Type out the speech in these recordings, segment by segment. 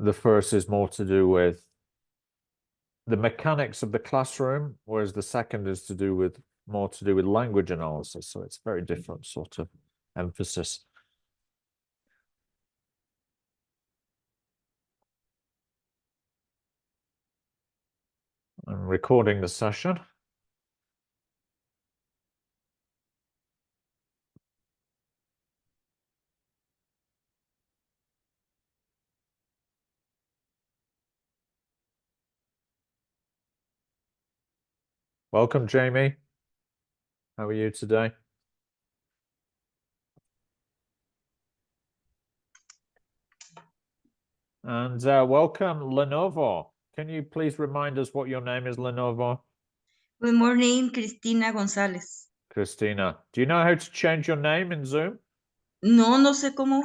The first is more to do with the mechanics of the classroom, whereas the second is more to do with language analysis. So it's very different sort of emphasis. I'm recording the session. Welcome, Jamie. How are you today? And welcome, Lenovo. Can you please remind us what your name is, Lenovo? Good morning, Cristina González. Christina. Do you know how to change your name in Zoom? No sé cómo.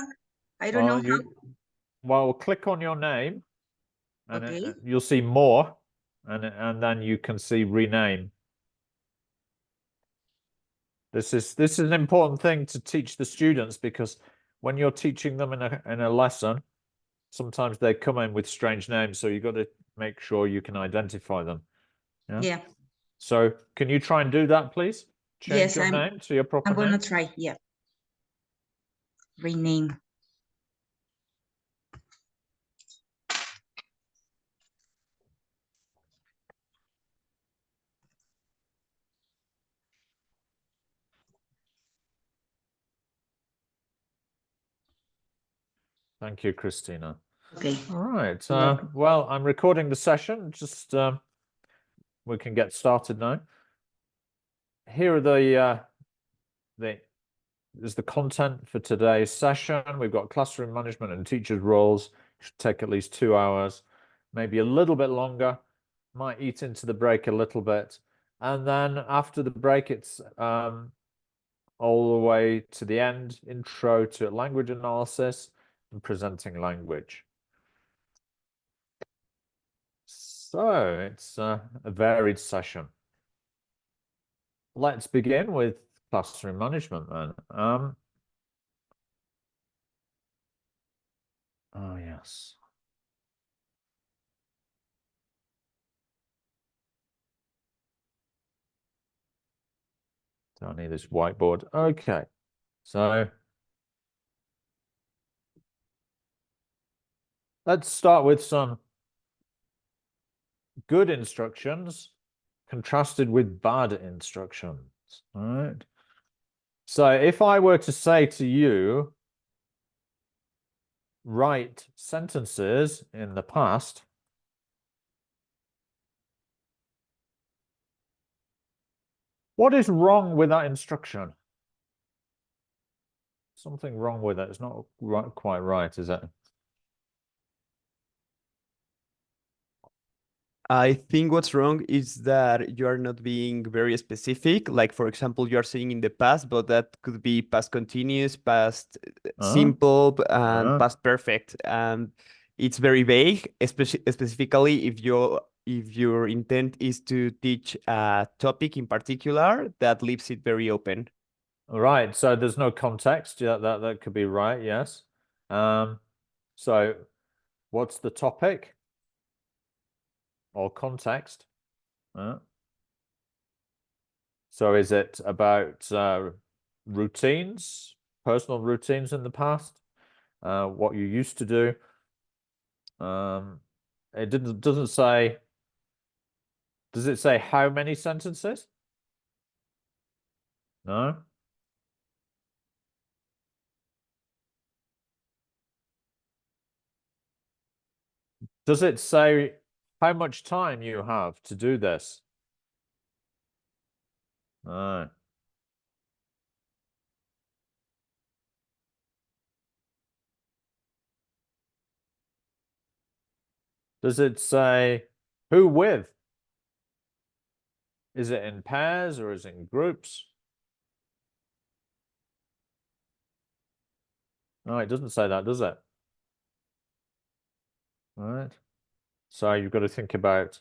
I don't know how. Well, click on your name and Okay. you'll see more and then you can see rename. This is an important thing to teach the students because when you're teaching them in a lesson, sometimes they come in with strange names, so you've got to make sure you can identify them. Yeah. So can you try and do that, please? Change your name to your proper name. I'm gonna try. Yeah. Rename. Thank you, Christina. Okay. All right. Well, I'm recording the session. Just we can get started now. Here are is the content for today's session. We've got classroom management and teachers' roles. It should take at least 2 hours, maybe a little bit longer. Might eat into the break a little bit. And then after the break, it's all the way to the end, intro to language analysis and presenting language. So it's a varied session. Let's begin with classroom management then. Oh, yes. Don't need this whiteboard. Okay. So let's start with some good instructions contrasted with bad instructions. All right. So if I were to say to you, write sentences in the past, what is wrong with that instruction? Something wrong with it. It's not quite right, is it? I think what's wrong is that you are not being very specific. Like, for example, you are saying in the past, but that could be past continuous, past simple, and past perfect. And it's very vague, specifically if your intent is to teach a topic in particular, that leaves it very open. Right. So there's no context. Yeah, that could be right. Yes. So what's the topic? Or context. So is it about routines, personal routines in the past, what you used to do? It doesn't say. Does it say how many sentences? No. Does it say how much time you have to do this? No. Does it say who with? Is it in pairs or is it in groups? No, it doesn't say that, does it? All right. So you've got to think about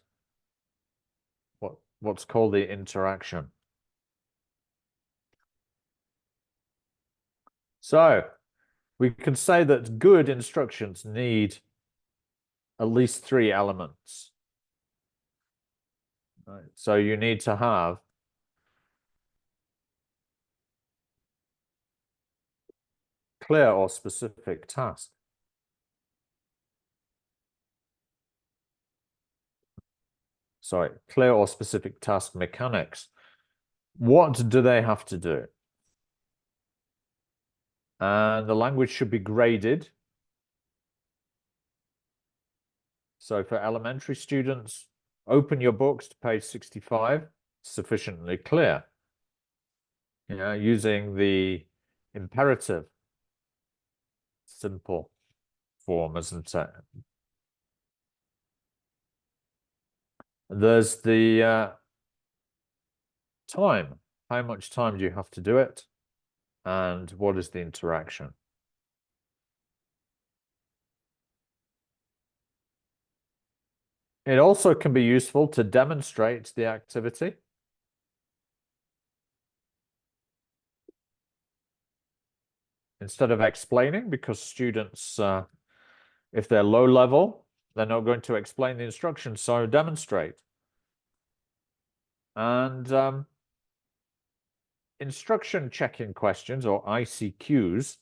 what's called the interaction. So we can say that good instructions need at least 3 elements. Right. So you need to have clear or specific task. Sorry, clear or specific task mechanics. What do they have to do? And the language should be graded. So for elementary students, open your books to page 65, sufficiently clear. Using the imperative simple form, isn't it? There's the time. How much time do you have to do it? And what is the interaction? It also can be useful to demonstrate the activity. Instead of explaining, because students, if they're low level, they're not going to explain the instructions, so demonstrate. And instruction checking questions, or ICQs,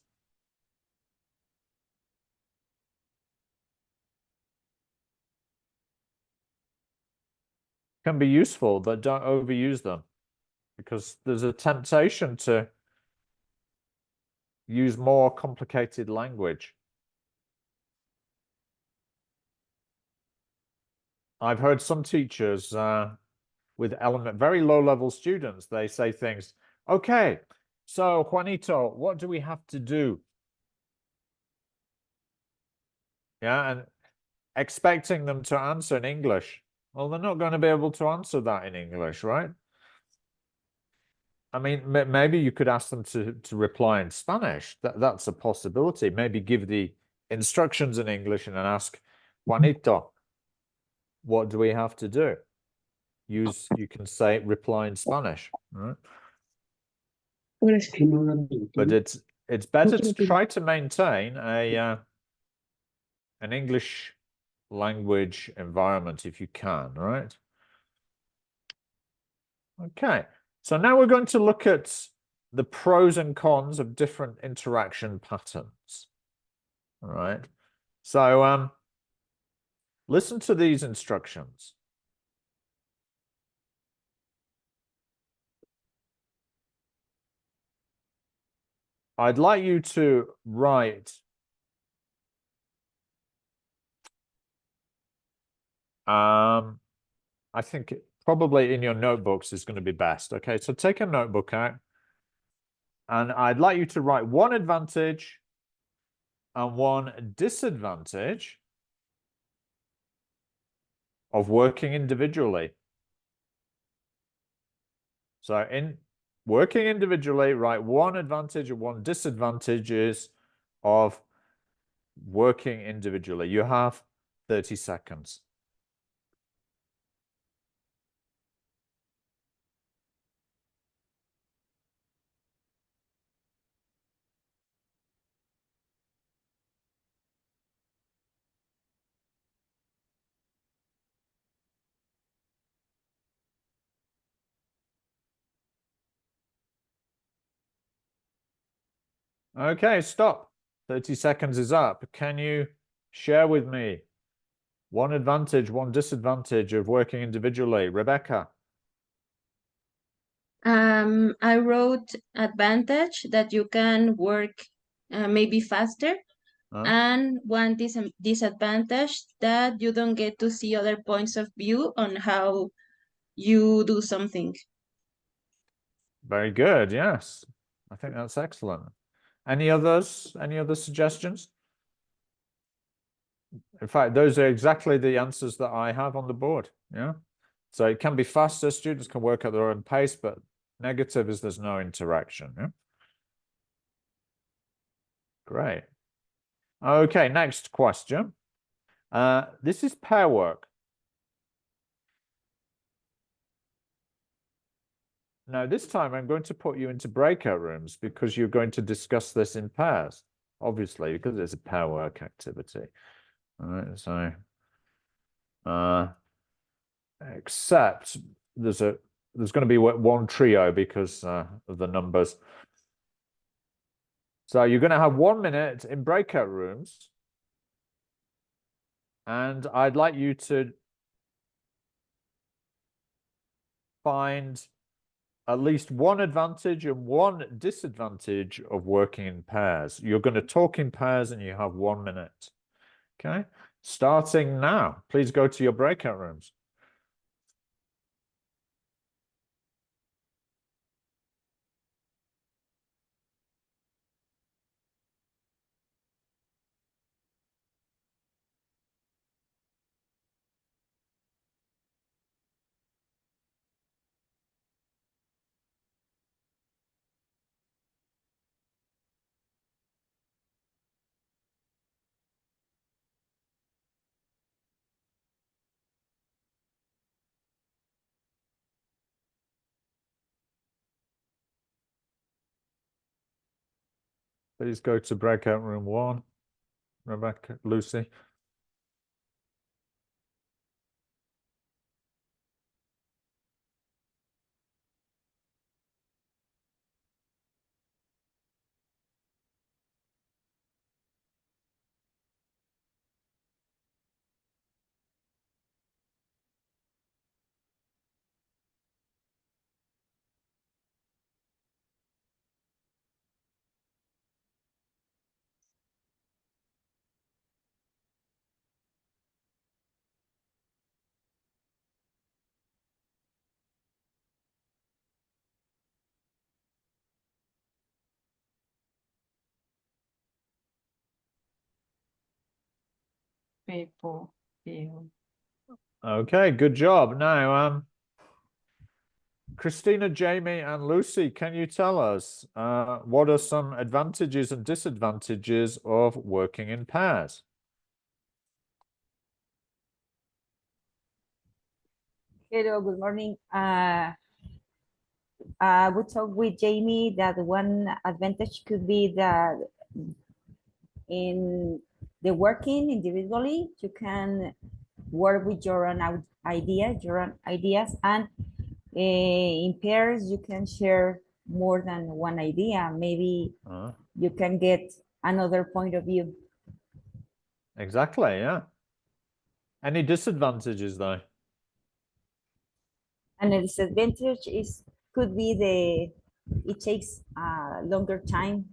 can be useful, but don't overuse them, because there's a temptation to use more complicated language. I've heard some teachers with very low-level students, they say things, okay, so Juanito, what do we have to do? Yeah, and expecting them to answer in English. Well, they're not going to be able to answer that in English, right? I mean, maybe you could ask them to reply in Spanish. That's a possibility. Maybe give the instructions in English and then ask, Juanito, what do we have to do? You can say reply in Spanish, right? But it's better to try to maintain an English language environment if you can, right? Okay, so now we're going to look at the pros and cons of different interaction patterns. All right, so listen to these instructions. I'd like you to write I think probably in your notebooks is going to be best. Okay, so take a notebook out, and I'd like you to write one advantage and one disadvantage of working individually. So in working individually, write one advantage and one disadvantages of working individually. You have 30 seconds. Okay, stop. 30 seconds is up. Can you share with me one advantage, one disadvantage of working individually? Rebecca. I wrote advantage that you can work maybe faster, and one disadvantage that you don't get to see other points of view on how you do something. Very good, yes. I think that's excellent. Any others? Any other suggestions? In fact, those are exactly the answers that I have on the board. Yeah. So it can be faster, students can work at their own pace, but negative is there's no interaction. Yeah. Great. Okay, next question. This is pair work. Now, this time I'm going to put you into breakout rooms because you're going to discuss this in pairs, obviously, because it's a pair work activity. All right, so Except there's going to be one trio because of the numbers. So you're going to have 1 minute in breakout rooms. And I'd like you to find at least one advantage and one disadvantage of working in pairs. You're going to talk in pairs and you have 1 minute. Okay, starting now. Please go to your breakout rooms. Please go to breakout room 1, Rebecca, Lucy. People feel. Okay, good job. Now, Christina, Jamie, and Lucy, can you tell us what are some advantages and disadvantages of working in pairs? Hello, good morning. We talked with Jamie that one advantage could be that in the working individually, you can work with your own ideas, and in pairs, you can share more than one idea. Maybe you can get another point of view. Exactly, yeah. Any disadvantages though? And the disadvantage could be it takes a longer time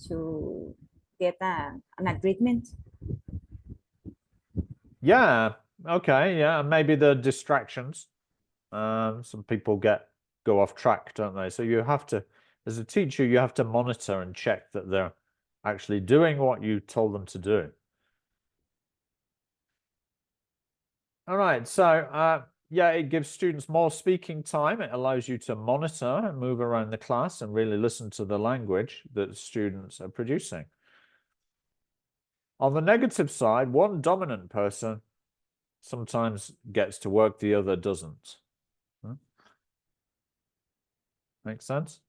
to get an agreement. Yeah, okay, yeah, and maybe the distractions. Some people go off track, don't they? So you have to, as a teacher, you have to monitor and check that they're actually doing what you told them to do. All right, so yeah, it gives students more speaking time. It allows you to monitor and move around the class and really listen to the language that students are producing. On the negative side, one dominant person sometimes gets to work, the other doesn't. Make sense?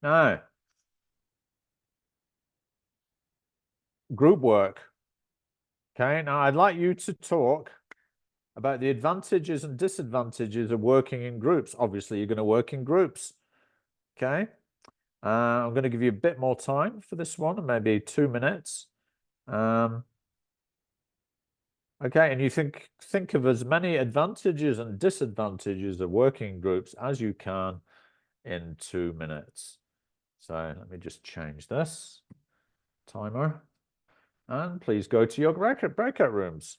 No. Group work. Okay, now I'd like you to talk about the advantages and disadvantages of working in groups. Obviously, you're going to work in groups. Okay, I'm going to give you a bit more time for this one, maybe 2 minutes. Okay, and you think of as many advantages and disadvantages of working in groups as you can in 2 minutes. So let me just change this timer. And please go to your breakout rooms.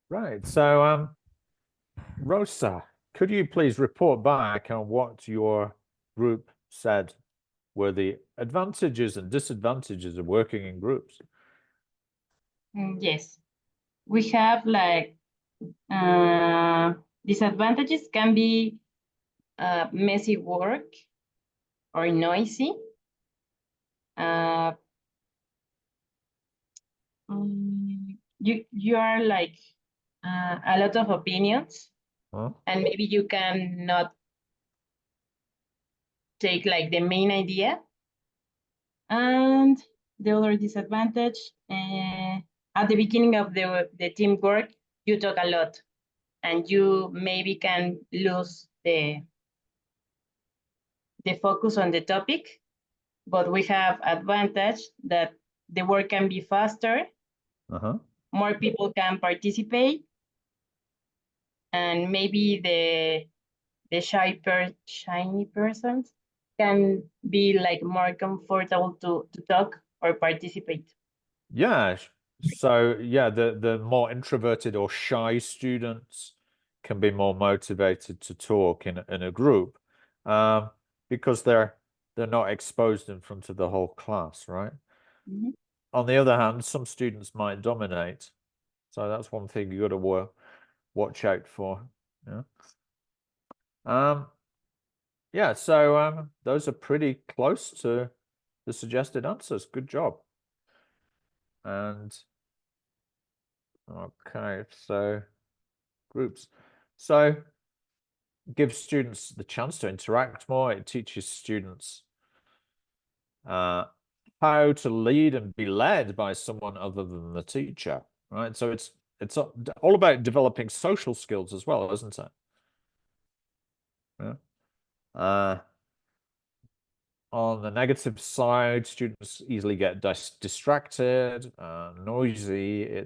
Right. So, Rosa, could you please report back on what your group said were the advantages and disadvantages of working in groups? Yes, we have like disadvantages can be messy work or noisy. You are like a lot of opinions, and maybe you cannot take like the main idea. And the other disadvantage, at the beginning of the teamwork, you talk a lot, and you maybe can lose the focus on the topic. But we have advantage that the work can be faster, more people can participate, and maybe the shiny persons can be like more comfortable to talk or participate. Yeah. So yeah, the more introverted or shy students can be more motivated to talk in a group, because they're not exposed in front of the whole class, right? On the other hand, some students might dominate, so that's one thing you got to watch out for. Yeah. So those are pretty close to the suggested answers. Good job. And okay, so groups. So gives students the chance to interact more. It teaches students how to lead and be led by someone other than the teacher, right? So it's all about developing social skills as well, isn't it? Yeah. On the negative side, students easily get distracted, noisy.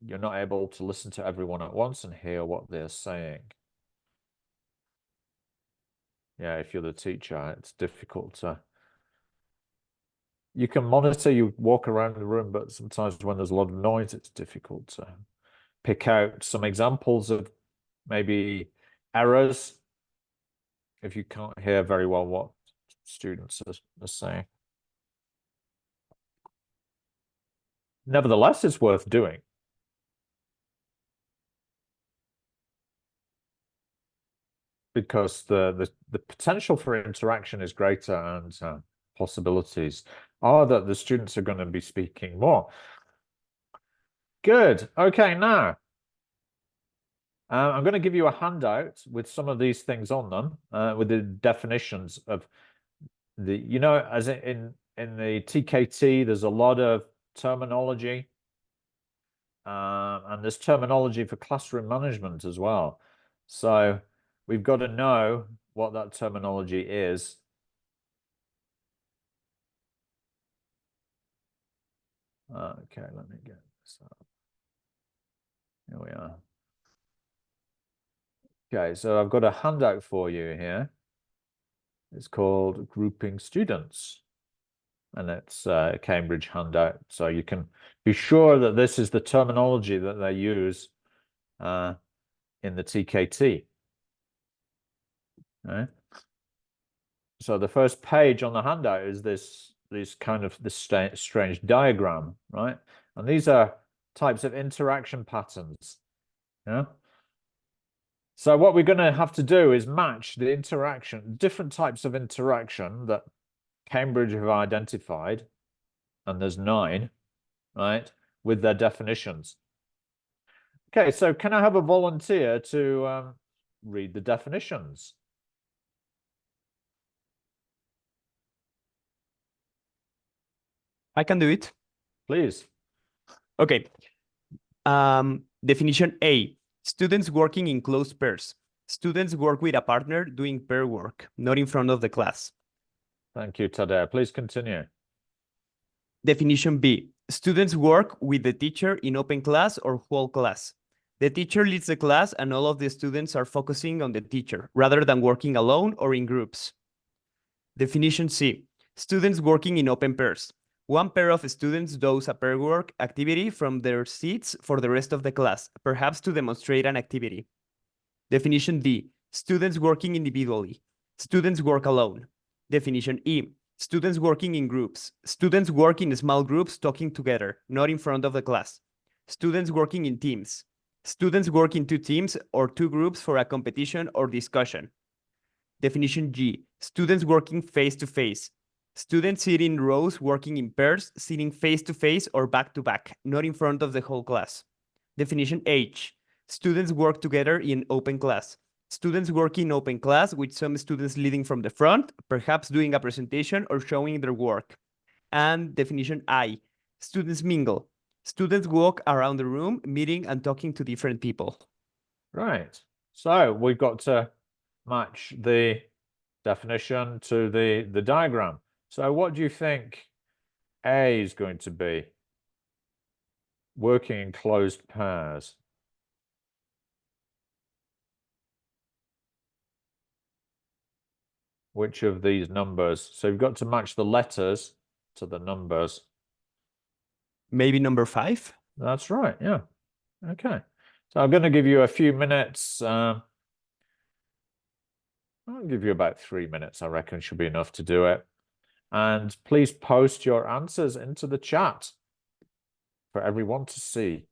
You're not able to listen to everyone at once and hear what they're saying. Yeah, if you're the teacher, it's difficult to. You can monitor, you walk around the room, but sometimes when there's a lot of noise, it's difficult to pick out some examples of maybe errors if you can't hear very well what students are saying. Nevertheless, it's worth doing. Because the potential for interaction is greater, and possibilities are that the students are going to be speaking more. Good. Okay, now I'm going to give you a handout with some of these things on them, with the definitions of the, as in the TKT, there's a lot of terminology, and there's terminology for classroom management as well. So we've got to know what that terminology is. Okay, let me get this up. Here we are. Okay, so I've got a handout for you here. It's called Grouping Students, and it's a Cambridge handout. So you can be sure that this is the terminology that they use in the TKT. Right? So the first page on the handout is this strange diagram, right? And these are types of interaction patterns. Yeah. So what we're going to have to do is match the different types of interaction that Cambridge have identified, and there's 9, right, with their definitions. Okay, so can I have a volunteer to read the definitions? I can do it. Please. Okay. Definition A, students working in close pairs. Students work with a partner doing pair work, not in front of the class. Thank you, Tadeo. Please continue. Definition B, students work with the teacher in open class or whole class. The teacher leads the class and all of the students are focusing on the teacher rather than working alone or in groups. Definition C, students working in open pairs. One pair of students does a pair work activity from their seats for the rest of the class, perhaps to demonstrate an activity. Definition D, students working individually. Students work alone. Definition E, students working in groups. Students work in small groups talking together, not in front of the class. Students working in teams. Students work in 2 teams or 2 groups for a competition or discussion. Definition G, students working face-to-face. Students sit in rows working in pairs, sitting face-to-face or back-to-back, not in front of the whole class. Definition H, students work together in open class. Students work in open class with some students leading from the front, perhaps doing a presentation or showing their work. And definition I, students mingle. Students walk around the room, meeting and talking to different people. Right. So we've got to match the definition to the diagram. So what do you think A is going to be? Working in closed pairs. Which of these numbers? So you've got to match the letters to the numbers. Maybe number 5? That's right, yeah. Okay. So I'm going to give you a few minutes. I'll give you about 3 minutes, I reckon should be enough to do it. And please post your answers into the chat for everyone to see.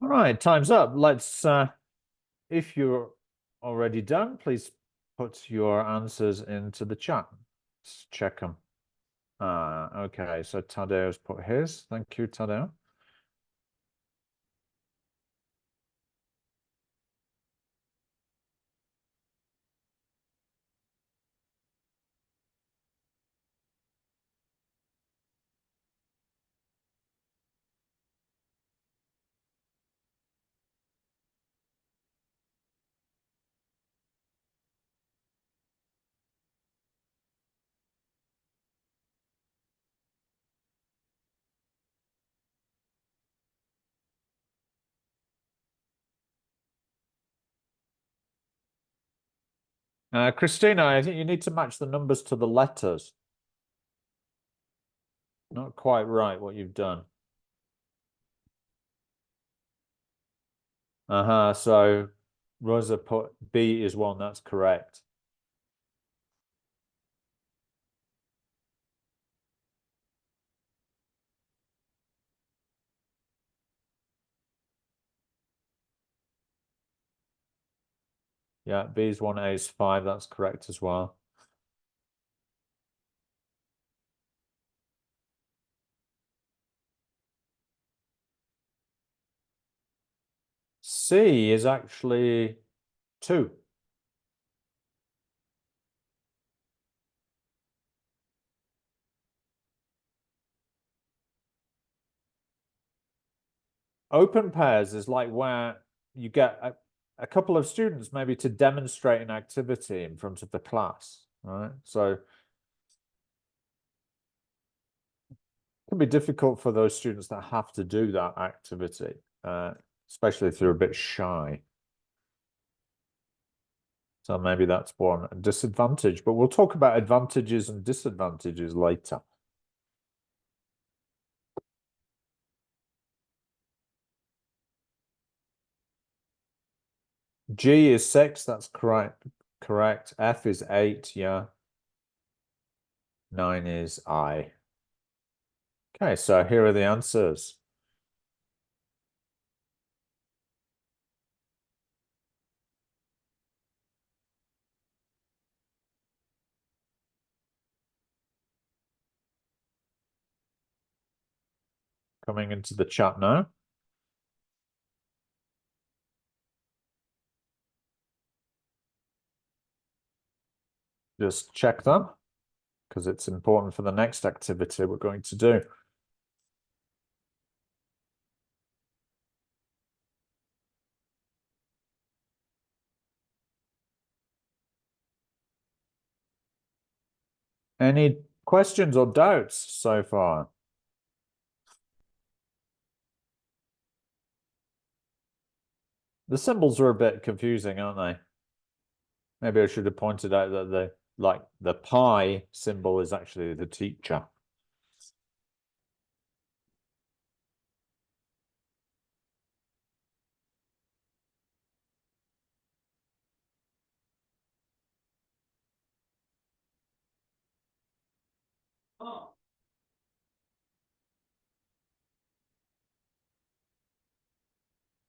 All right, time's up. Let's, if you're already done, please put your answers into the chat. Let's check them. Okay, so Tadeo's put his. Thank you, Tadeo. Christina, I think you need to match the numbers to the letters. Not quite right what you've done. So Rosa put B is one, that's correct. Yeah, B is 1, A is 5, that's correct as well. C is actually 2. Open pairs is like where you get a couple of students maybe to demonstrate an activity in front of the class, right? So it can be difficult for those students that have to do that activity, especially if they're a bit shy. So maybe that's one disadvantage, but we'll talk about advantages and disadvantages later. G is 6, that's correct. F is 8, yeah. 9 is I. Okay, so here are the answers. Coming into the chat now. Just check them, because it's important for the next activity we're going to do. Any questions or doubts so far? The symbols are a bit confusing, aren't they? Maybe I should have pointed out that the pi symbol is actually the teacher.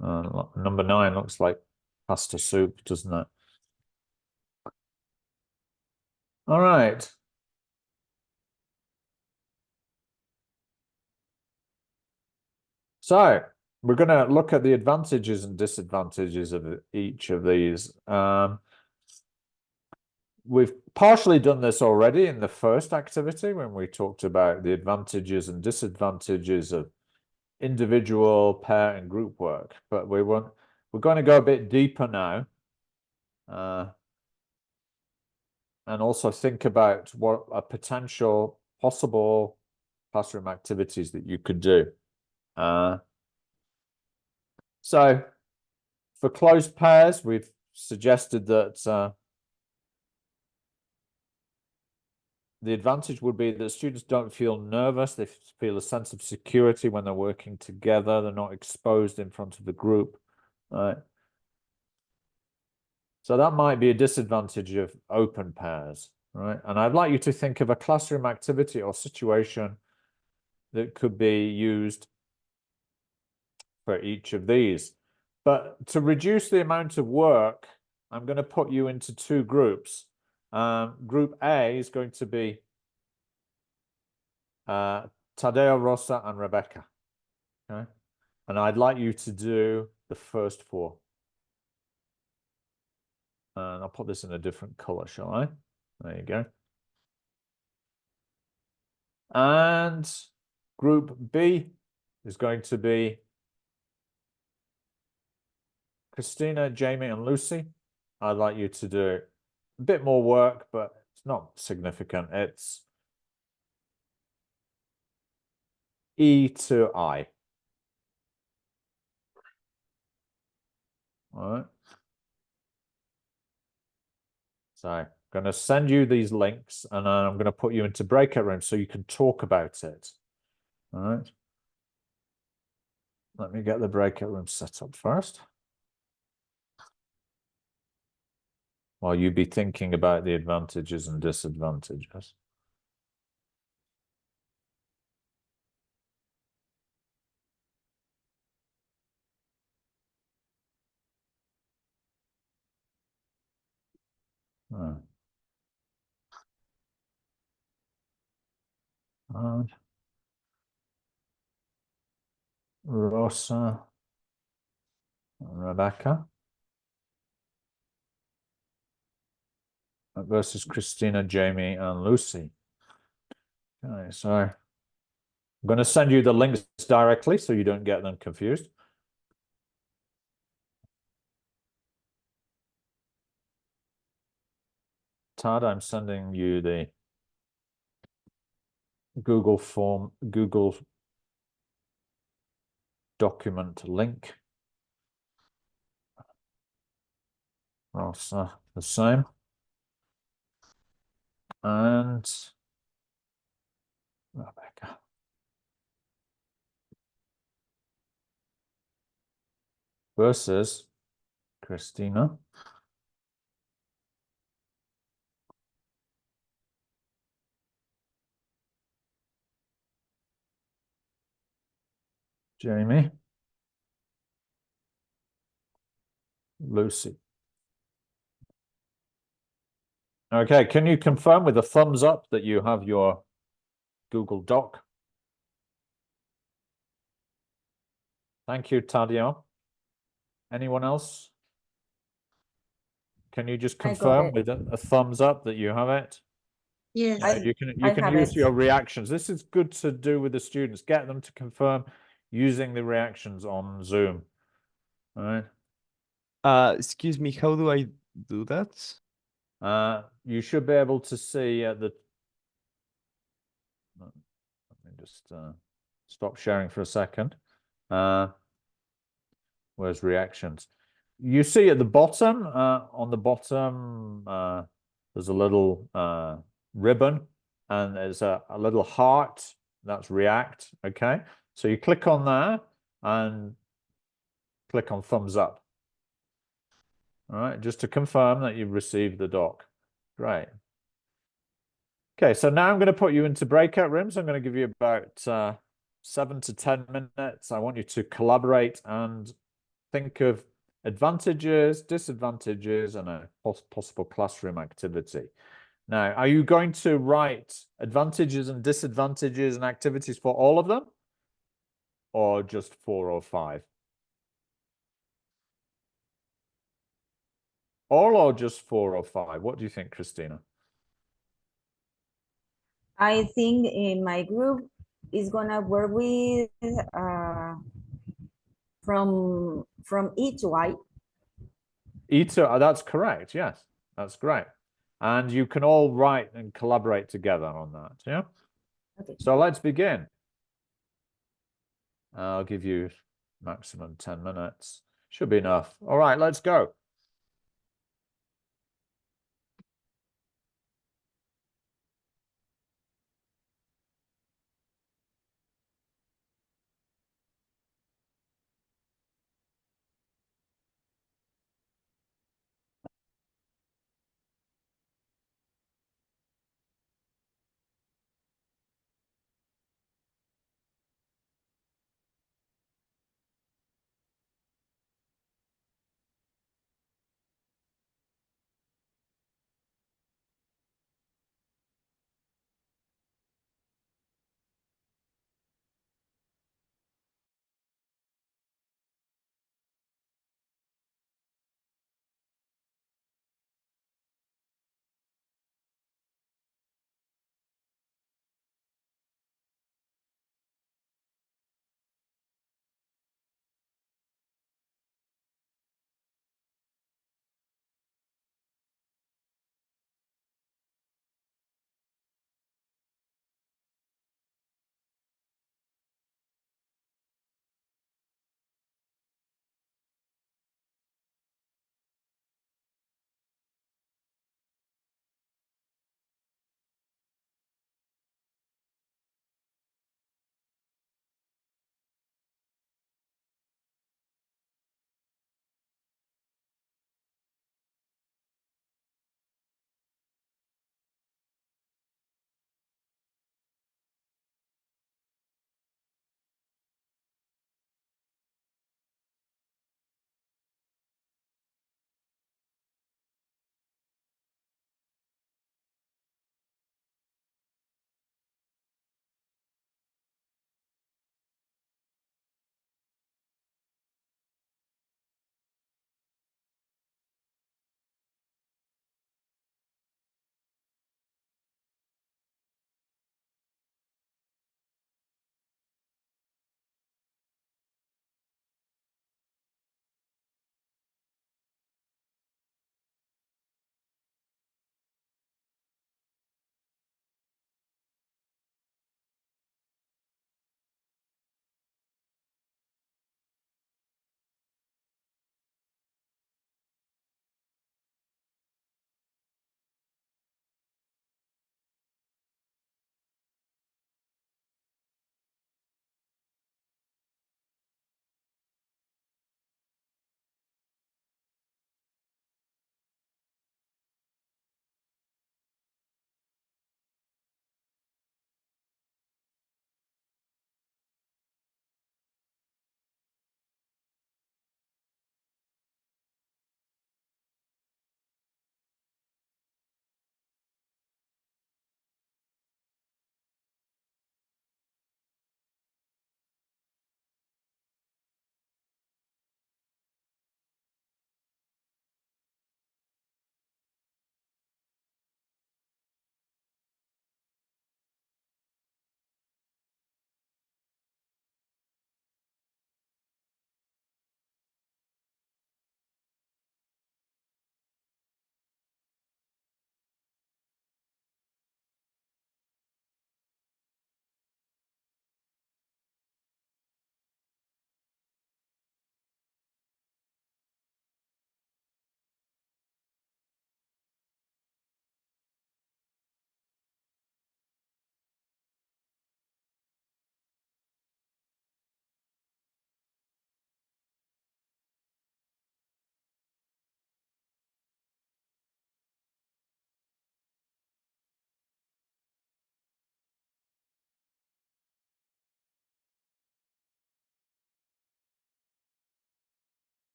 Number 9 looks like pasta soup, doesn't it? All right. So we're going to look at the advantages and disadvantages of each of these. We've partially done this already in the first activity when we talked about the advantages and disadvantages of individual, pair, and group work. But we're going to go a bit deeper now, and also think about what are potential possible classroom activities that you could do. So for closed pairs, we've suggested that the advantage would be that students don't feel nervous. They feel a sense of security when they're working together. They're not exposed in front of the group. Right? So that might be a disadvantage of open pairs, right? And I'd like you to think of a classroom activity or situation that could be used for each of these. But to reduce the amount of work, I'm going to put you into two groups. Group A is going to be Tadeo, Rosa, and Rebecca. Okay? And I'd like you to do the first four. And I'll put this in a different color, shall I? There you go. And group B is going to be Christina, Jamie, and Lucy. I'd like you to do a bit more work, but it's not significant. It's E to I. All right. So I'm going to send you these links, and then I'm going to put you into breakout rooms so you can talk about it. All right. Let me get the breakout room set up first. While you be thinking about the advantages and disadvantages. Oh. And Rosa and Rebecca versus Christina, Jamie, and Lucy. Okay, so I'm going to send you the links directly so you don't get them confused. Tad, I'm sending you the Google form, Google document link. Rosa, the same. And Rebecca. Versus Christina. Jamie. Lucy. Okay, can you confirm with a thumbs up that you have your Google Doc? Thank you, Tadia. Anyone else? Can you just confirm with a thumbs up that you have it? Yes. You can use your reactions. This is good to do with the students. Get them to confirm using the reactions on Zoom. All right. Excuse me, how do I do that? You should be able to see the. Let me just stop sharing for a second. Where's reactions? You see at the bottom, on the bottom, there's a little ribbon and there's a little heart. That's react. Okay. So you click on there and click on thumbs up. All right. Just to confirm that you've received the doc. Great. Okay. So now I'm going to put you into breakout rooms. I'm going to give you about 7 to 10 minutes. I want you to collaborate and think of advantages, disadvantages, and a possible classroom activity. Now, are you going to write advantages and disadvantages and activities for all of them? Or just 4 or 5? All or just 4 or 5? What do you think, Christina? I think in my group is gonna work with from E to I. E to, that's correct, yes. That's great. And you can all write and collaborate together on that, yeah? Okay. So let's begin. I'll give you maximum 10 minutes. Should be enough. All right, let's go.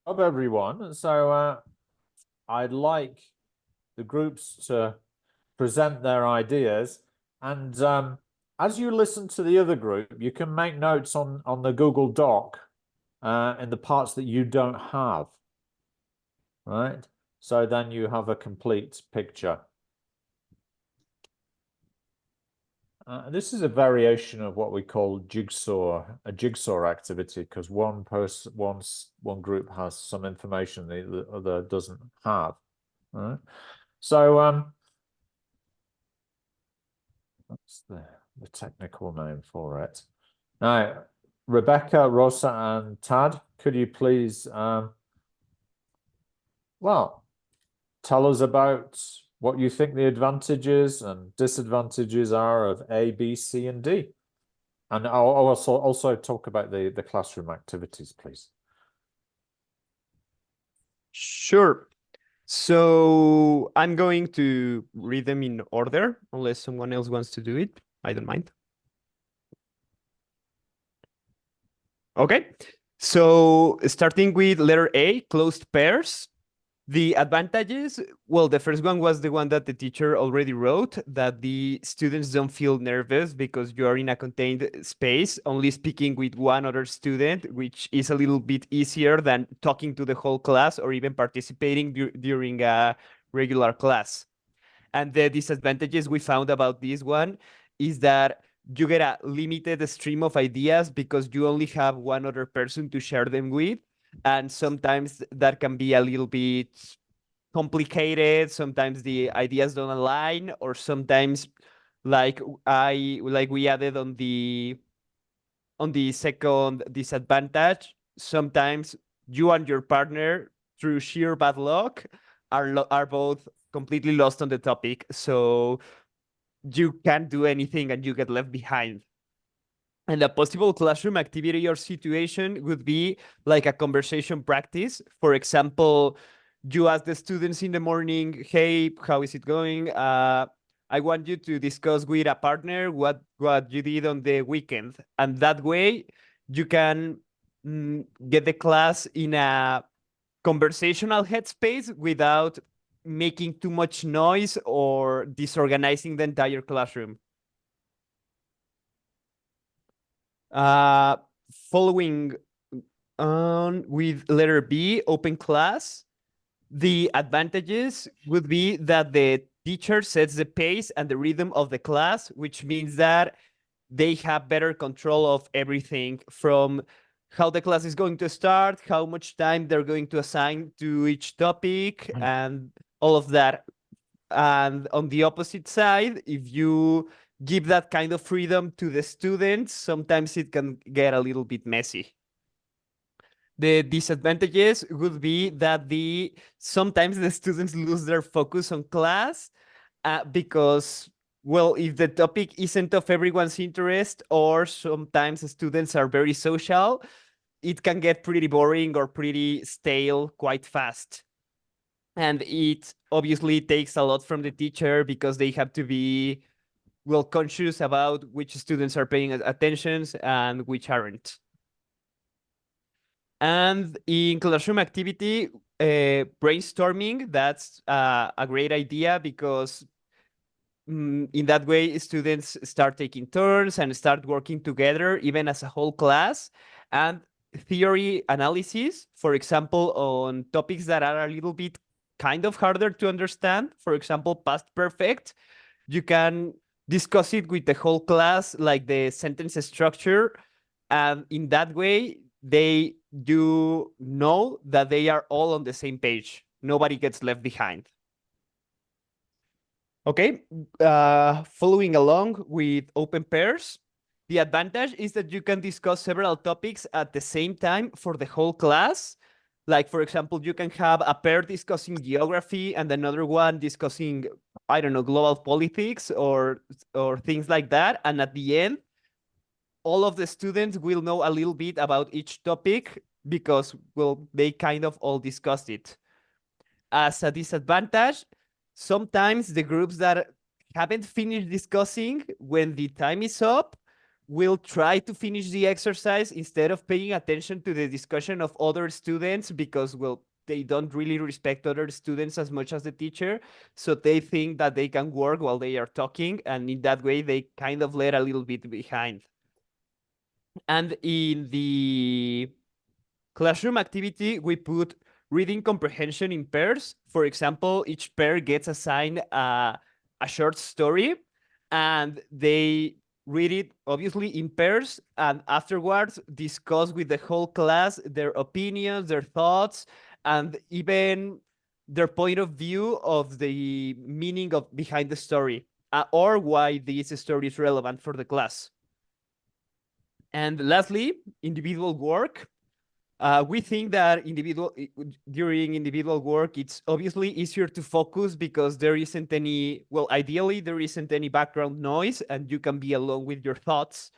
of everyone. So I'd like the groups to present their ideas. And as you listen to the other group, you can make notes on the Google Doc in the parts that you don't have, right? So then you have a complete picture. This is a variation of what we call a jigsaw activity, because one group has some information the other doesn't have. Right? So that's the technical name for it. Now, Rebecca, Rosa, and Tad, could you please, well, tell us about what you think the advantages and disadvantages are of A, B, C, and D. And I'll also talk about the classroom activities, please. Sure. So I'm going to read them in order, unless someone else wants to do it. I don't mind. Okay. So starting with letter A, closed pairs. The advantages, well, the first one was the one that the teacher already wrote, that the students don't feel nervous because you are in a contained space, only speaking with one other student, which is a little bit easier than talking to the whole class or even participating during a regular class. And the disadvantages we found about this one is that you get a limited stream of ideas because you only have one other person to share them with. And sometimes that can be a little bit complicated. Sometimes the ideas don't align, or sometimes like we added on the second disadvantage, sometimes you and your partner, through sheer bad luck, are both completely lost on the topic. So you can't do anything and you get left behind. And a possible classroom activity or situation would be like a conversation practice. For example, you ask the students in the morning, hey, how is it going? I want you to discuss with a partner what you did on the weekend. And that way you can get the class in a conversational headspace without making too much noise or disorganizing the entire classroom. Following on with letter B, open class, the advantages would be that the teacher sets the pace and the rhythm of the class, which means that they have better control of everything, from how the class is going to start, how much time they're going to assign to each topic, and all of that. And on the opposite side, if you give that kind of freedom to the students, sometimes it can get a little bit messy. The disadvantages would be that sometimes the students lose their focus on class because, well, if the topic isn't of everyone's interest, or sometimes the students are very social, it can get pretty boring or pretty stale quite fast. And it obviously takes a lot from the teacher because they have to be well conscious about which students are paying attention and which aren't. And in classroom activity, brainstorming, that's a great idea because in that way, students start taking turns and start working together, even as a whole class. And theory analysis, for example, on topics that are a little bit kind of harder to understand, for example, past perfect, you can discuss it with the whole class, like the sentence structure. And in that way, they do know that they are all on the same page. Nobody gets left behind. Okay, following along with open pairs, the advantage is that you can discuss several topics at the same time for the whole class. Like, for example, you can have a pair discussing geography and another one discussing, I don't know, global politics or things like that. And at the end, all of the students will know a little bit about each topic because, well, they kind of all discussed it. As a disadvantage, sometimes the groups that haven't finished discussing, when the time is up, will try to finish the exercise instead of paying attention to the discussion of other students because, well, they don't really respect other students as much as the teacher. So they think that they can work while they are talking. And in that way, they kind of let a little bit behind. And in the classroom activity, we put reading comprehension in pairs. For example, each pair gets assigned a short story and they read it obviously in pairs and afterwards discuss with the whole class their opinions, their thoughts, and even their point of view of the meaning of behind the story or why this story is relevant for the class. And lastly, individual work. We think that during individual work, it's obviously easier to focus because there isn't any, well, ideally there isn't any background noise and you can be alone with your thoughts.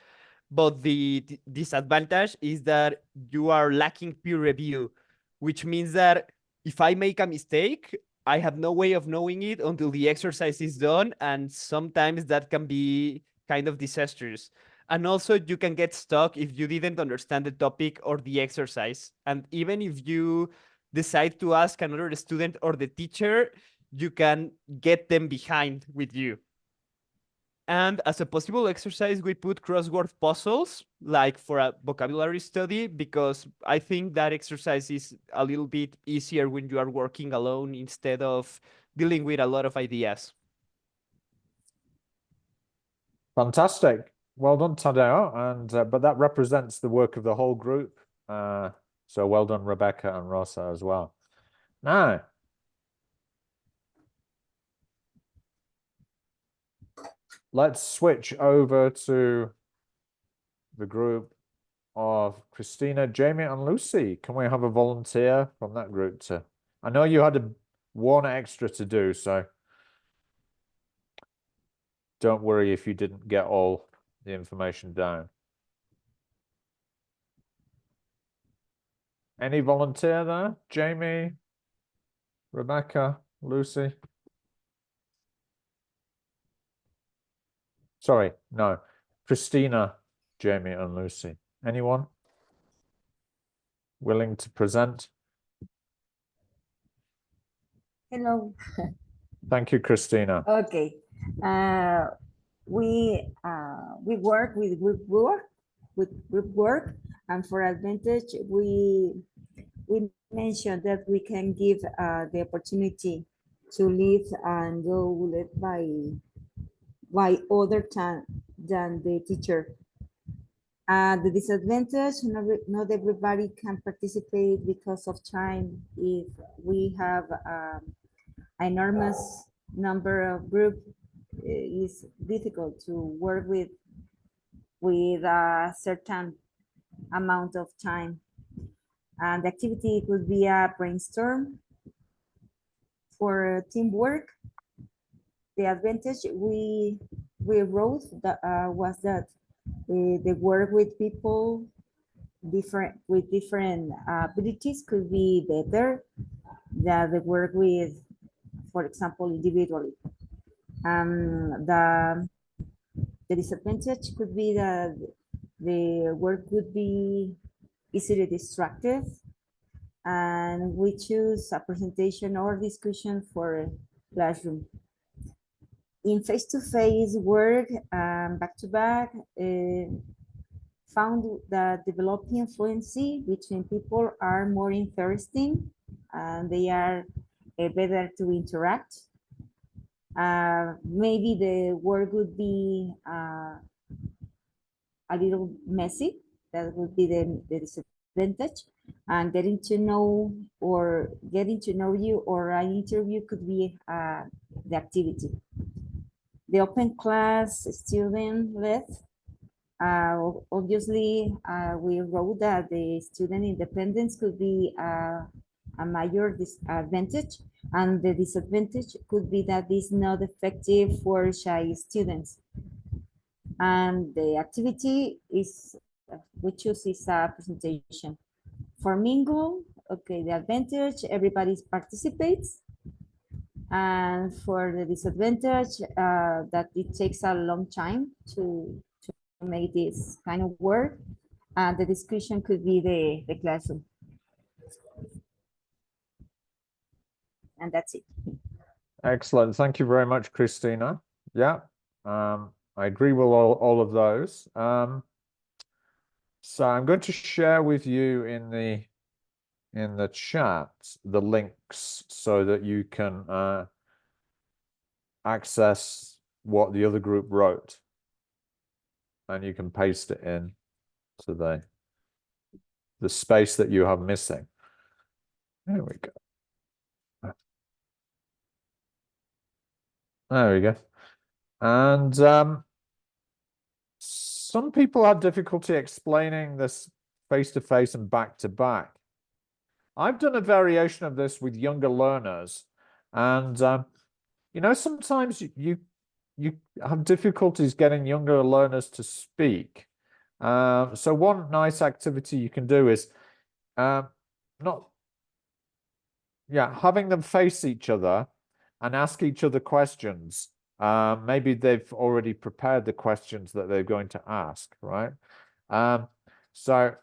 But the disadvantage is that you are lacking peer review, which means that if I make a mistake, I have no way of knowing it until the exercise is done. And sometimes that can be kind of disastrous. And also you can get stuck if you didn't understand the topic or the exercise. And even if you decide to ask another student or the teacher, you can get them behind with you. And as a possible exercise, we put crossword puzzles, like for a vocabulary study, because I think that exercise is a little bit easier when you are working alone instead of dealing with a lot of ideas. Fantastic. Well done, Tadeo. And but that represents the work of the whole group. So well done, Rebecca and Rosa as well. Now, let's switch over to the group of Christina, Jamie, and Lucy. Can we have a volunteer from that group to? I know you had one extra to do, so don't worry if you didn't get all the information down. Any volunteer there? Jamie, Rebecca, Lucy? Sorry, no. Christina, Jamie, and Lucy. Anyone willing to present? Hello. Thank you, Christina. Okay. We work with group work, and for Advantage, we mentioned that we can give the opportunity to lead and go led by other than the teacher. The disadvantage, not everybody can participate because of time. If we have enormous number of group, it's difficult to work with a certain amount of time. And the activity could be a brainstorm for teamwork. The advantage we wrote that was that the work with people with different abilities could be better than the work with, for example, individually. The disadvantage could be that the work could be easily distracted, and we choose a presentation or discussion for classroom. In face-to-face work, back-to-back, found that developing fluency between people are more interesting and they are better to interact. Maybe the work would be a little messy. That would be the disadvantage. And getting to know you or an interview could be the activity. The open class student led. Obviously, we wrote that the student independence could be a major disadvantage, and the disadvantage could be that it's not effective for shy students. And the activity we choose is a presentation. For Mingle, okay, the advantage, everybody participates. And for the disadvantage, that it takes a long time to make this kind of work. The discussion could be the classroom. And that's it. Excellent. Thank you very much, Christina. Yeah, I agree with all of those. So I'm going to share with you in the chat the links so that you can access what the other group wrote, and you can paste it in to the space that you have missing. There we go. There we go. And some people have difficulty explaining this face-to-face and back-to-back. I've done a variation of this with younger learners, and you know, sometimes you have difficulties getting younger learners to speak. So one nice activity you can do is having them face each other and ask each other questions. Maybe they've already prepared the questions that they're going to ask, right? So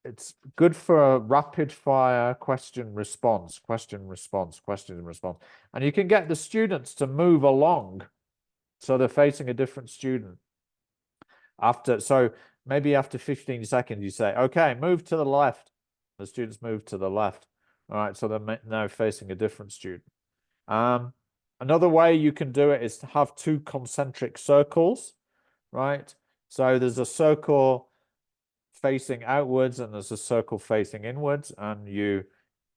it's good for a rapid fire question response. And you can get the students to move along so they're facing a different student. So maybe after 15 seconds you say, okay, move to the left. The students move to the left. All right, so they're now facing a different student. Another way you can do it is to have two concentric circles, right? So there's a circle facing outwards and there's a circle facing inwards, and you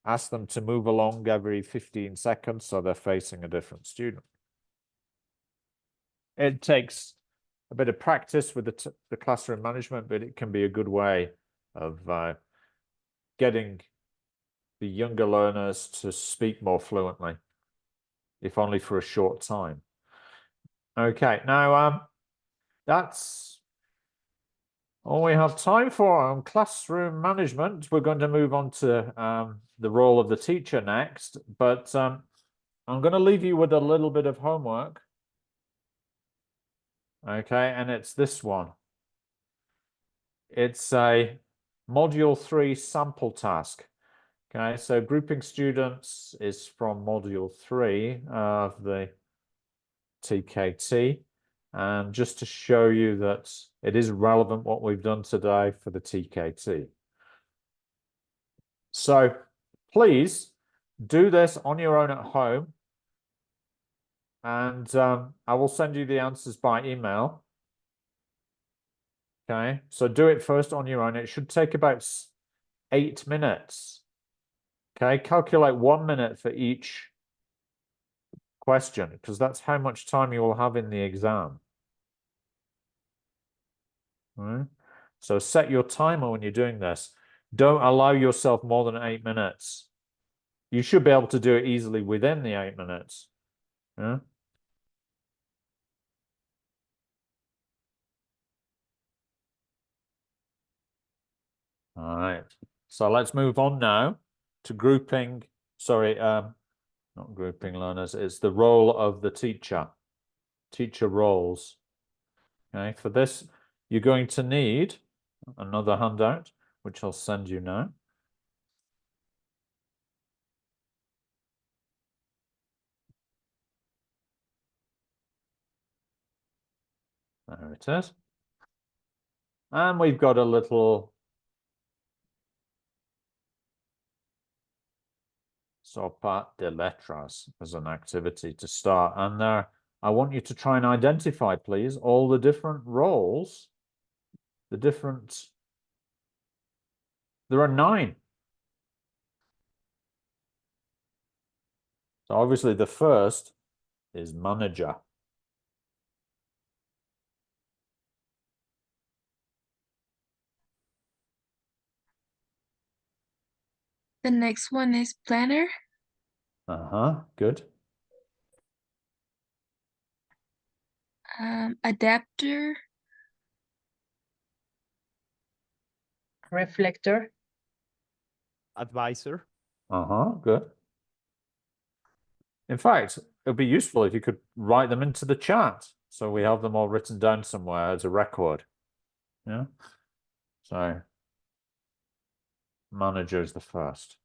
ask them to move along every 15 seconds so they're facing a different student. It takes a bit of practice with the classroom management, but it can be a good way of getting the younger learners to speak more fluently, if only for a short time. Okay, now that's all we have time for on classroom management. We're going to move on to the role of the teacher next, but I'm going to leave you with a little bit of homework. Okay, and it's this one. It's a Module 3 sample task. Okay, so grouping students is from Module 3 of the TKT. And just to show you that it is relevant what we've done today for the TKT. So please do this on your own at home. And I will send you the answers by email. Okay, so do it first on your own. It should take about 8 minutes. Okay, calculate 1 minute for each question, because that's how much time you will have in the exam. All right. So set your timer when you're doing this. Don't allow yourself more than 8 minutes. You should be able to do it easily within the 8 minutes. Yeah. All right. So let's move on now to grouping. Sorry, not grouping learners. It's the role of the teacher. Teacher roles. Okay. For this, you're going to need another handout, which I'll send you now. There it is. And we've got a little sopa de letras as an activity to start. And there, I want you to try and identify, please, all the different roles, there are 9. So obviously the first is manager. The next one is planner. Good. Adapter. Reflector. Advisor. Good. In fact, it would be useful if you could write them into the chat, so we have them all written down somewhere as a record. Yeah. So manager is the first.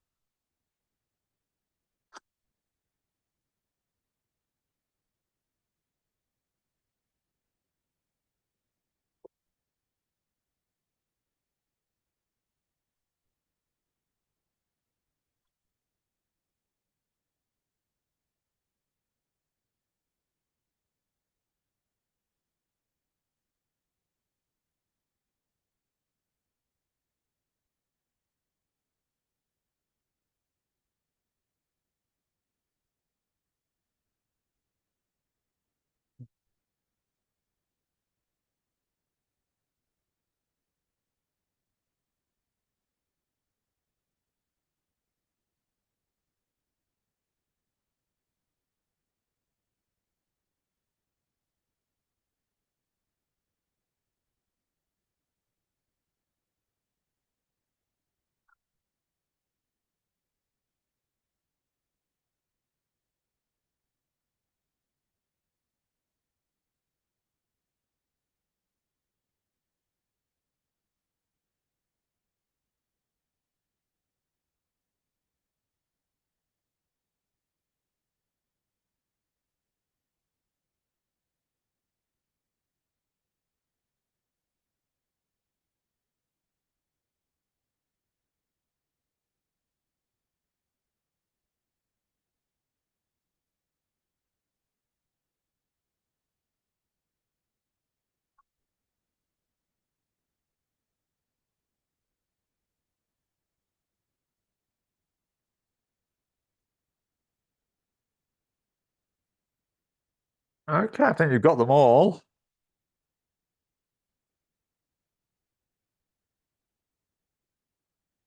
Okay, I think you've got them all.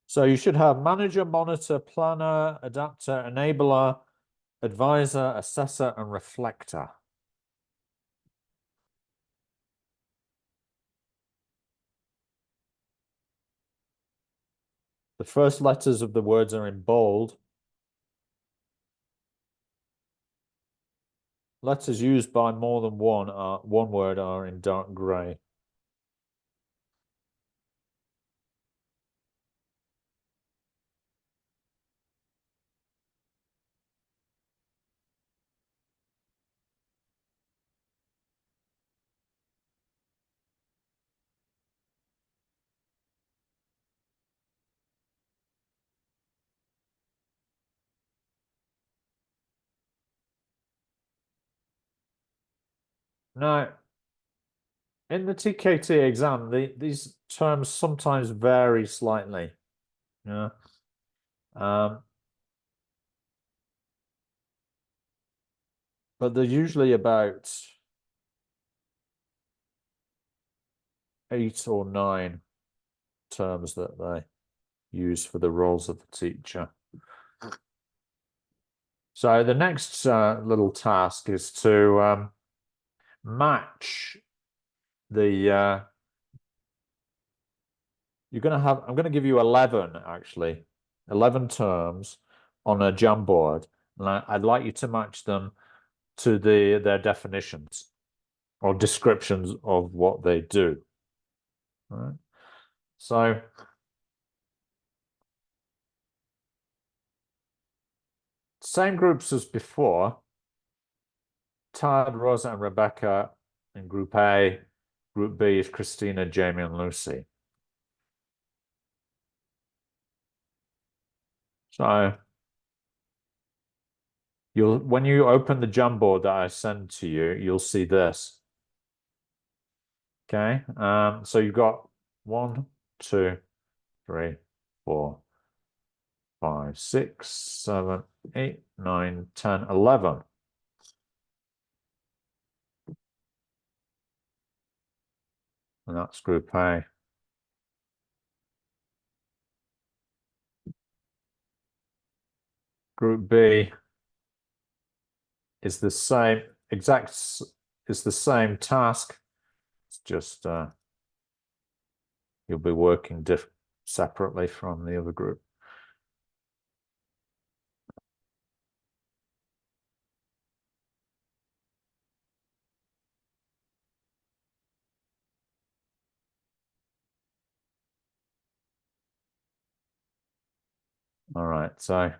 So you should have manager, monitor, planner, adapter, enabler, advisor, assessor, and reflector. The first letters of the words are in bold. Letters used by more than one word are in dark gray. Now, in the TKT exam, these terms sometimes vary slightly. Yeah. But they're usually about 8 or 9 terms that they use for the roles of the teacher. So the next little task is to match the I'm going to give you 11 actually, 11 terms on a Jamboard, and I'd like you to match them to their definitions or descriptions of what they do. All right. So same groups as before. Tad, Rosa, and Rebecca in Group A. Group B is Christina, Jamie, and Lucy. So when you open the Jamboard that I send to you, you'll see this. Okay. So you've got 1, 2, 3, 4, 5, 6, 7, 8, 9, 10, 11. And that's Group A. Group B is the same task. It's just you'll be working separately from the other group. All right, so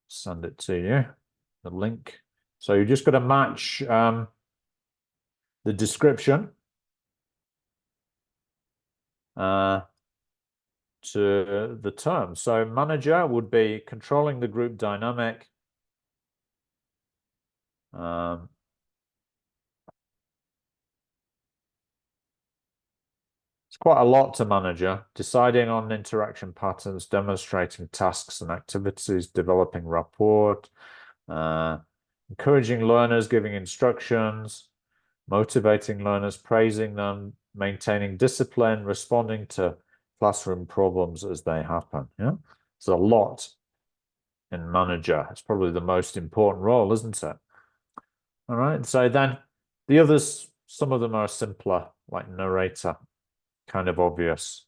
send it to you, the link. So you just got to match the description to the term. So manager would be controlling the group dynamic. It's quite a lot to manager, deciding on interaction patterns, demonstrating tasks and activities, developing rapport, encouraging learners, giving instructions, motivating learners, praising them, maintaining discipline, responding to classroom problems as they happen. Yeah, it's a lot in manager. It's probably the most important role, isn't it? All right, so then the others, some of them are simpler, like narrator, kind of obvious.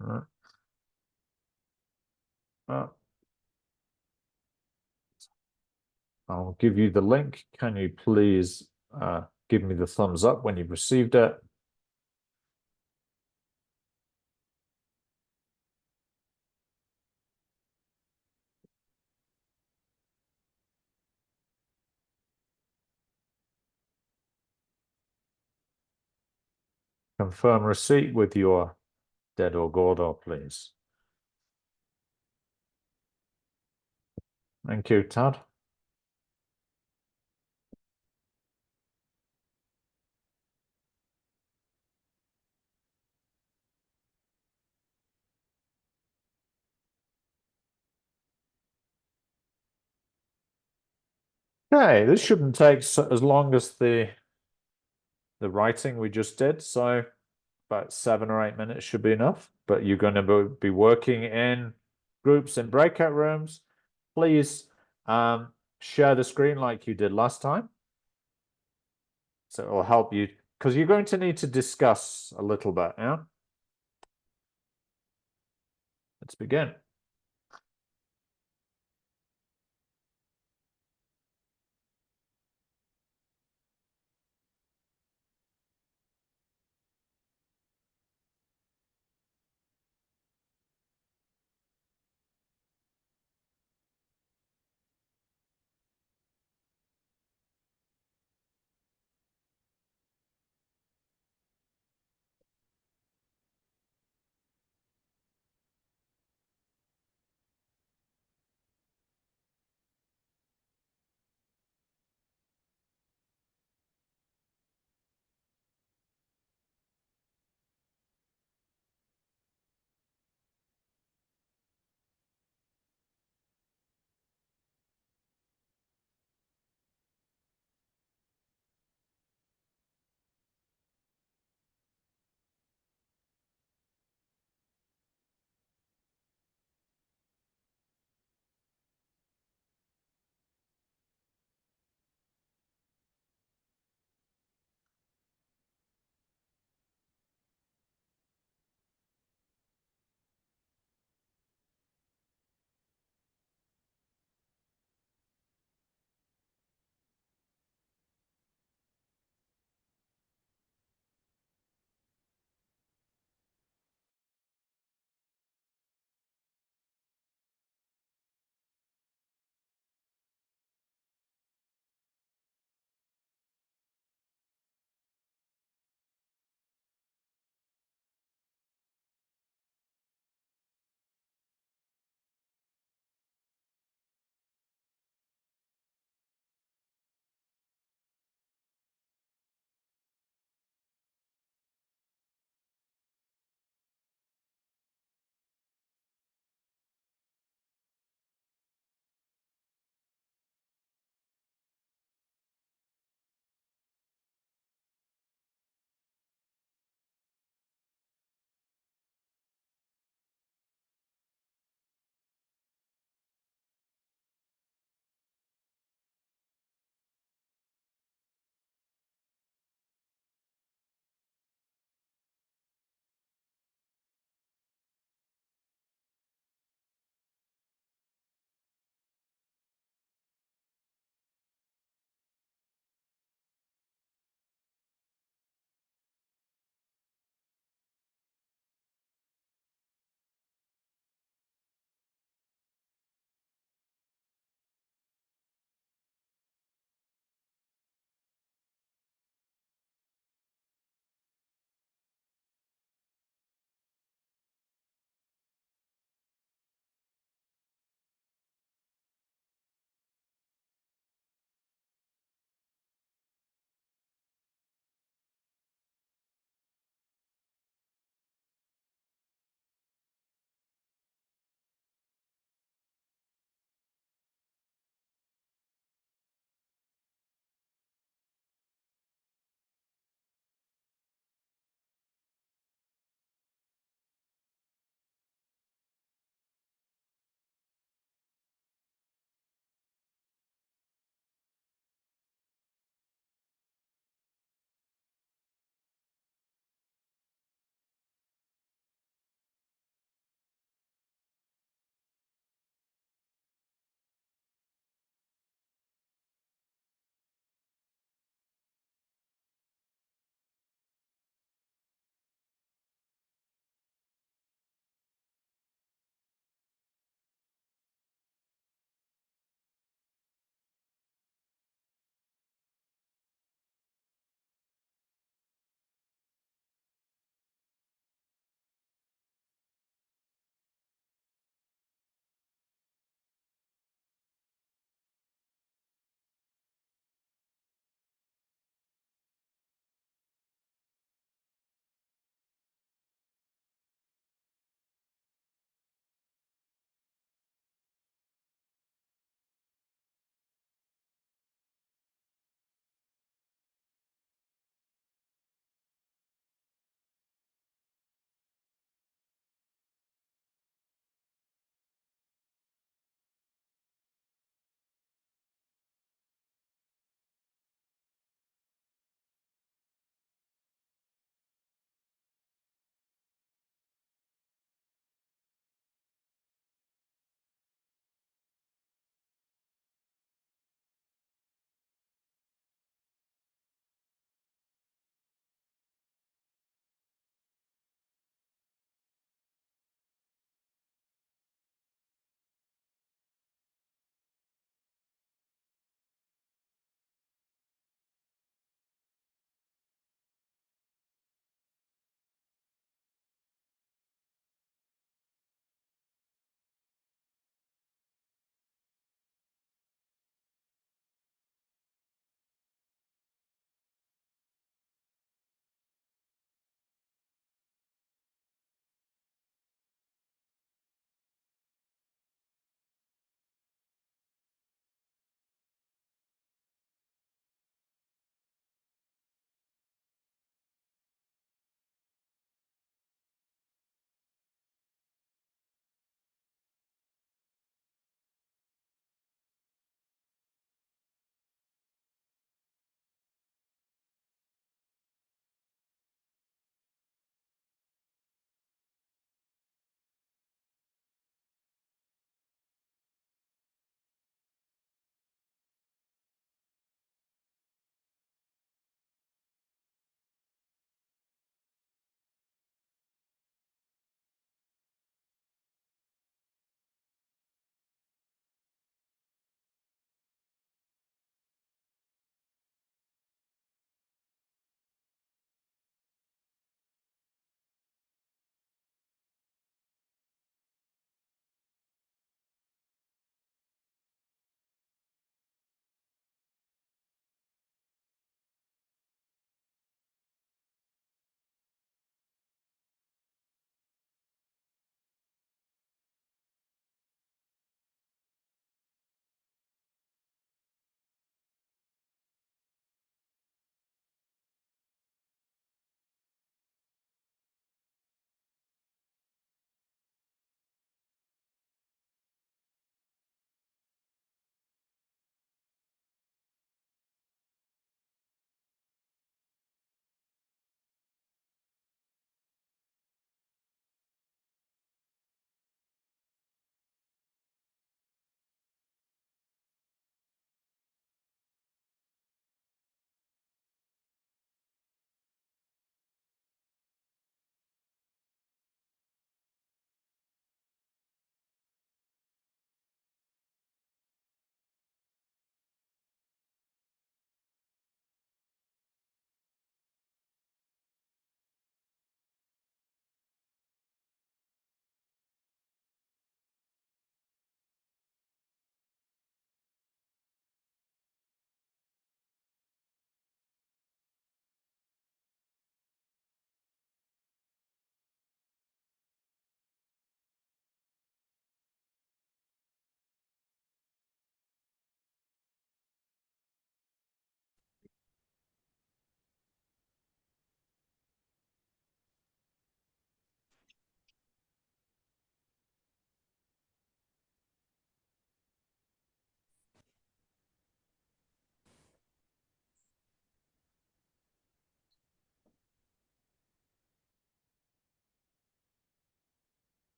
All right. I'll give you the link. Can you please give me the thumbs up when you've received it? Confirm receipt with your dead or Gordo, please. Thank you, Tad. Okay, this shouldn't take as long as the writing we just did. So about 7 or 8 minutes should be enough. But you're going to be working in groups in breakout rooms. Please share the screen like you did last time. So it will help you, because you're going to need to discuss a little bit, yeah? Let's begin.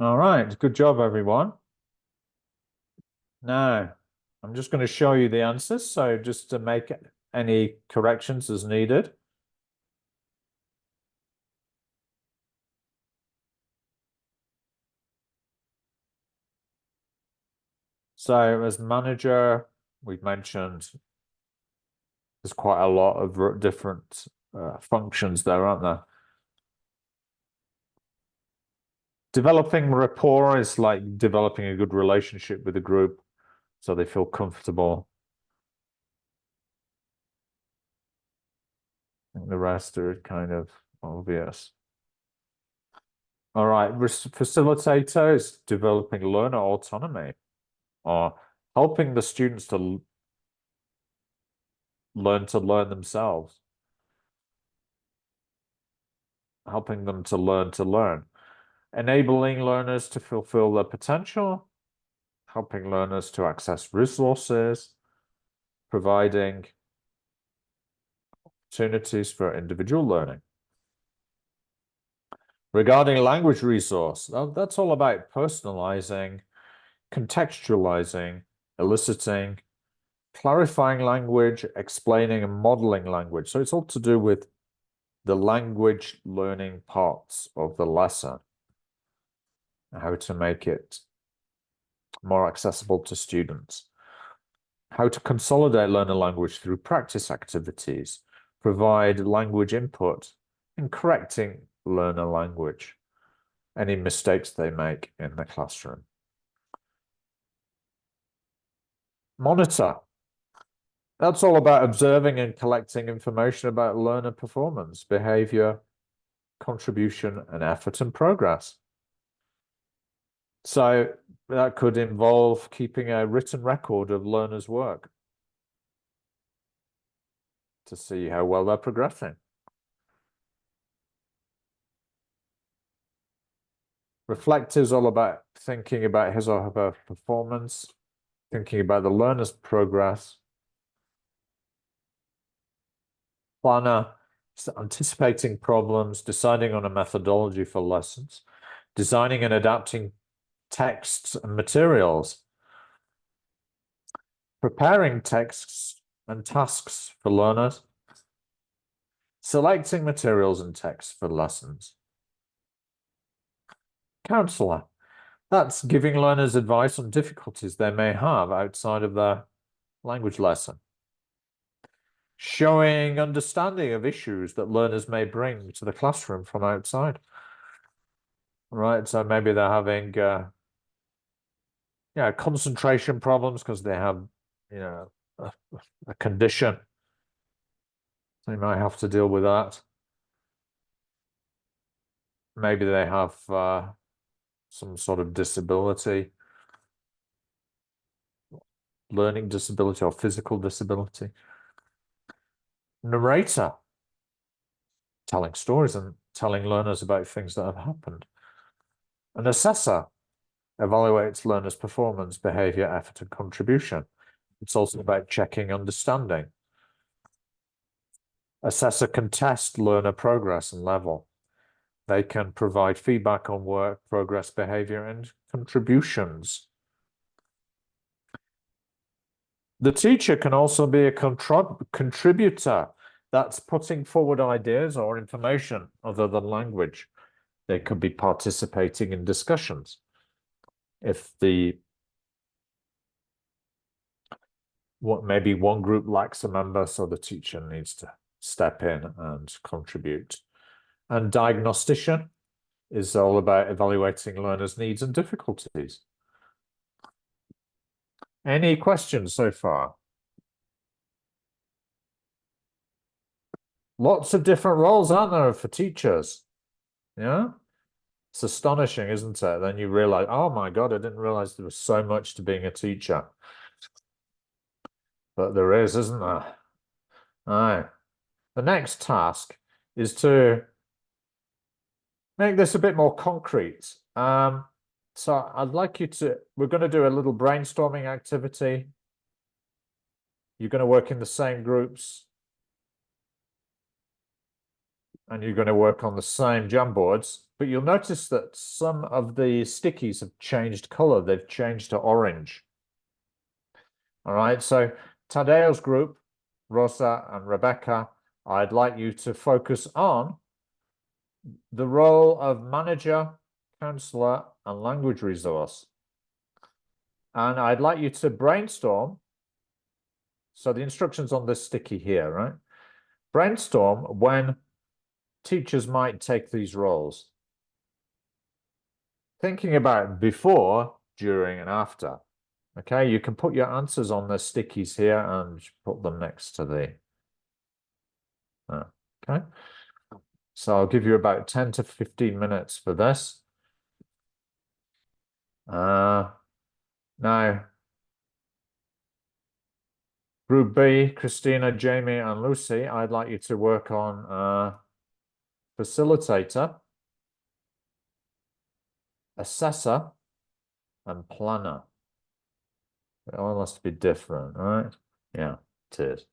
All right, good job, everyone. Now, I'm just going to show you the answers, so just to make any corrections as needed. So as manager, we've mentioned there's quite a lot of different functions there, aren't there? Developing rapport is like developing a good relationship with the group so they feel comfortable. I think the rest are kind of obvious. All right, facilitator is developing learner autonomy or helping the students to learn themselves. Helping them to learn. Enabling learners to fulfill their potential. Helping learners to access resources. Providing opportunities for individual learning. Regarding language resource, that's all about personalizing, contextualizing, eliciting, clarifying language, explaining and modeling language. So it's all to do with the language learning parts of the lesson, how to make it more accessible to students, how to consolidate learner language through practice activities, provide language input, and correcting learner language, any mistakes they make in the classroom. Monitor. That's all about observing and collecting information about learner performance, behavior, contribution, and effort and progress. So that could involve keeping a written record of learners' work to see how well they're progressing. Reflect is all about thinking about his or her performance, thinking about the learner's progress. Planner, anticipating problems, deciding on a methodology for lessons, designing and adapting texts and materials, preparing texts and tasks for learners, selecting materials and texts for lessons. Counselor, that's giving learners advice on difficulties they may have outside of their language lesson. Showing understanding of issues that learners may bring to the classroom from outside. Right, so maybe they're having concentration problems because they have, a condition. They might have to deal with that. Maybe they have some sort of disability, learning disability or physical disability. Narrator, telling stories and telling learners about things that have happened. An assessor evaluates learners' performance, behavior, effort, and contribution. It's also about checking understanding. Assessor can test learner progress and level. They can provide feedback on work, progress, behavior, and contributions. The teacher can also be a contributor. That's putting forward ideas or information other than language. They could be participating in discussions. If maybe one group lacks a member, so the teacher needs to step in and contribute. And diagnostician is all about evaluating learners' needs and difficulties. Any questions so far? Lots of different roles, aren't there, for teachers? Yeah? It's astonishing, isn't it? Then you realize, oh my God, I didn't realize there was so much to being a teacher. But there is, isn't there? All right. The next task is to make this a bit more concrete. So I'd like you we're going to do a little brainstorming activity. You're going to work in the same groups. and you're going to work on the same Jamboards, but you'll notice that some of the stickies have changed color. They've changed to orange. All right, so Tadeo's group, Rosa and Rebecca, I'd like you to focus on the role of manager, counselor, and language resource. And I'd like you to brainstorm. So the instructions on this sticky here, right? Brainstorm when teachers might take these roles. Thinking about before, during, and after. Okay, you can put your answers on the stickies here and put them next to the. Okay, so I'll give you about 10 to 15 minutes for this. Now, Group B, Christina, Jamie, and Lucy, I'd like you to work on facilitator, assessor, and planner. It all has to be different, right? Yeah, it is.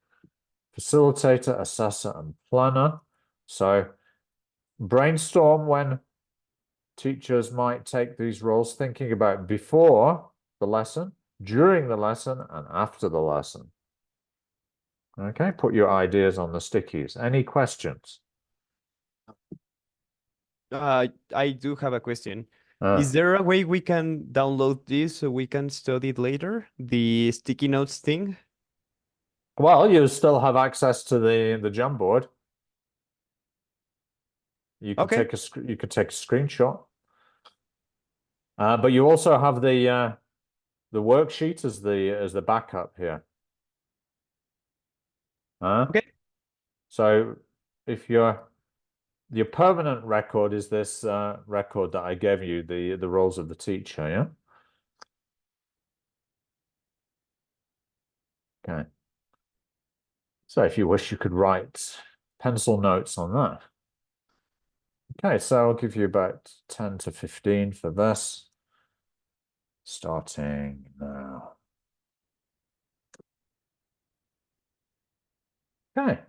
Facilitator, assessor, and planner. So brainstorm when teachers might take these roles, thinking about before the lesson, during the lesson, and after the lesson. Okay, put your ideas on the stickies. Any questions? I do have a question. Is there a way we can download this so we can study it later? The sticky notes thing? Well, you still have access to the Jamboard. You could Okay. take a screenshot. But you also have the worksheet as the backup here. Okay. So if your permanent record is this record that I gave you, the roles of the teacher, yeah? Okay. So if you wish, you could write pencil notes on that. Okay, so I'll give you about 10 to 15 for this. Starting now. Okay.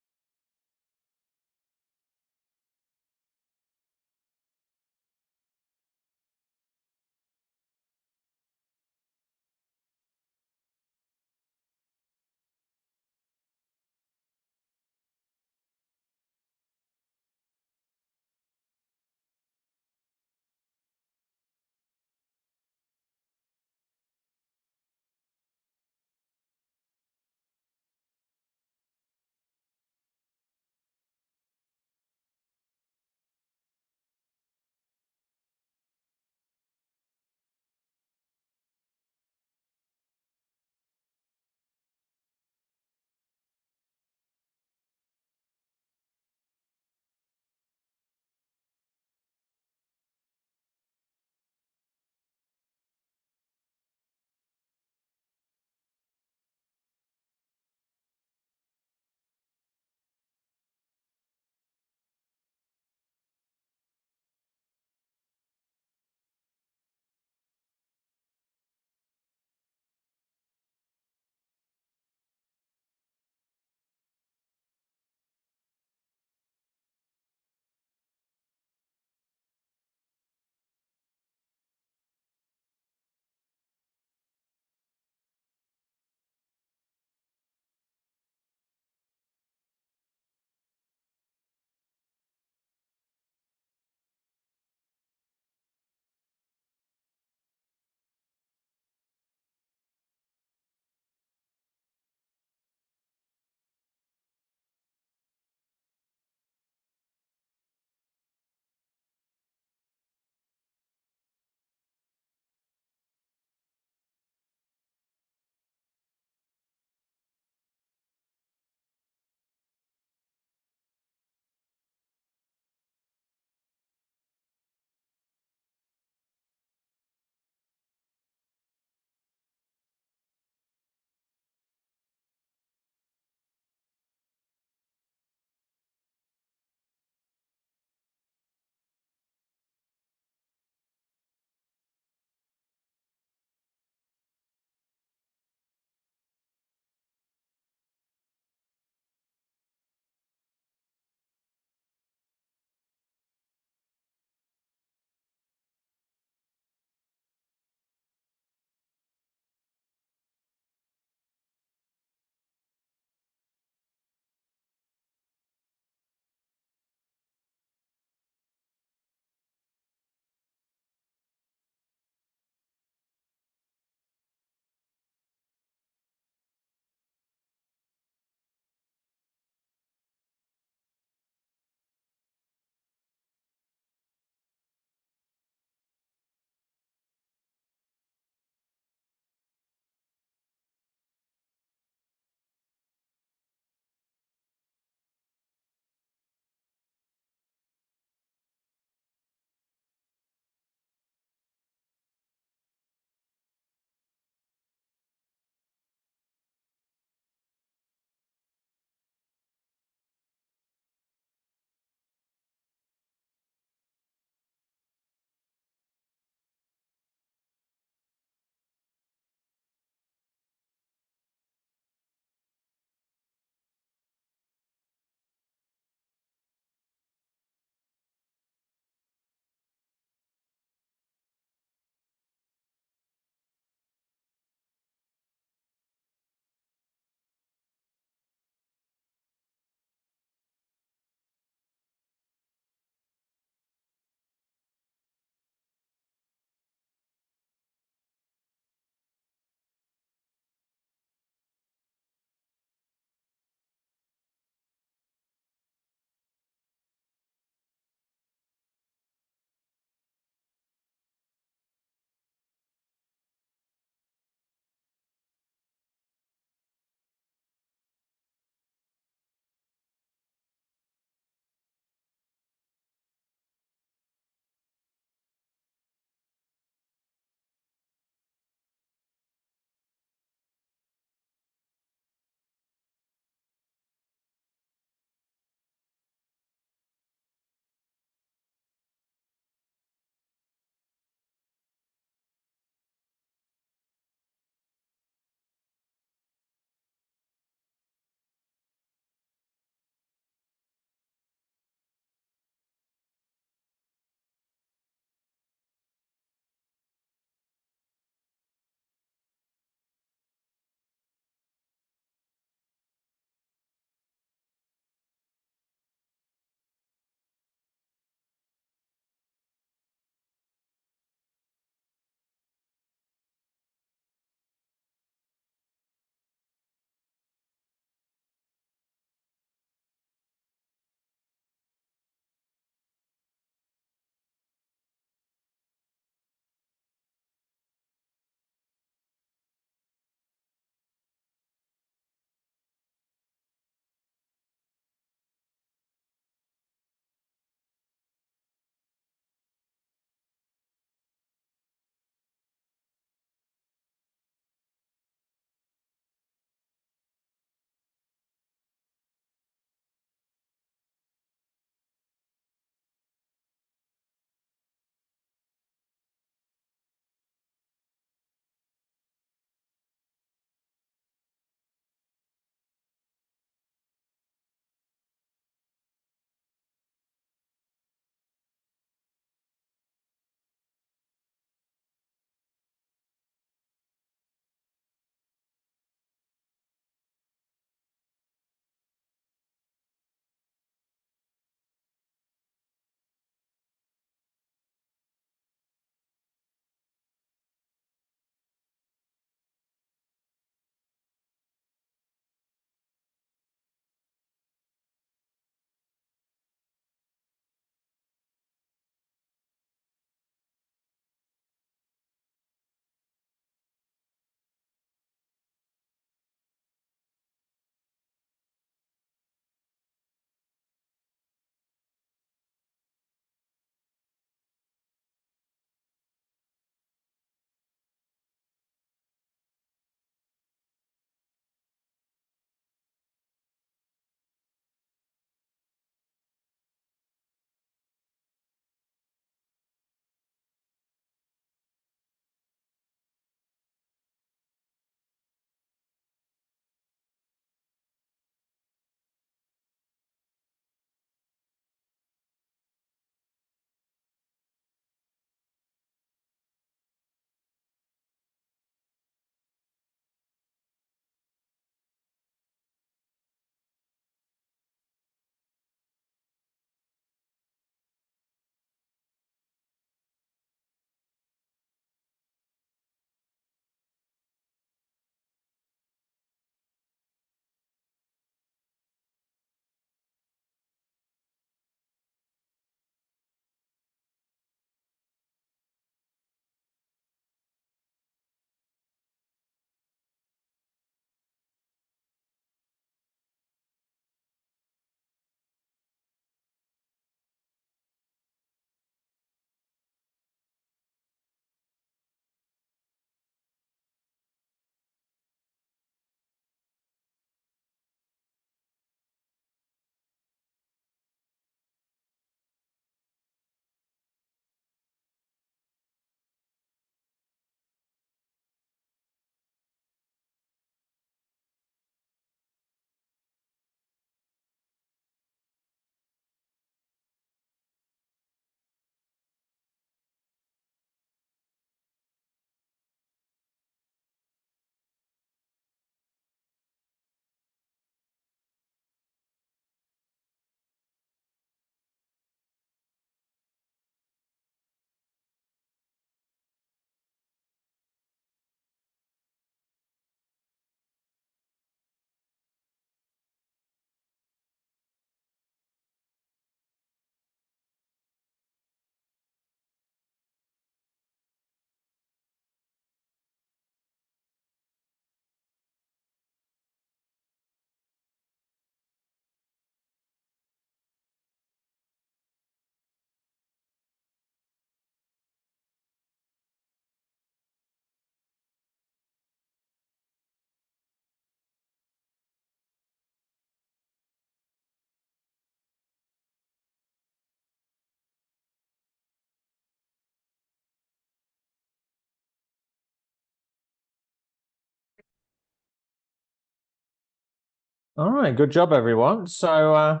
All right, good job, everyone. So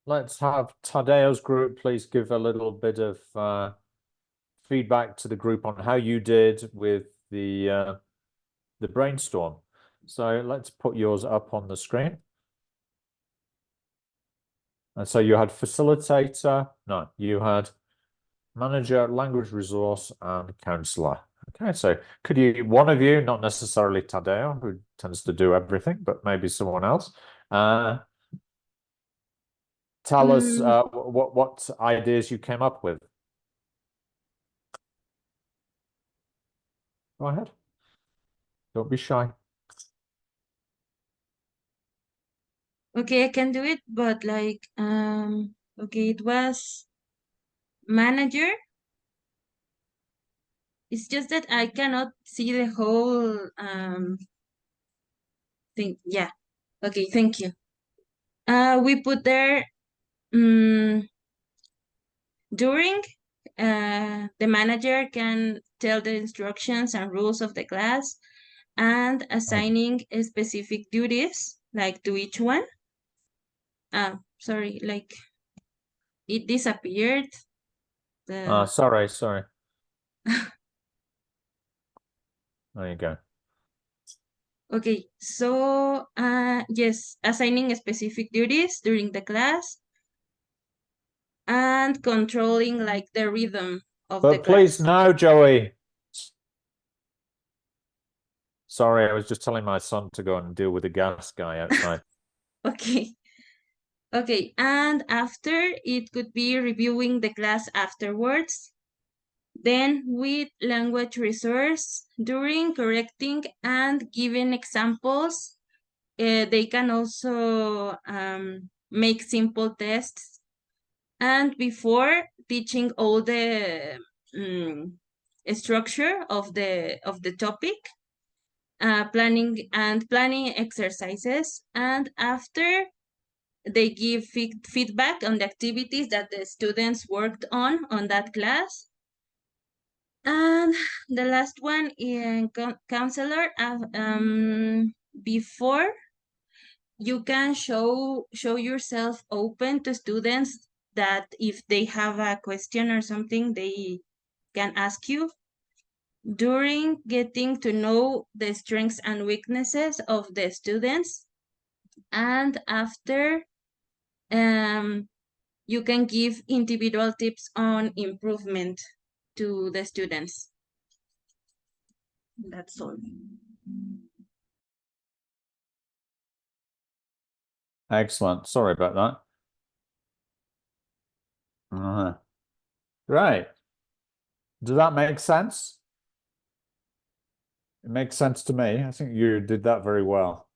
let's have Tadeo's group please give a little bit of feedback to the group on how you did with the brainstorm. So let's put yours up on the screen. And so you had facilitator, no, you had manager, language resource, and counselor. Okay, so could you, one of you, not necessarily Tadeo, who tends to do everything, but maybe someone else, tell us what ideas you came up with. Go ahead. Don't be shy. Okay, I can do it, but like, okay, it was manager. It's just that I cannot see the whole thing. Yeah. Okay, thank you. We put there during the manager can tell the instructions and rules of the class and assigning specific duties like to each one. Sorry, like it disappeared. Sorry. There you go. Okay, so yes, assigning specific duties during the class and controlling like the rhythm of the But please, class. no, Joey. Sorry, I was just telling my son to go and deal with the gas guy outside. Okay. Okay, and after it could be reviewing the class afterwards. Then with language resource, during correcting and giving examples, they can also make simple tests. And before teaching all the structure of the topic, planning exercises, and after they give feedback on the activities that the students worked on that class. And the last one in counselor, before you can show yourself open to students that if they have a question or something, they can ask you. During getting to know the strengths and weaknesses of the students, and after you can give individual tips on improvement to the students. That's all. Excellent. Sorry about that. Right. Does that make sense? It makes sense to me. I think you did that very well.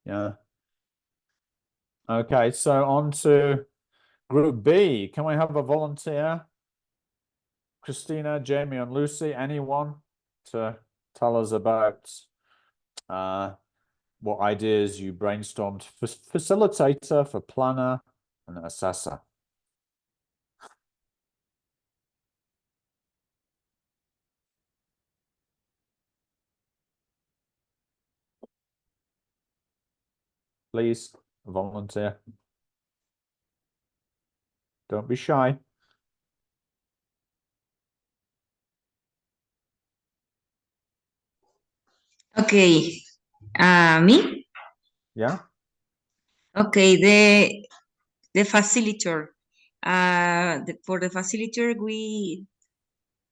Yeah. Okay, so on to Group B. Can we have a volunteer? Christina, Jamie, and Lucy, anyone to tell us about what ideas you brainstormed for facilitator, for planner, and assessor? Please, volunteer. Don't be shy. Okay, me? Yeah. Okay, the facilitator. For the facilitator,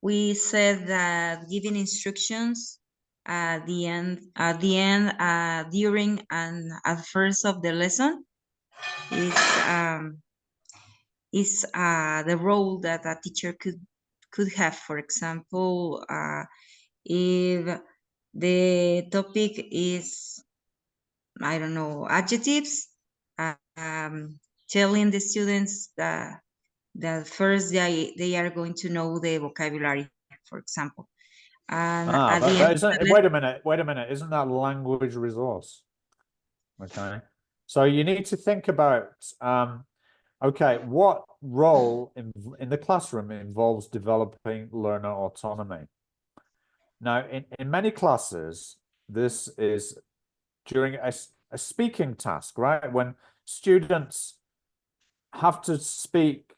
we said that giving instructions at the end, during, and at first of the lesson is the role that a teacher could have. For example, if the topic is, I don't know, adjectives, telling the students that first they are going to know the vocabulary, for example. And at the end, wait a minute. Isn't that language resource? Okay. So you need to think about, okay, what role in the classroom involves developing learner autonomy? Now, in many classes, this is during a speaking task, right? When students have to speak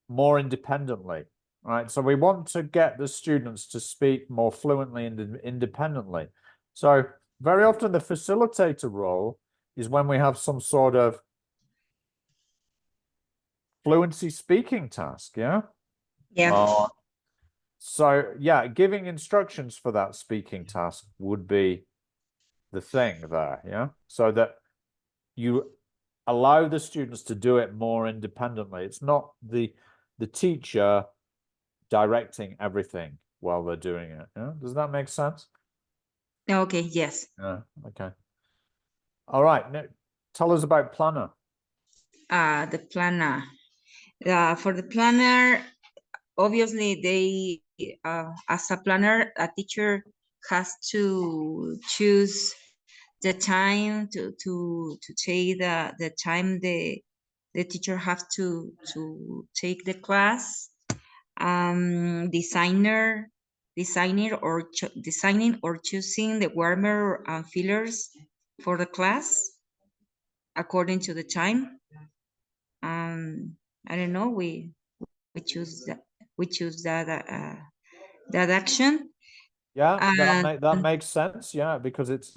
more independently, right? So we want to get the students to speak more fluently and independently. So very often the facilitator role is when we have some sort of fluency speaking task, yeah? Yeah. So yeah, giving instructions for that speaking task would be the thing there, yeah? So that you allow the students to do it more independently. It's not the teacher directing everything while they're doing it. Yeah? Does that make sense? Okay, yes. Yeah, okay. All right, now, tell us about planner. The planner. For the planner, obviously they, as a planner, a teacher has to choose the time to take the time the teacher has to take the class. Designing or choosing the warmer and fillers for the class according to the time. I don't know, we choose that that action. Yeah, that makes sense. Yeah, because it's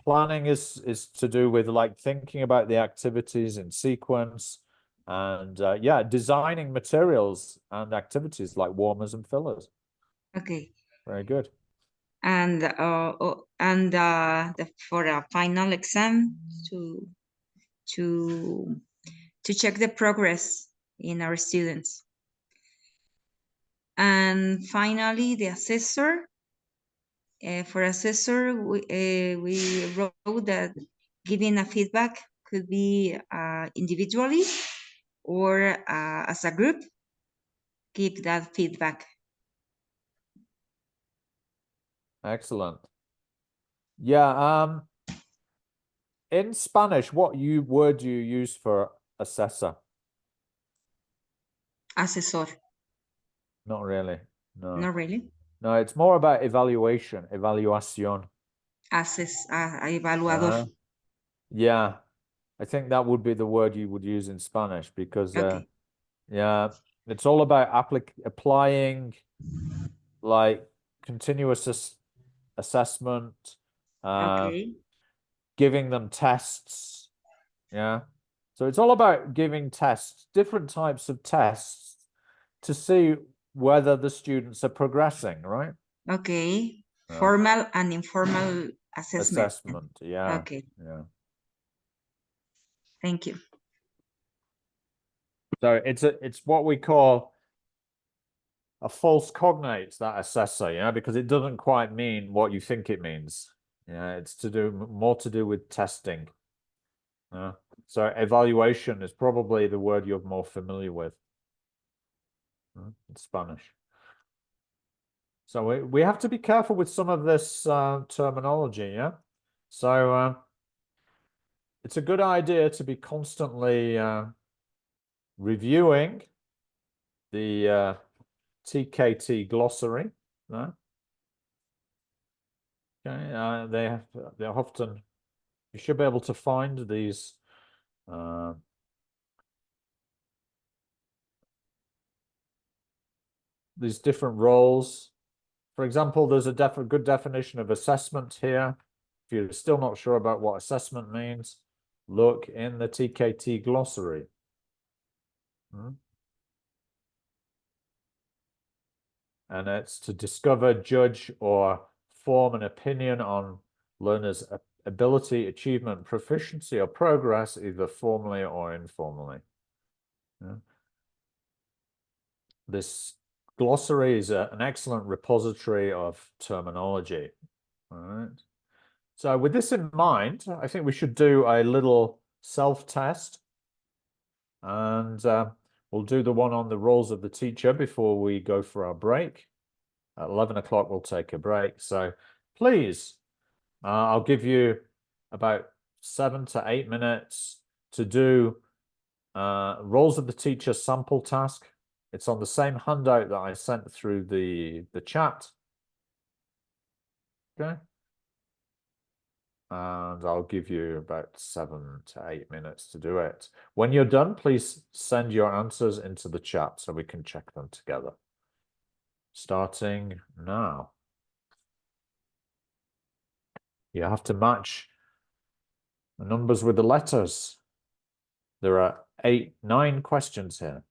planning is to do with like thinking about the activities in sequence, and yeah, designing materials and activities like warmers and fillers. Okay. Very good. And for a final exam to check the progress in our students. And finally, the assessor. For assessor, we wrote that giving a feedback could be individually or as a group. Give that feedback. Excellent. Yeah. In Spanish, what word do you use for assessor? Asesor. Not really. No. Not really. No, it's more about evaluation, evaluación. Evaluador. Yeah, I think that would be the word you would use in Spanish because, Okay. yeah, it's all about applying like continuous assessment, Okay. giving them tests. Yeah. So it's all about giving tests, different types of tests to see whether the students are progressing, right? Okay. Formal and informal assessment. Yeah. Okay. Yeah. Thank you. So it's what we call a false cognate, that assessor, yeah, because it doesn't quite mean what you think it means. Yeah, it's more to do with testing. So evaluation is probably the word you're more familiar with in Spanish. So we have to be careful with some of this terminology, yeah? So it's a good idea to be constantly reviewing the TKT glossary. No? Okay, they're often, you should be able to find these different roles. For example, there's a good definition of assessment here. If you're still not sure about what assessment means, look in the TKT glossary. And it's to discover, judge, or form an opinion on learners' ability, achievement, proficiency, or progress, either formally or informally. This glossary is an excellent repository of terminology. All right. So with this in mind, I think we should do a little self-test. And we'll do the one on the roles of the teacher before we go for our break. At 11 o'clock, we'll take a break. So please, I'll give you about 7 to 8 minutes to do roles of the teacher sample task. It's on the same handout that I sent through the chat. Okay. and I'll give you about 7 to 8 minutes to do it. When you're done, please send your answers into the chat so we can check them together. Starting now. You have to match the numbers with the letters. There are 9 questions here.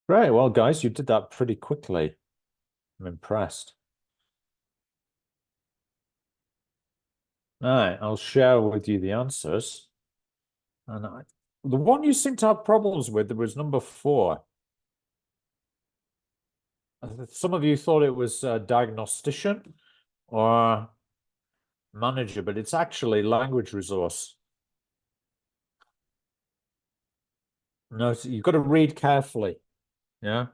Great. Well, guys, you did that pretty quickly. I'm impressed. All right, I'll share with you the answers. And the one you seem to have problems with was number 4. Some of you thought it was diagnostician or manager, but it's actually language resource. No, you've got to read carefully. Yeah.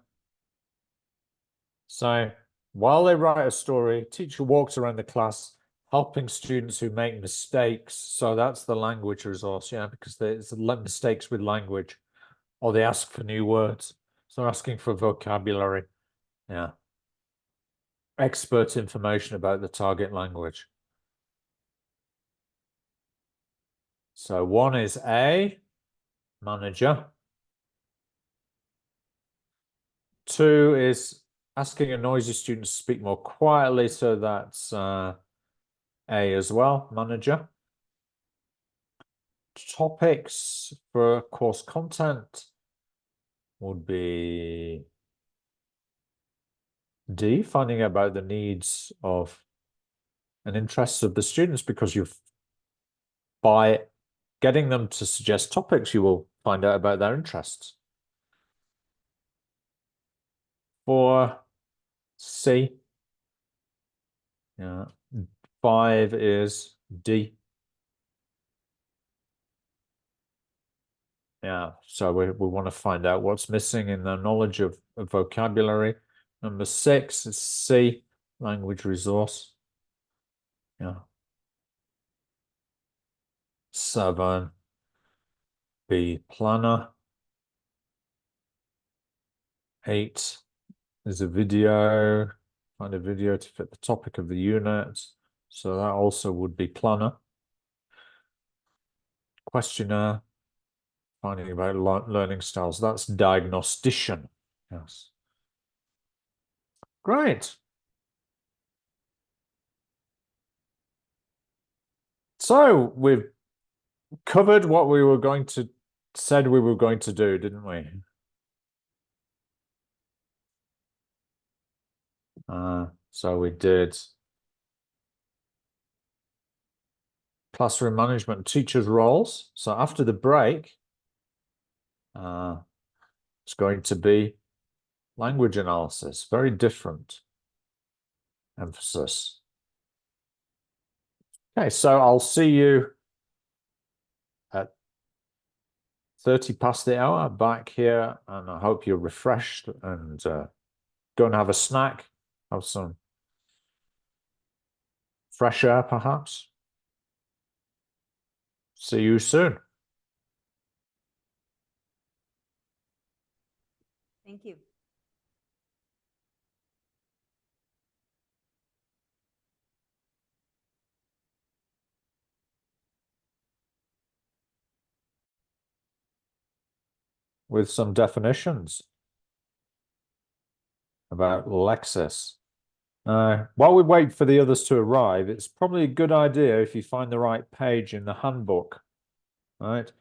So while they write a story, teacher walks around the class helping students who make mistakes. So that's the language resource, yeah, because there's mistakes with language, or they ask for new words. So they're asking for vocabulary. Yeah. Expert information about the target language. So 1 is A, manager. 2 is asking a noisy student to speak more quietly, so that's A as well, manager. Topics for course content would be D, finding out about the needs of and interests of the students, because by getting them to suggest topics, you will find out about their interests. For C, yeah, 5 is D. Yeah, so we want to find out what's missing in their knowledge of vocabulary. Number 6 is C, language resource. Yeah. 7, B, planner. 8 is a video. Find a video to fit the topic of the unit. So that also would be planner. Questionnaire. Finding about learning styles. That's diagnostician. Yes. Great. So we've covered what we were going to said we were going to do, didn't we? So we did classroom management, teachers' roles. So after the break, it's going to be language analysis, very different emphasis. Okay, so I'll see you at 30 past the hour back here, and I hope you're refreshed and go and have a snack, have some fresh air perhaps. See you soon. Thank you. With some definitions about Lexis. While we wait for the others to arrive, it's probably a good idea if you find the right page in the handbook, right?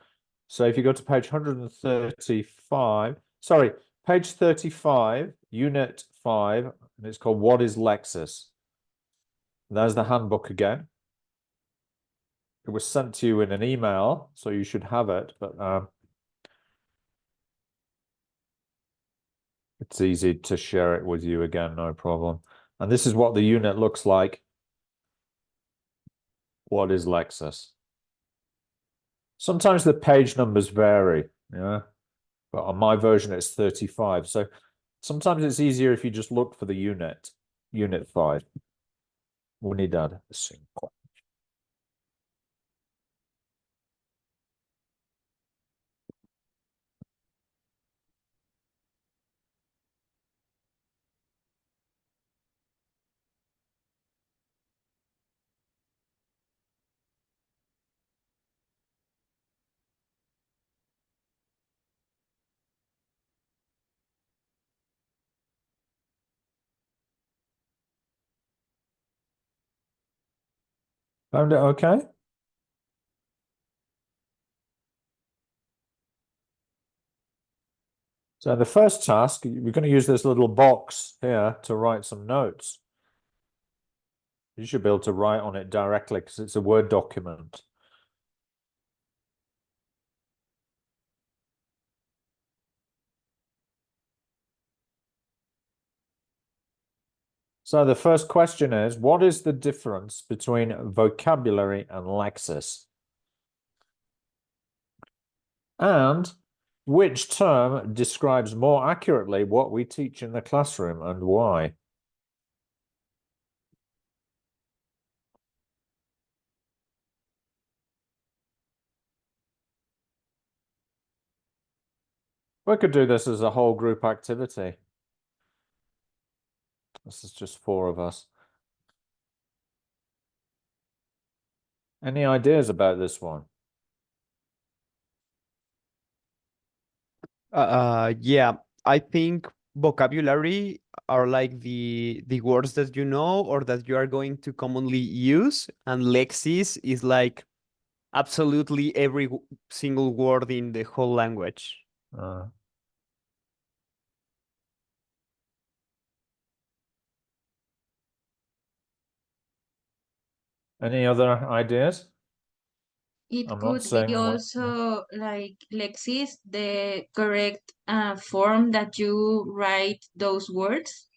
So if you go to page 135, sorry, page 35, unit 5, and it's called What is Lexis? There's the handbook again. It was sent to you in an email, so you should have it, but it's easy to share it with you again, no problem. And this is what the unit looks like. What is Lexis? Sometimes the page numbers vary, yeah, but on my version it's 35. So sometimes it's easier if you just look for the unit 5. Unidad 5. Found it okay? So the first task, we're going to use this little box here to write some notes. You should be able to write on it directly because it's a Word document. So the first question is, what is the difference between vocabulary and lexis? And which term describes more accurately what we teach in the classroom and why? We could do this as a whole group activity. This is just 4 of us. Any ideas about this one? Yeah, I think vocabulary are like the words that you know or that you are going to commonly use, and lexis is like absolutely every single word in the whole language. Any other ideas? It I'm not could saying be what- also like lexis, the correct form that you write those words.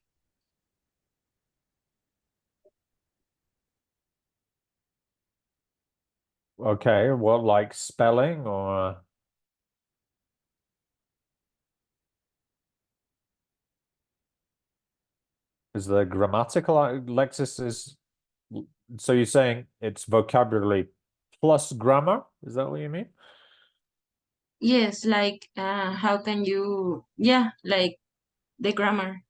Okay, well, like spelling or is the grammatical lexis is, so you're saying it's vocabulary plus grammar? Is that what you mean? Yes, like how can you, yeah, like the grammar.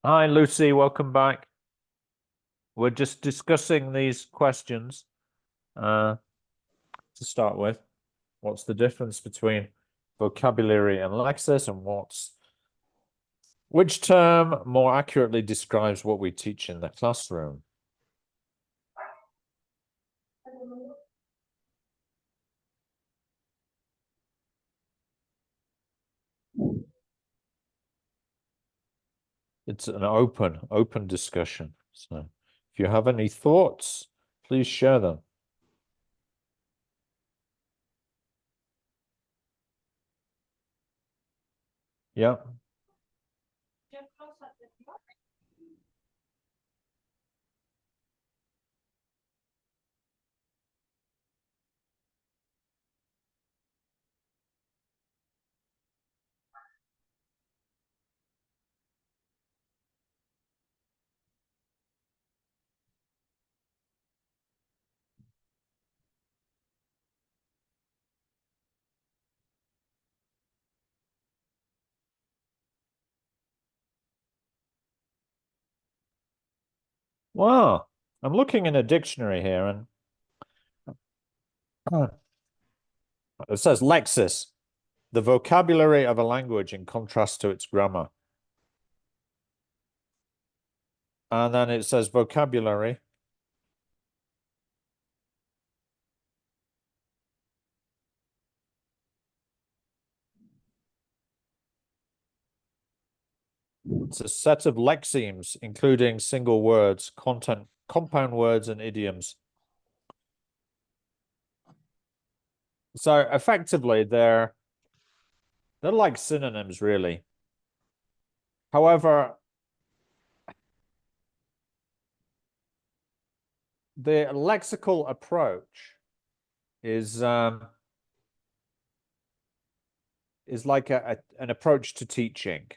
Hi, Lucy, welcome back. We're just discussing these questions to start with. What's the difference between vocabulary and lexis, and which term more accurately describes what we teach in the classroom? It's an open discussion. So if you have any thoughts, please share them. Yeah. Wow. I'm looking in a dictionary here and it says lexis, the vocabulary of a language in contrast to its grammar. And then it says vocabulary. It's a set of lexemes, including single words, content, compound words, and idioms. So effectively, they're like synonyms, really. However, the lexical approach is like an approach to teaching.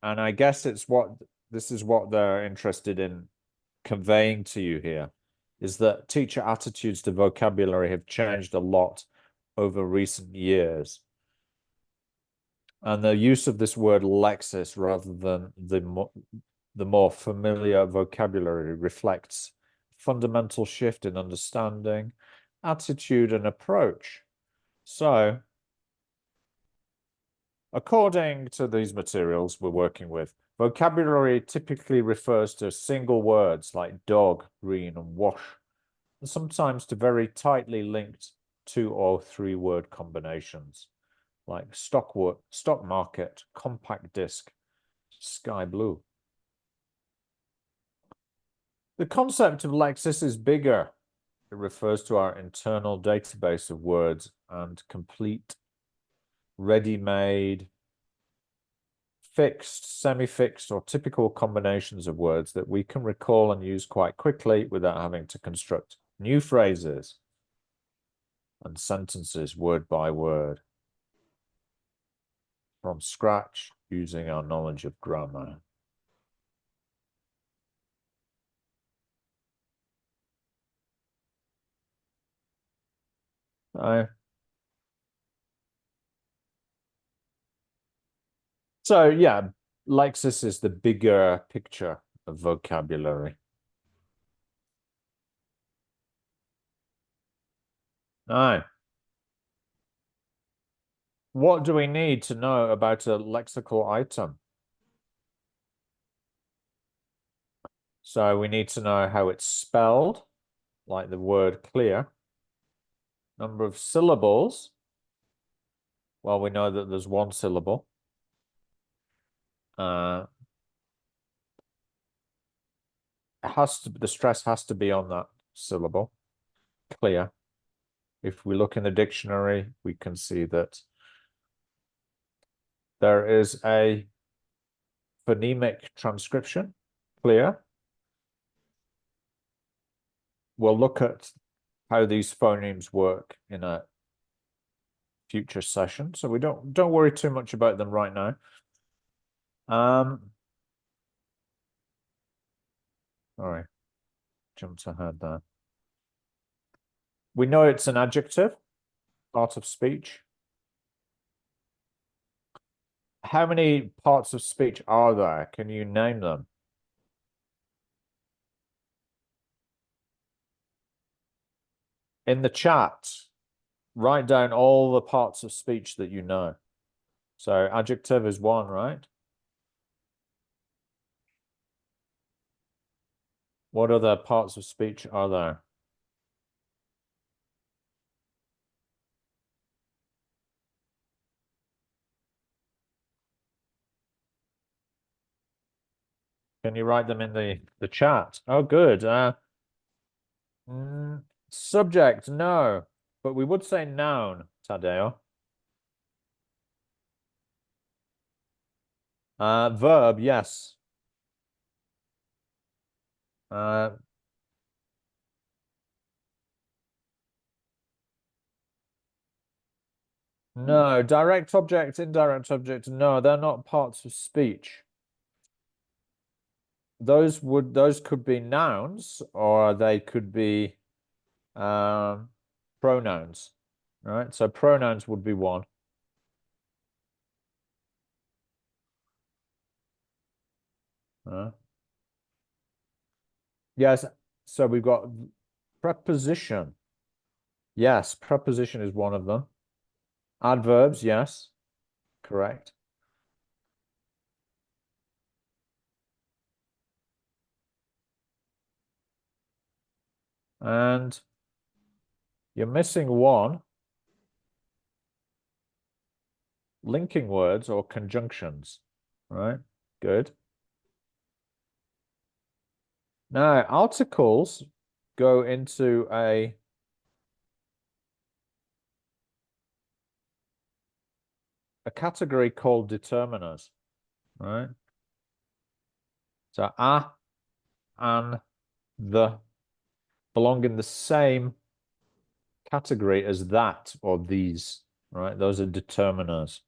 And I guess this is what they're interested in conveying to you here, is that teacher attitudes to vocabulary have changed a lot over recent years. And the use of this word lexis rather than the more familiar vocabulary reflects a fundamental shift in understanding, attitude, and approach. So, according to these materials we're working with, Vocabulary typically refers to single words like dog, green, and wash, and sometimes to very tightly linked 2 or 3 word combinations like stock market, compact disc, sky blue. The concept of Lexis is bigger. It refers to our internal database of words and complete, ready-made, fixed, semi-fixed, or typical combinations of words that we can recall and use quite quickly without having to construct new phrases and sentences word by word from scratch using our knowledge of grammar. So yeah, Lexis is the bigger picture of vocabulary. Now, what do we need to know about a lexical item? So we need to know how it's spelled, like the word clear. Number of syllables. Well, we know that there's 1 syllable. The stress has to be on that syllable. Clear. If we look in the dictionary, we can see that there is a phonemic transcription, clear. We'll look at how these phonemes work in a future session, so we don't worry too much about them right now. Sorry, jumped ahead there. We know it's an adjective, part of speech. How many parts of speech are there? Can you name them? In the chat, write down all the parts of speech that you know. So adjective is 1, right? What other parts of speech are there? Can you write them in the chat? Oh, good. Subject, no. But we would say noun, Tadeo. Verb, yes. No, direct object, indirect object, no, they're not parts of speech. Those could be nouns, or they could be pronouns, right? So pronouns would be 1. Yes, so we've got preposition. Yes, preposition is 1 of them. Adverbs, yes, correct. And you're missing 1. Linking words or conjunctions, right? Good. Now, articles go into a category called determiners, right? So a, an, the belong in the same category as that or these, right? Those are determiners.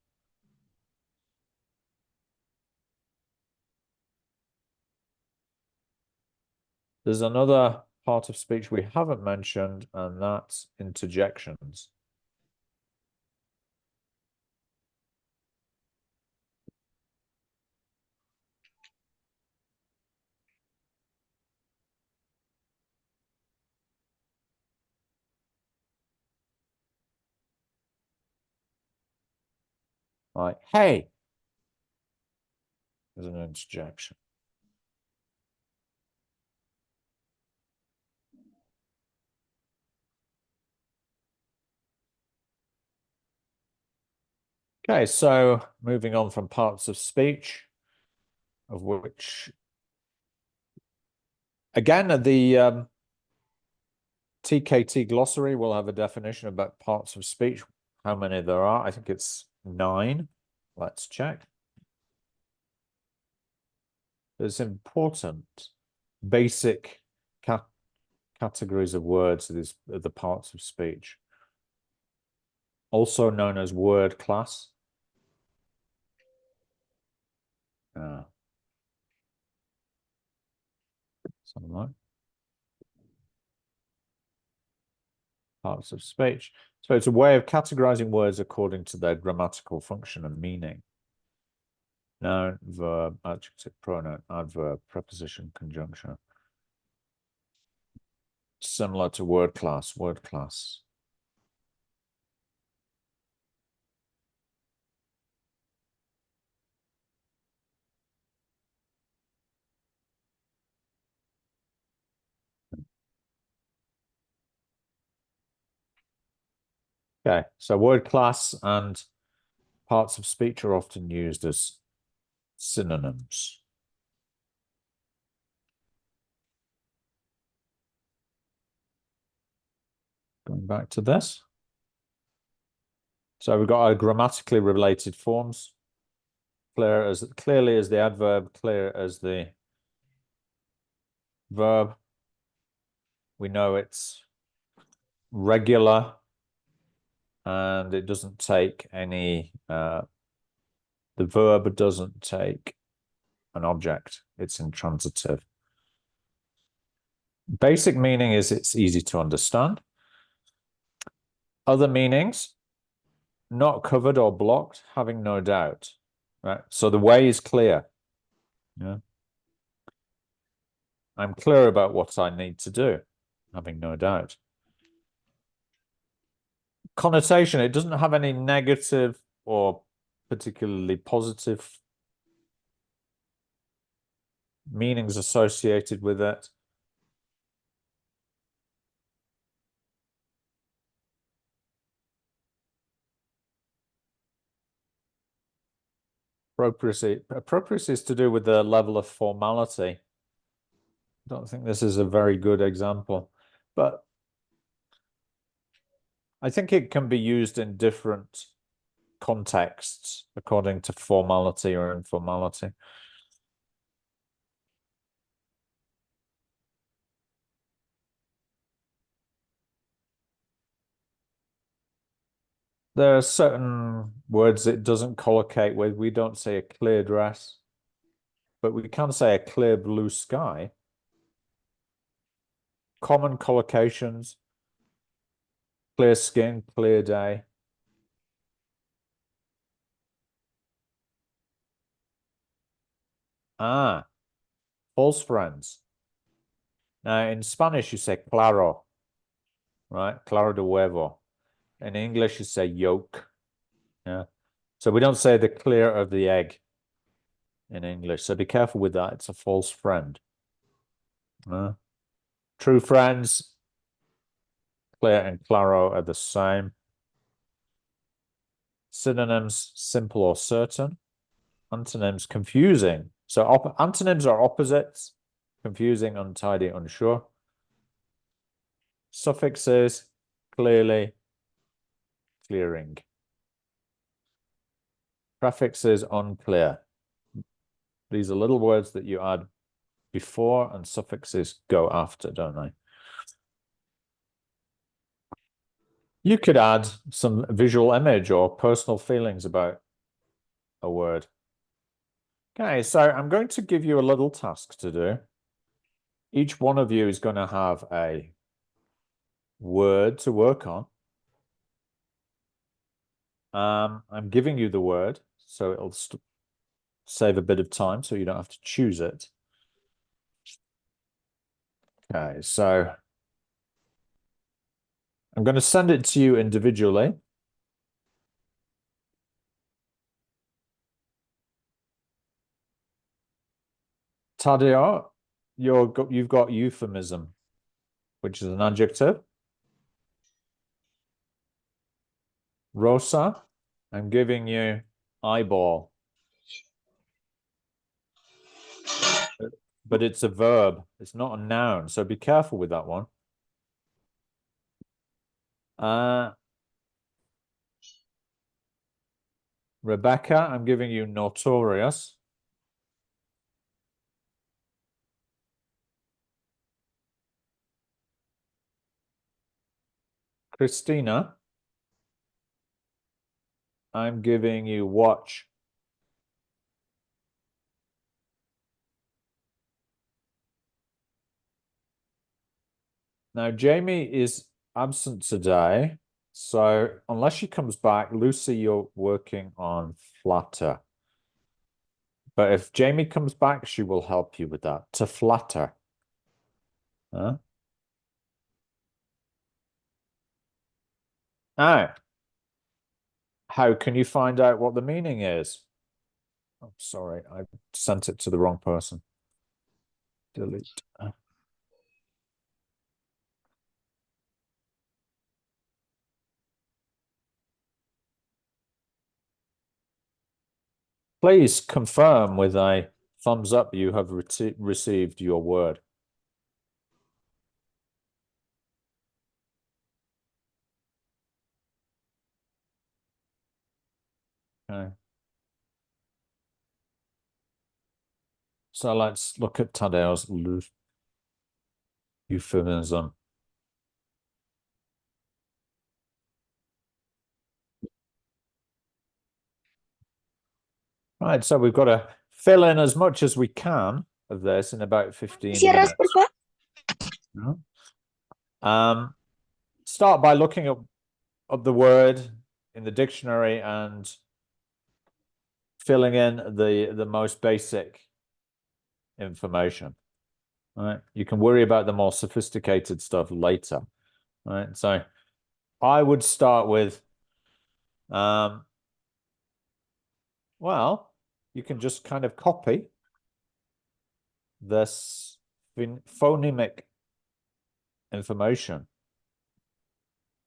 There's another part of speech we haven't mentioned, and that's interjections. Like, hey, as an interjection. Okay, so moving on from parts of speech, of which, again, the TKT glossary will have a definition about parts of speech, how many there are. I think it's 9. Let's check. There's important basic categories of words, these are the parts of speech, also known as word class. Something like parts of speech. So it's a way of categorizing words according to their grammatical function and meaning. Noun, verb, adjective, pronoun, adverb, preposition, conjunction. Similar to word class, word class. Okay, so word class and parts of speech are often used as synonyms. Going back to this. So we've got our grammatically related forms. Clearly as the adverb, clear as the verb. We know it's regular and it doesn't take any, the verb doesn't take an object, it's intransitive. Basic meaning is it's easy to understand. Other meanings, not covered or blocked, having no doubt. Right? So the way is clear. Yeah. I'm clear about what I need to do, having no doubt. Connotation, it doesn't have any negative or particularly positive meanings associated with it. Appropriacy is to do with the level of formality. I don't think this is a very good example, but I think it can be used in different contexts according to formality or informality. There are certain words it doesn't collocate with. We don't say a clear dress, but we can say a clear blue sky. Common collocations, clear skin, clear day. False friends. Now, in Spanish, you say claro, right? Claro de huevo. In English, you say yolk. Yeah. So we don't say the clear of the egg in English. So be careful with that. It's a false friend. True friends, clear and claro are the same. Synonyms, simple or certain. Antonyms, confusing. So antonyms are opposites. Confusing, untidy, unsure. Suffixes, clearly, clearing. Prefixes, unclear. These are little words that you add before and suffixes go after, don't they? You could add some visual image or personal feelings about a word. Okay, so I'm going to give you a little task to do. Each one of you is going to have a word to work on. I'm giving you the word, so it'll save a bit of time so you don't have to choose it. Okay, so I'm going to send it to you individually. Tadeo, you've got euphemism, which is an adjective. Rosa, I'm giving you eyeball. But it's a verb. It's not a noun. So be careful with that one. Rebecca, I'm giving you notorious. Christina, I'm giving you watch. Now, Jamie is absent today. So unless she comes back, Lucy, you're working on flatter. But if Jamie comes back, she will help you with that. To flatter. Huh? Now, how can you find out what the meaning is? I'm sorry, I sent it to the wrong person. Delete. Please confirm with a thumbs up you have received your word. Okay. So let's look at Tadeo's euphemism. Right, so we've got to fill in as much as we can of this in about 15 minutes. Start by looking up the word in the dictionary and filling in the most basic information. Right, you can worry about the more sophisticated stuff later. Right, so I would start with, well, you can just kind of copy this phonemic information.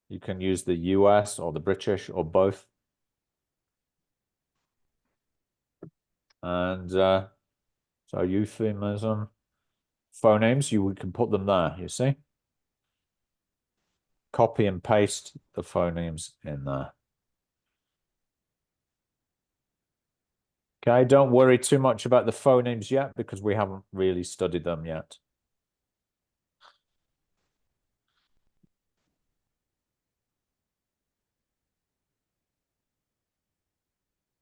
You can use the US or the British or both. And so euphemism, phonemes, you can put them there, you see? Copy and paste the phonemes in there. Okay, don't worry too much about the phonemes yet because we haven't really studied them yet.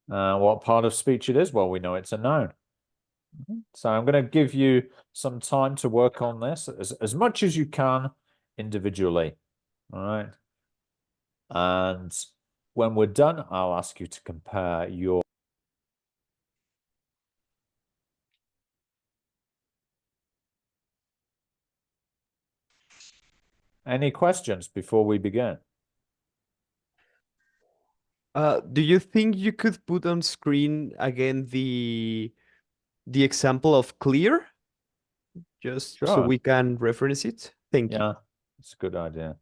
What part of speech it is? Well, we know it's a noun. So I'm going to give you some time to work on this as much as you can individually. All right. And when we're done, I'll ask you to compare your Any questions before we begin? Do you think you could put on screen again the example of clear? Just so Sure. we can reference it? Thank you. Yeah, it's a good idea.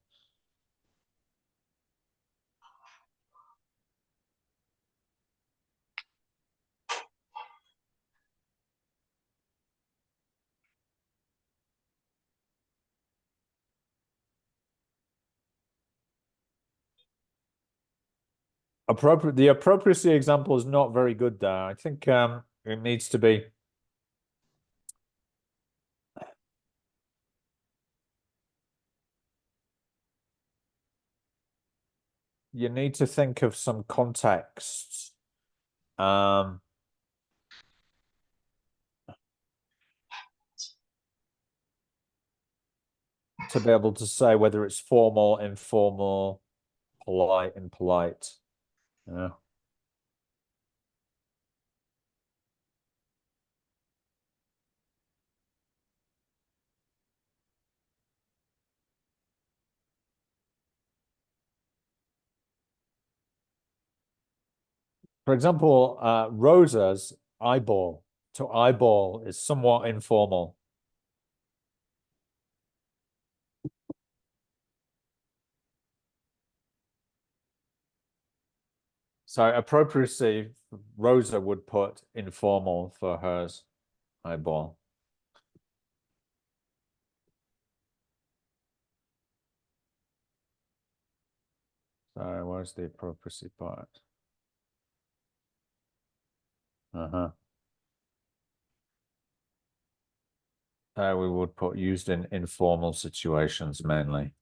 The appropriacy example is not very good there. I think it needs to be you need to think of some context. To be able to say whether it's formal, informal, polite, impolite. Yeah. For example, Rosa's eyeball, to eyeball is somewhat informal. So appropriacy, Rosa would put informal for hers, eyeball. So where's the appropriacy part? We would put used in informal situations mainly.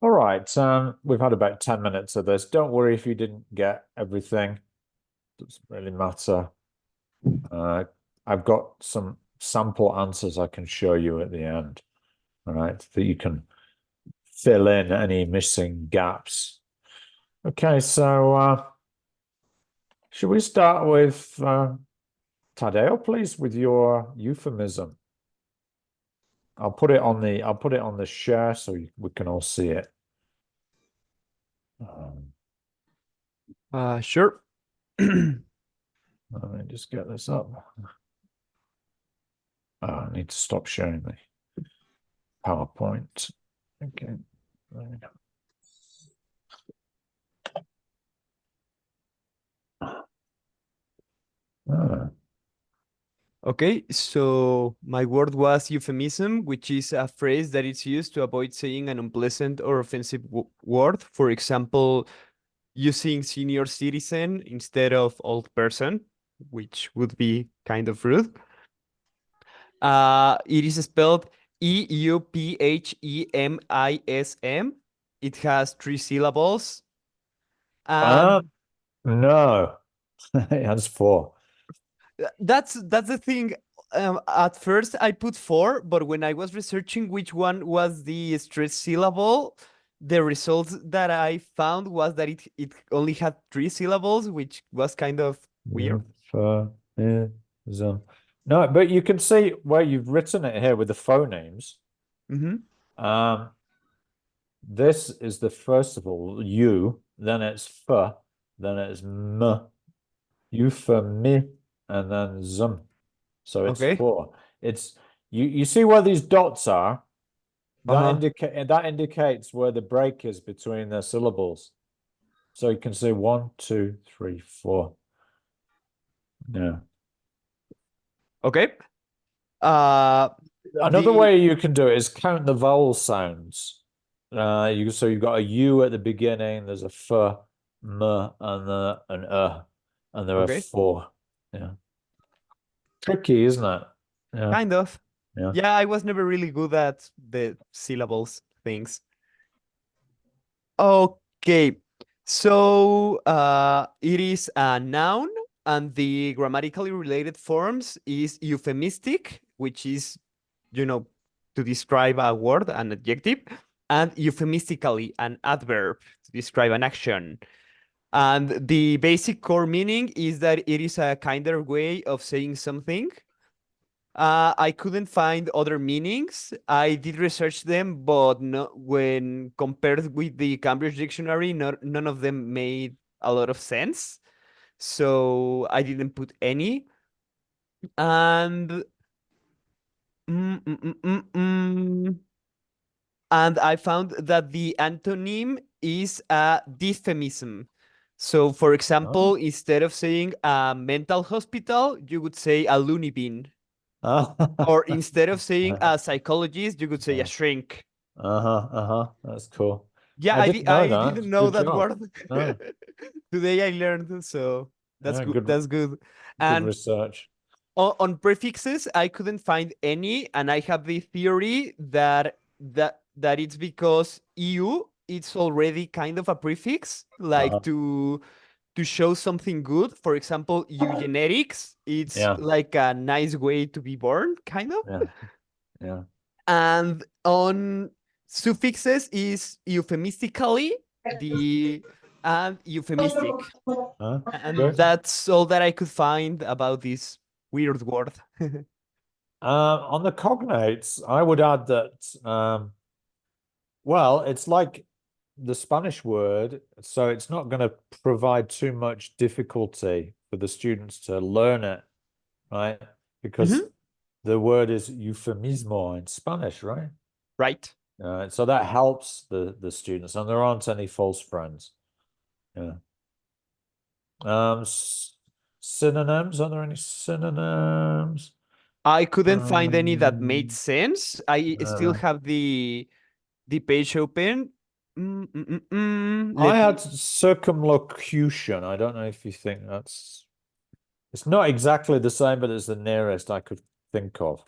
All right, we've had about 10 minutes of this. Don't worry if you didn't get everything. Doesn't really matter. I've got some sample answers I can show you at the end. All right, that you can fill in any missing gaps. Okay, so should we start with Tadeo, please, with your euphemism? I'll put it on the share so we can all see it. Sure. Let me just get this up. I need to stop sharing the PowerPoint. Okay. Okay, so my word was euphemism, which is a phrase that is used to avoid saying an unpleasant or offensive word. For example, using senior citizen instead of old person, which would be kind of rude. It is spelled euphemism. It has 3 syllables. No, it has 4. That's the thing. At first I put 4, but when I was researching which one was the stressed syllable, the results that I found was that it only had 3 syllables, which was kind of weird. No, but you can see where you've written it here with the phonemes. Mm-hmm. This is the first of all, U, then it's F, then it's M, euphemy, and then zum. So it's Okay. 4. It's you see where these dots are? That Uh-huh. indicates where the break is between the syllables. So you can see 1, 2, 3, 4. Yeah. Okay. Another way you can do it is count the vowel sounds. So you've got a U at the beginning, there's a F, M, and an and there are 4. Yeah. Tricky, isn't it? Yeah. Kind of. Yeah. Yeah, I was never really good at the syllables things. Okay. So it is a noun, and the grammatically related forms is euphemistic, which is, to describe a word, an adjective, and euphemistically, an adverb to describe an action. And the basic core meaning is that it is a kinder way of saying something. I couldn't find other meanings. I did research them, but when compared with the Cambridge Dictionary, none of them made a lot of sense. So I didn't put any. And and I found that the antonym is a diphemism. So, for example, instead of saying a mental hospital, you would say a loony bin. Or instead of saying a psychologist, you could say a shrink. That's cool. Yeah, I didn't know that word. Oh. Today I learned, so that's good. Good. That's good. Good And research. on prefixes, I couldn't find any, and I have the theory that it's because EU, it's already kind of a prefix, like to show something good. For example, eugenetics, it's like a nice way to be born, kind of. Yeah. And on suffixes is euphemistically and euphemistic. And Good. that's all that I could find about this weird word. On the cognates, I would add that well, it's like the Spanish word, so it's not going to provide too much difficulty for the students to learn it, right? Because the word is eufemismo in Spanish, right? Right. So that helps the students, and there aren't any false friends. Yeah. Synonyms, are there any synonyms? I couldn't find any that made sense. I still have the page open. I had circumlocution. I don't know if you think it's not exactly the same, but it's the nearest I could think of.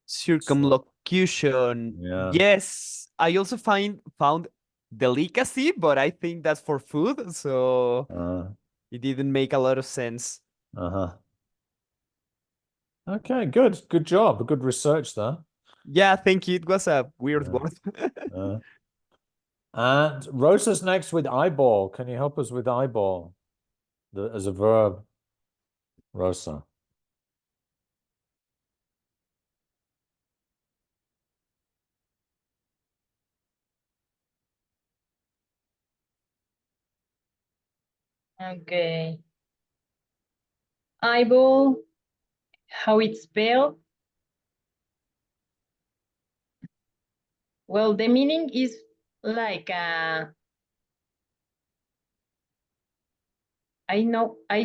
Circumlocution. Yeah. Yes, I also found delicacy, but I think that's for food, so Uh, it didn't make a lot of sense. uh-huh. Okay, good. Good job. Good research there. Yeah, thank you. It was a weird Yeah. word. And Rosa's next with eyeball. Can you help us with eyeball as a verb, Rosa? Okay. Eyeball, how it's spelled? Well, the meaning is like I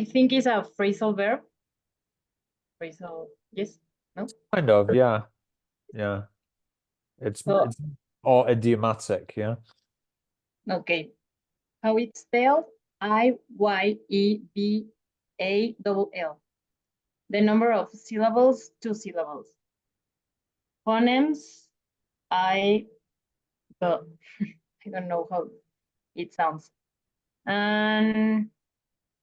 think it's a phrasal verb. Phrasal, yes, no? Kind of, yeah. Yeah. It's or idiomatic, yeah. Okay. How it's spelled? Iyball. The number of syllables, 2 syllables. Phonemes, I don't know how it sounds. And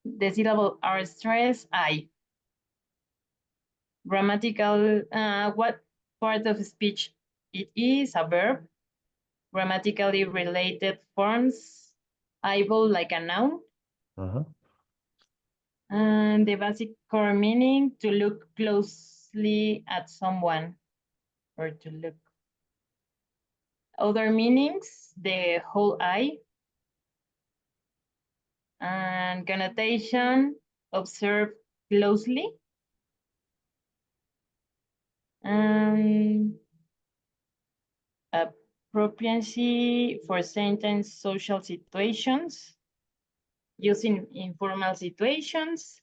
the syllable are stressed, I. Grammatical, what part of speech it is, a verb. Grammatically related forms, eyeball like a noun. And the basic core meaning, to look closely at someone or to look. Other meanings, the whole eye. And connotation, observe closely. And appropriacy for certain social situations, using informal situations.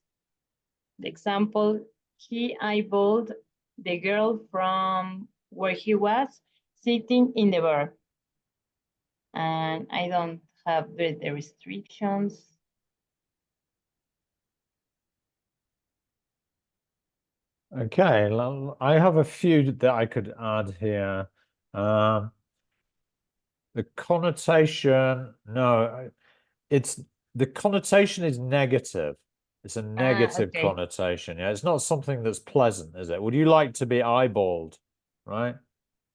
The example, he eyeballed the girl from where he was sitting in the bar. And I don't have the restrictions. Okay, I have a few that I could add here. The connotation, no, the connotation is negative. It's a negative Okay. connotation. Yeah, it's not something that's pleasant, is it? Would you like to be eyeballed, right?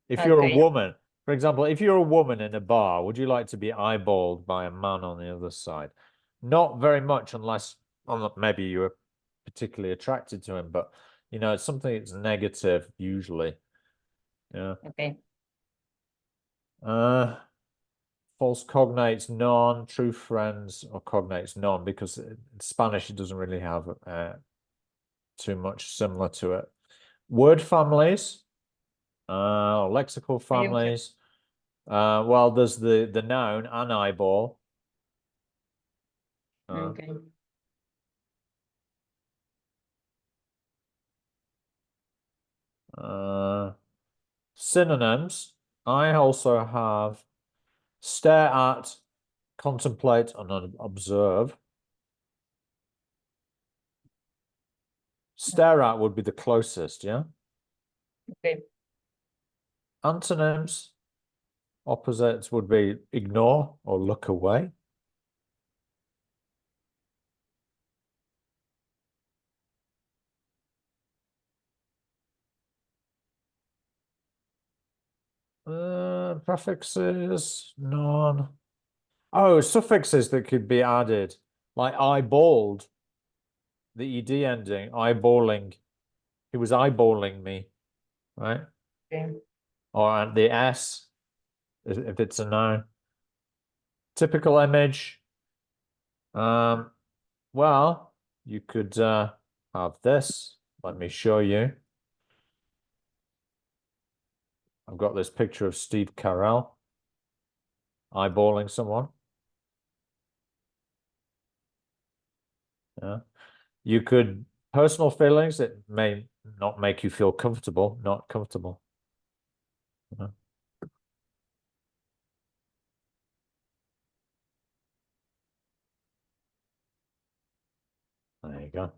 If you're a Okay. woman, for example, if you're a woman in a bar, would you like to be eyeballed by a man on the other side? Not very much, unless maybe you were particularly attracted to him, but you know, it's something that's negative usually. Yeah. Okay. False cognates, none. True friends or cognates, none, because in Spanish it doesn't really have too much similar to it. Word families, lexical families. Well, there's the noun, an eyeball. Okay. Synonyms, I also have stare at, contemplate, and observe. Stare at would be the closest, yeah? Okay. Antonyms, opposites would be ignore or look away. Prefixes, none. Oh, suffixes that could be added, like eyeballed, the ed ending, eyeballing. He was eyeballing me, right? Okay. Or the s, if it's a noun. Typical image. Well, you could have this. Let me show you. I've got this picture of Steve Carell eyeballing someone. Yeah. You could, personal feelings, it may not make you feel comfortable, not comfortable. Yeah. There you go.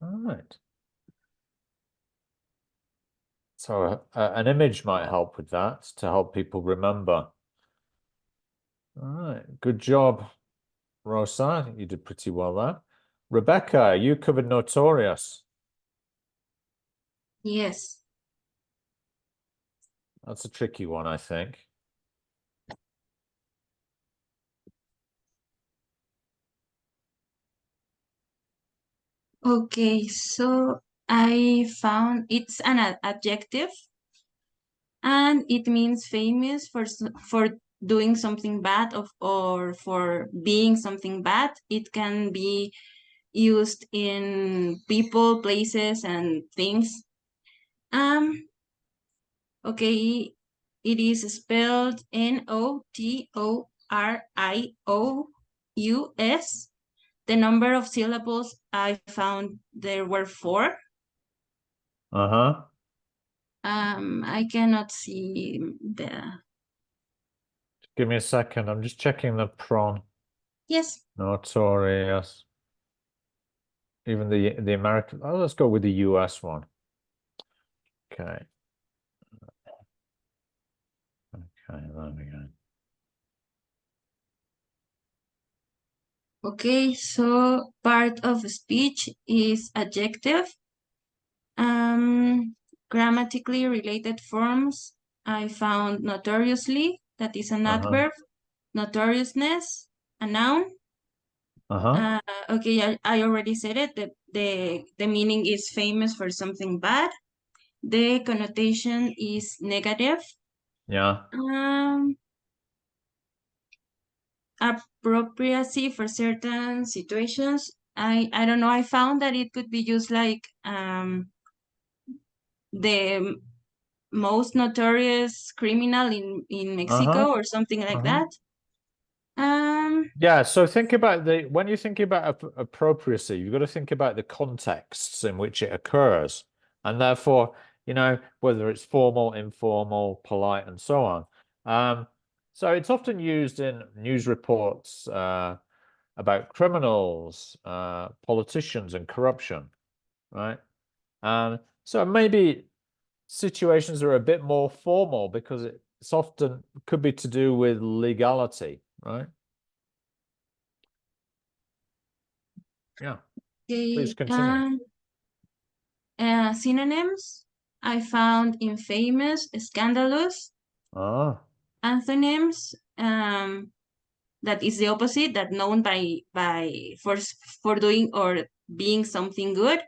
All right. So an image might help with that, to help people remember. All right, good job, Rosa. I think you did pretty well there. Rebecca, you covered notorious. Yes. That's a tricky one, I think. Okay, so I found it's an adjective, and it means famous for doing something bad or for being something bad. It can be used in people, places, and things. Okay, it is spelled Notorious. The number of syllables I found there were 4. Uh-huh. I cannot see the. Give me a second. I'm just checking the prawn. Yes. Notorious. Even the American. Oh, let's go with the US one. Okay. Okay, there we go. Okay, so part of speech is adjective. Grammatically related forms, I found notoriously, that is an adverb, notoriousness, a noun. Okay, I already said it. The meaning is famous for something bad. The connotation is negative. Yeah. Appropriacy for certain situations. I don't know. I found that it could be used like the most notorious criminal in Mexico or something like that. Yeah, so think about when you're thinking about appropriacy, you've got to think about the contexts in which it occurs. And therefore, you know, whether it's formal, informal, polite, and so on. So it's often used in news reports about criminals, politicians, and corruption, right? So maybe situations are a bit more formal because it's often could be to do with legality, right? Yeah. Okay. Please continue. Synonyms I found infamous, scandalous. Antonyms, that is the opposite, that known for doing or being something good.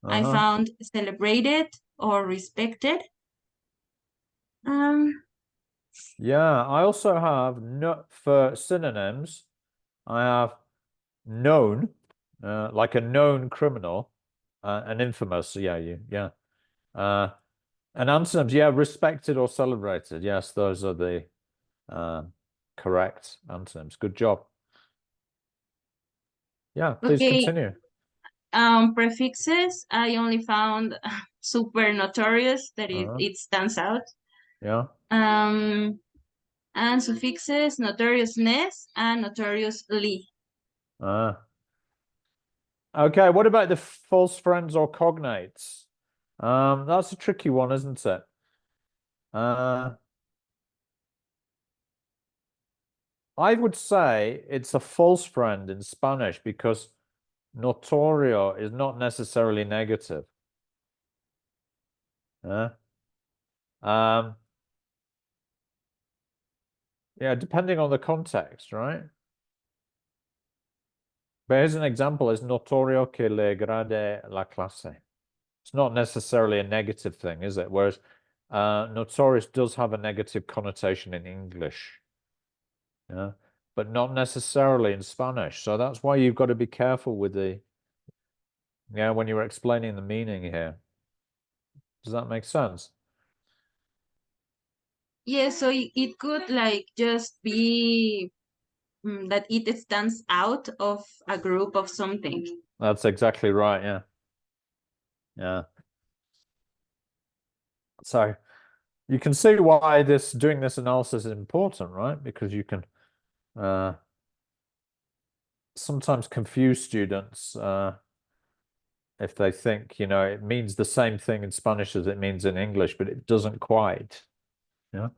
I found celebrated or respected. Yeah, I also have for synonyms, I have known, like a known criminal, and infamous. Yeah, and antonyms, yeah, respected or celebrated. Yes, those are the correct antonyms. Good job. Yeah, please continue. Prefixes, I only found super notorious, that it stands out. Yeah. And suffixes, notoriousness and notoriously. Okay, what about the false friends or cognates? That's a tricky one, isn't it? I would say it's a false friend in Spanish because notorio is not necessarily negative. Yeah, depending on the context, right? But here's an example: is notorio que le agrade la clase. It's not necessarily a negative thing, is it? Whereas notorious does have a negative connotation in English. Yeah, but not necessarily in Spanish. So that's why you've got to be careful with when you're explaining the meaning here. Does that make sense? Yeah, so it could like just be that it stands out of a group of something. That's exactly right, yeah. Yeah. So you can see why doing this analysis is important, right? Because you can sometimes confuse students if they think, it means the same thing in Spanish as it means in English, but it doesn't quite. Yeah.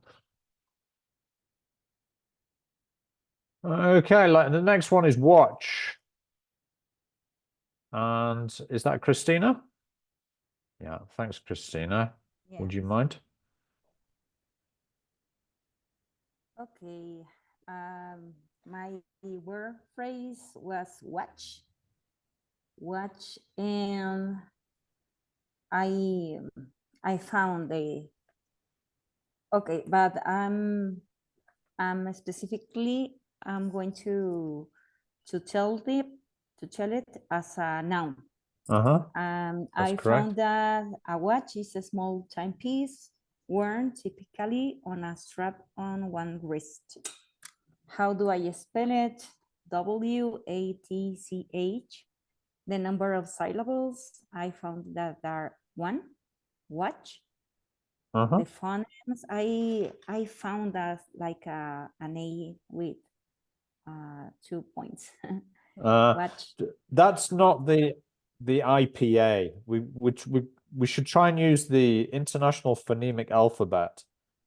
Okay, like the next one is watch. And is that Christina? Yeah, thanks, Christina. Would you Yes. mind? Okay. My word phrase was watch. Watch, and I found the okay, but I'm specifically I'm going to tell it as a noun. Uh-huh. I correct. found that a watch is a small timepiece worn typically on a strap on one wrist. How do I spell it? WATCH. The number of syllables, I found that there are 1, watch. The phonemes, I found that like an A with 2 points. Watch. That's not the IPA. We should try and use the International Phonemic Alphabet.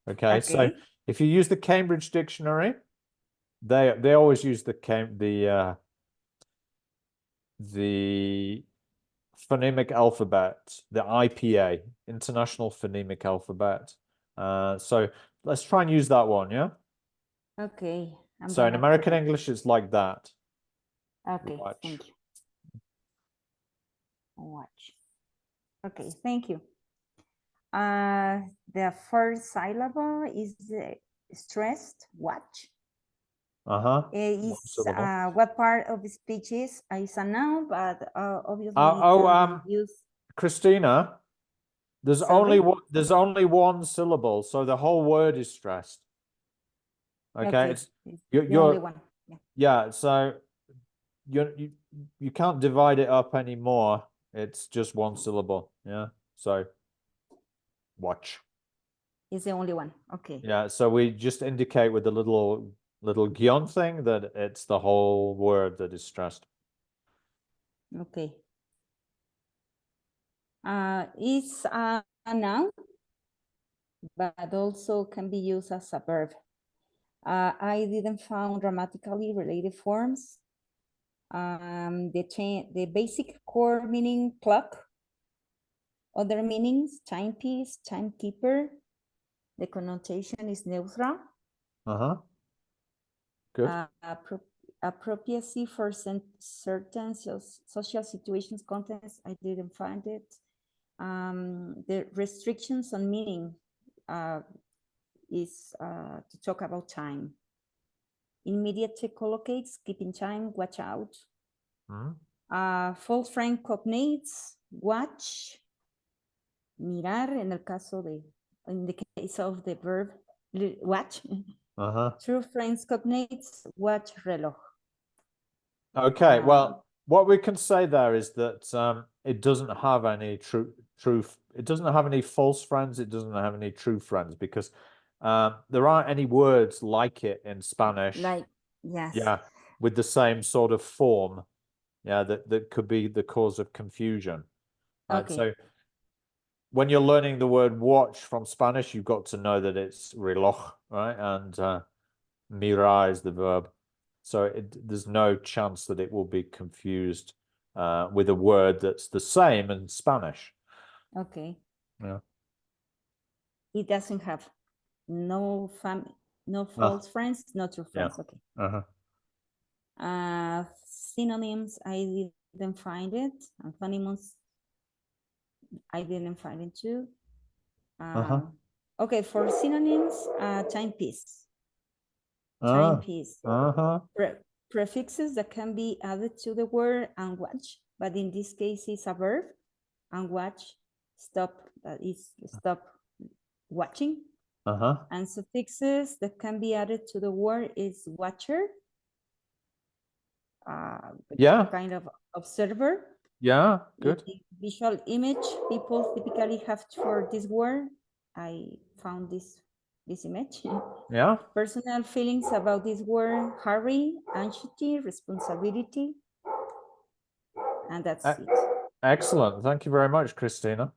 Okay, so Okay. if you use the Cambridge Dictionary, they always use the phonemic alphabet, the IPA, International Phonemic Alphabet. So let's try and use that one, yeah? Okay. So in American English, it's like that. Okay, Watch. thank you. Watch. Okay, thank you. The first syllable is stressed, watch. Is what part of the speech is a noun, but obviously use. Christina, there's only one syllable, so the whole word is stressed. Okay, it's the only one. Yeah, so you can't divide it up anymore. It's just one syllable. Yeah, so watch. Is the only one. Okay. Yeah, so we just indicate with the little guion thing that it's the whole word that is stressed. Okay. It's a noun, but also can be used as a verb. I didn't find grammatically related forms. The basic core meaning clock. Other meanings, timepiece, timekeeper. The connotation is neutral. Good. Appropriacy for certain social situations, contents, I didn't find it. The restrictions on meaning is to talk about time. Immediate collocates, keeping time, watch out. False friend cognates, watch. Mirar in the case of the verb watch. True friends cognates, watch reloj. Okay, well, what we can say there is that it doesn't have any truth. It doesn't have any false friends. It doesn't have any true friends because there aren't any words like it in Spanish. Like, yes. Yeah, with the same sort of form. Yeah, that could be the cause of confusion. Right? Okay. So when you're learning the word watch from Spanish, you've got to know that it's reloj, right? And mirar is the verb. So there's no chance that it will be confused with a word that's the same in Spanish. Okay. Yeah. It doesn't have no false friends, no true friends. Yeah. Okay. Synonyms, I didn't find it. Antonyms, I didn't find it too. Okay, for synonyms, timepiece. Timepiece. Prefixes that can be added to the word and watch, but in this case it's a verb. And watch, stop, that is stop watching. And suffixes that can be added to the word is watcher. Kind of observer. Yeah, good. Visual image people typically have for this word. I found this image. Yeah. Personal feelings about this word: hurry, anxiety, responsibility, and that's it. Excellent. Thank you very much, Christina.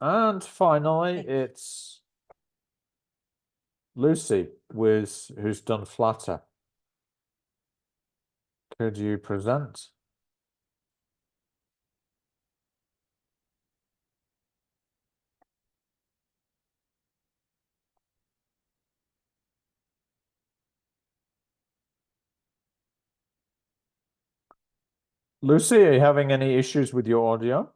And finally, it's Lucy, who's done Flutter. Could you present? Lucy, are you having any issues with your audio?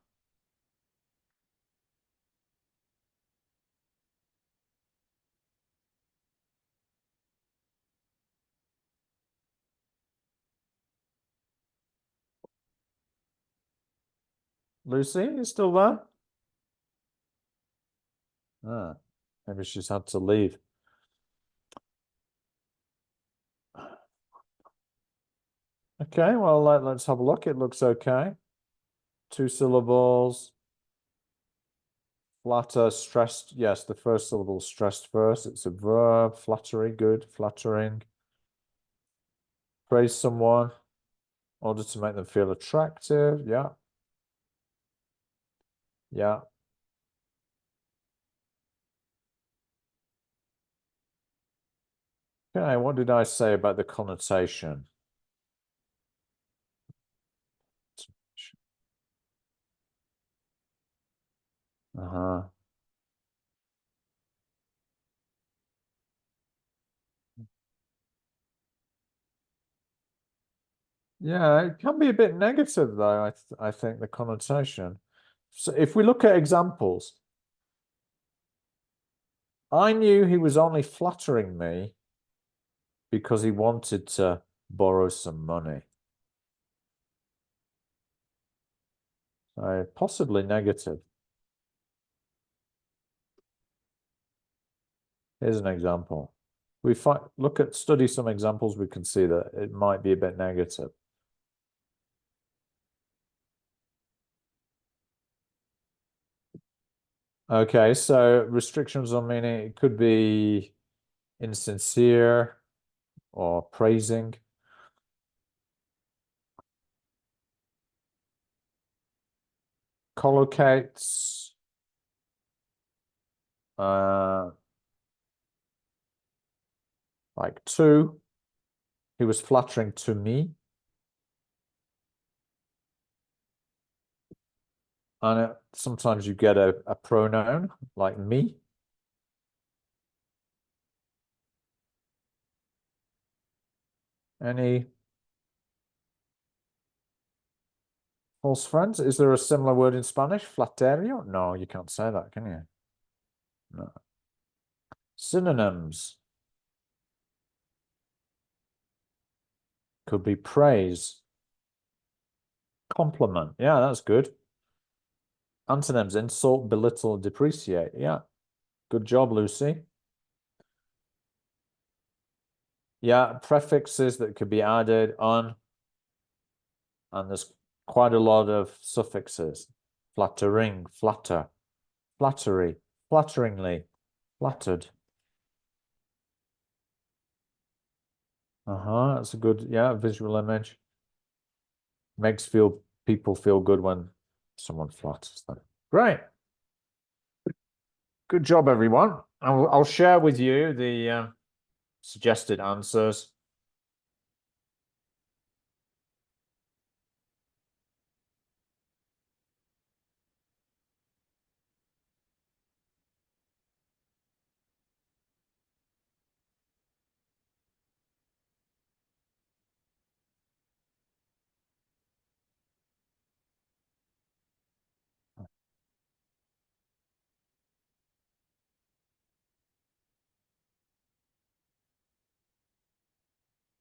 Lucy, you still there? Ah, maybe she's had to leave. Okay, well, let's have a look. It looks okay. 2 syllables. Flatter, stressed. Yes, the first syllable stressed first. It's a verb. Flattery, good. Flattering. Praise someone in order to make them feel attractive. Yeah. Yeah. Okay, what did I say about the connotation? Uh-huh. Yeah, it can be a bit negative though, I think the connotation. So if we look at examples, I knew he was only flattering me because he wanted to borrow some money. So possibly negative. Here's an example. We study some examples, we can see that it might be a bit negative. Okay, so restrictions on meaning, it could be insincere or praising. Collocates. Like to. He was flattering to me. And sometimes you get a pronoun like me. Any false friends? Is there a similar word in Spanish? Flaterio? No, you can't say that, can you? No. Synonyms. Could be praise. Compliment. Yeah, that's good. Antonyms: insult, belittle, depreciate. Yeah. Good job, Lucy. Yeah, prefixes that could be added on. And there's quite a lot of suffixes. Flattering, flatter, flattery, flatteringly, flattered. That's a good, yeah, visual image. Makes people feel good when someone flatters them. Great. Good job, everyone. I'll share with you the suggested answers.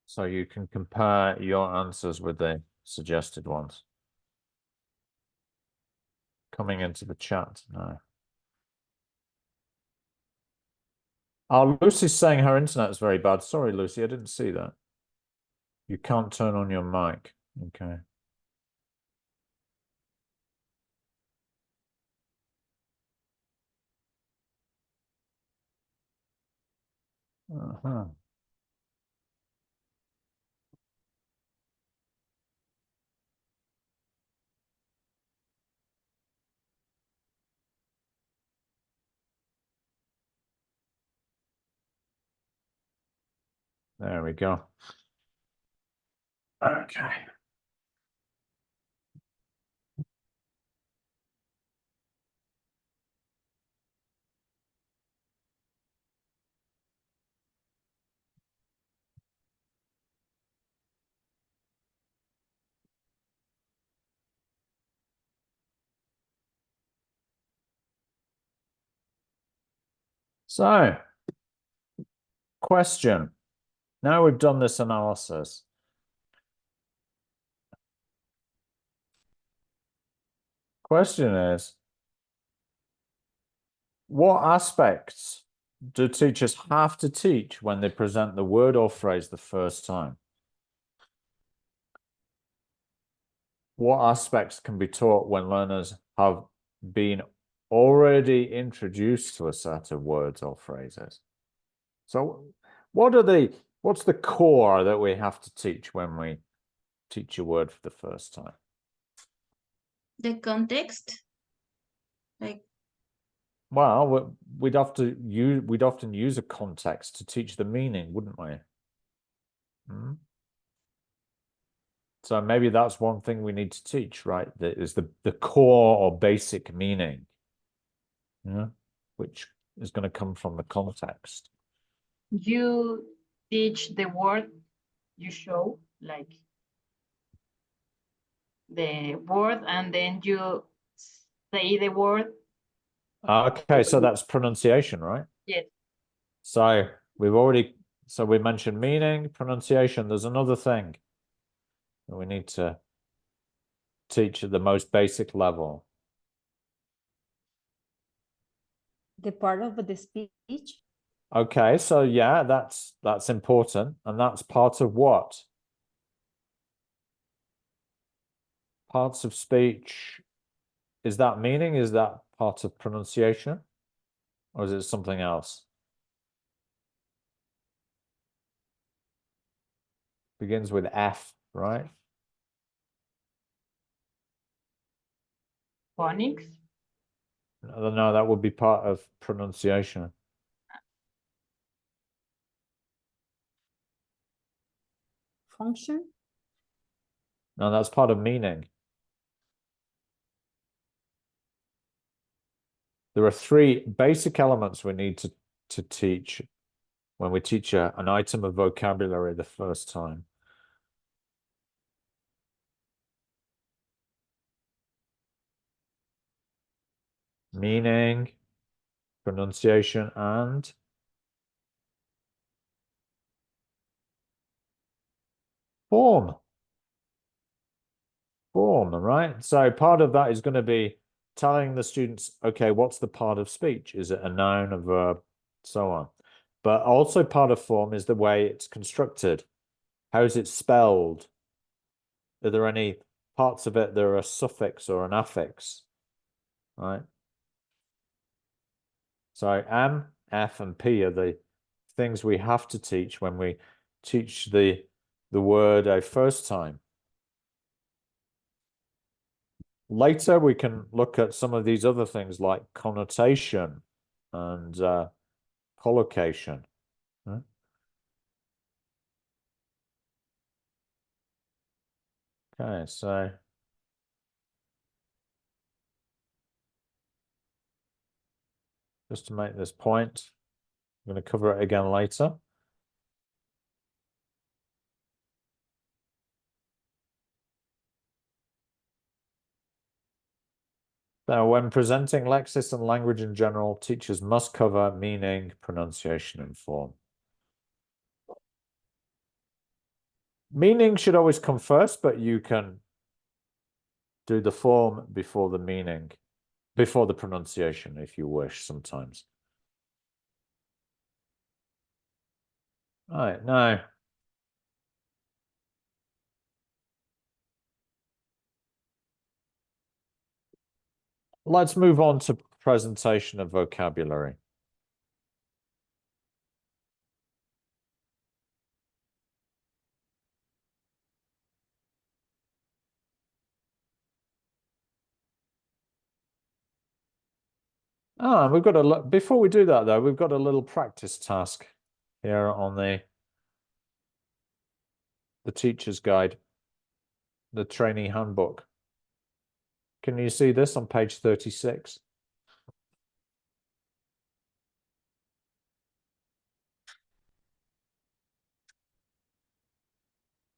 So you can compare your answers with the suggested ones. Coming into the chat now. Oh, Lucy's saying her internet is very bad. Sorry, Lucy, I didn't see that. You can't turn on your mic. Okay. There we go. Okay. So, question. Now we've done this analysis. Question is, what aspects do teachers have to teach when they present the word or phrase the first time? What aspects can be taught when learners have been already introduced to a set of words or phrases? So what's the core that we have to teach when we teach a word for the first time? The context, like, well, we'd often use a context to teach the meaning, wouldn't we? So maybe that's one thing we need to teach, right? That is the core or basic meaning, which is going to come from the context. You teach the word, you show like the word, and then you say the word. Okay, so that's pronunciation, right? Yes. So we mentioned meaning, pronunciation. There's another thing that we need to teach at the most basic level. The part of the speech. Okay, so yeah, that's important, and that's part of what? Parts of speech. Is that meaning? Is that part of pronunciation? Or is it something else? Begins with F, right? Phonics? No, that would be part of pronunciation. Function? No, that's part of meaning. There are three basic elements we need to teach when we teach an item of vocabulary the first time. Meaning, pronunciation, and form. Form, right? So part of that is going to be telling the students, okay, what's the part of speech? Is it a noun, a verb, so on? But also part of form is the way it's constructed. How is it spelled? Are there any parts of it that are a suffix or an affix? Right? So M, F, and P are the things we have to teach when we teach the word a first time. Later, we can look at some of these other things like connotation and collocation. Okay, so just to make this point, I'm going to cover it again later. Now, when presenting lexis and language in general, teachers must cover meaning, pronunciation, and form. Meaning should always come first, but you can do the form before the meaning, before the pronunciation, if you wish, sometimes. All right, now, let's move on to presentation of vocabulary. We've got before we do that though, we've got a little practice task here on the the teacher's guide, the trainee handbook. Can you see this on page 36?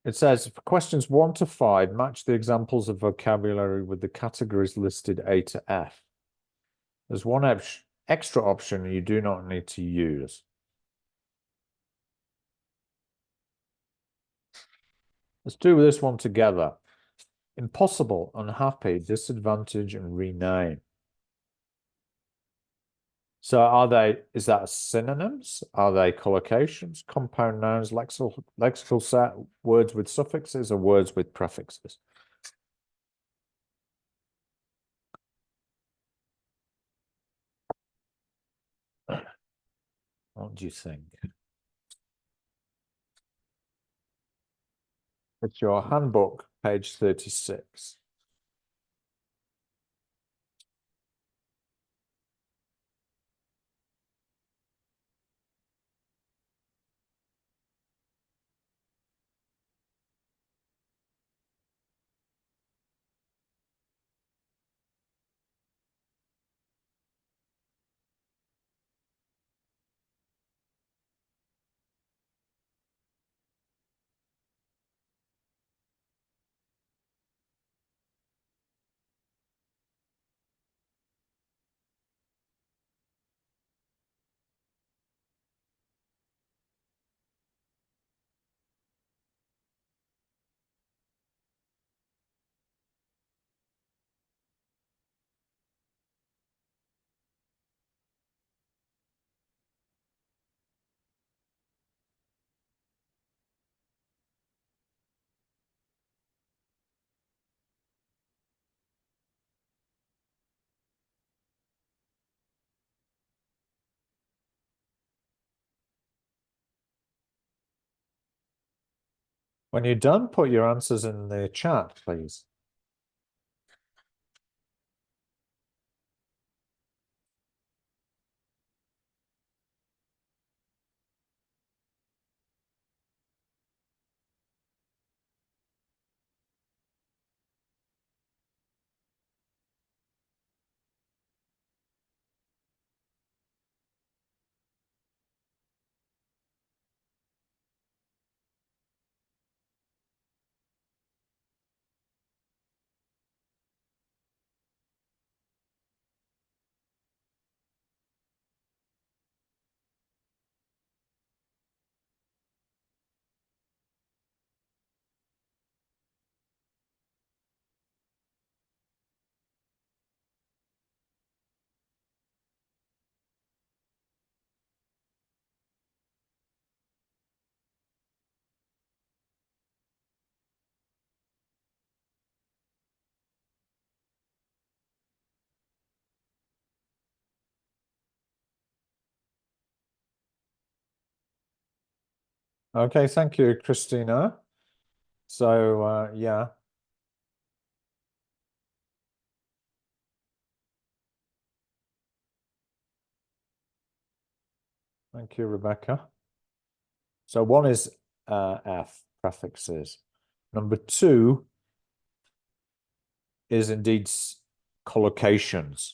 It says, for questions 1 to 5, match the examples of vocabulary with the categories listed A to F. There's one extra option you do not need to use. Let's do this one together. Impossible, unhappy, disadvantage, and rename. So is that synonyms? Are they collocations, compound nouns, lexical set, words with suffixes, or words with prefixes? What do you think? It's your handbook, page 36. When you're done, put your answers in the chat, please. Okay, thank you, Christina. So, yeah. Thank you, Rebecca. So 1 is F, prefixes. Number 2 is indeed collocations.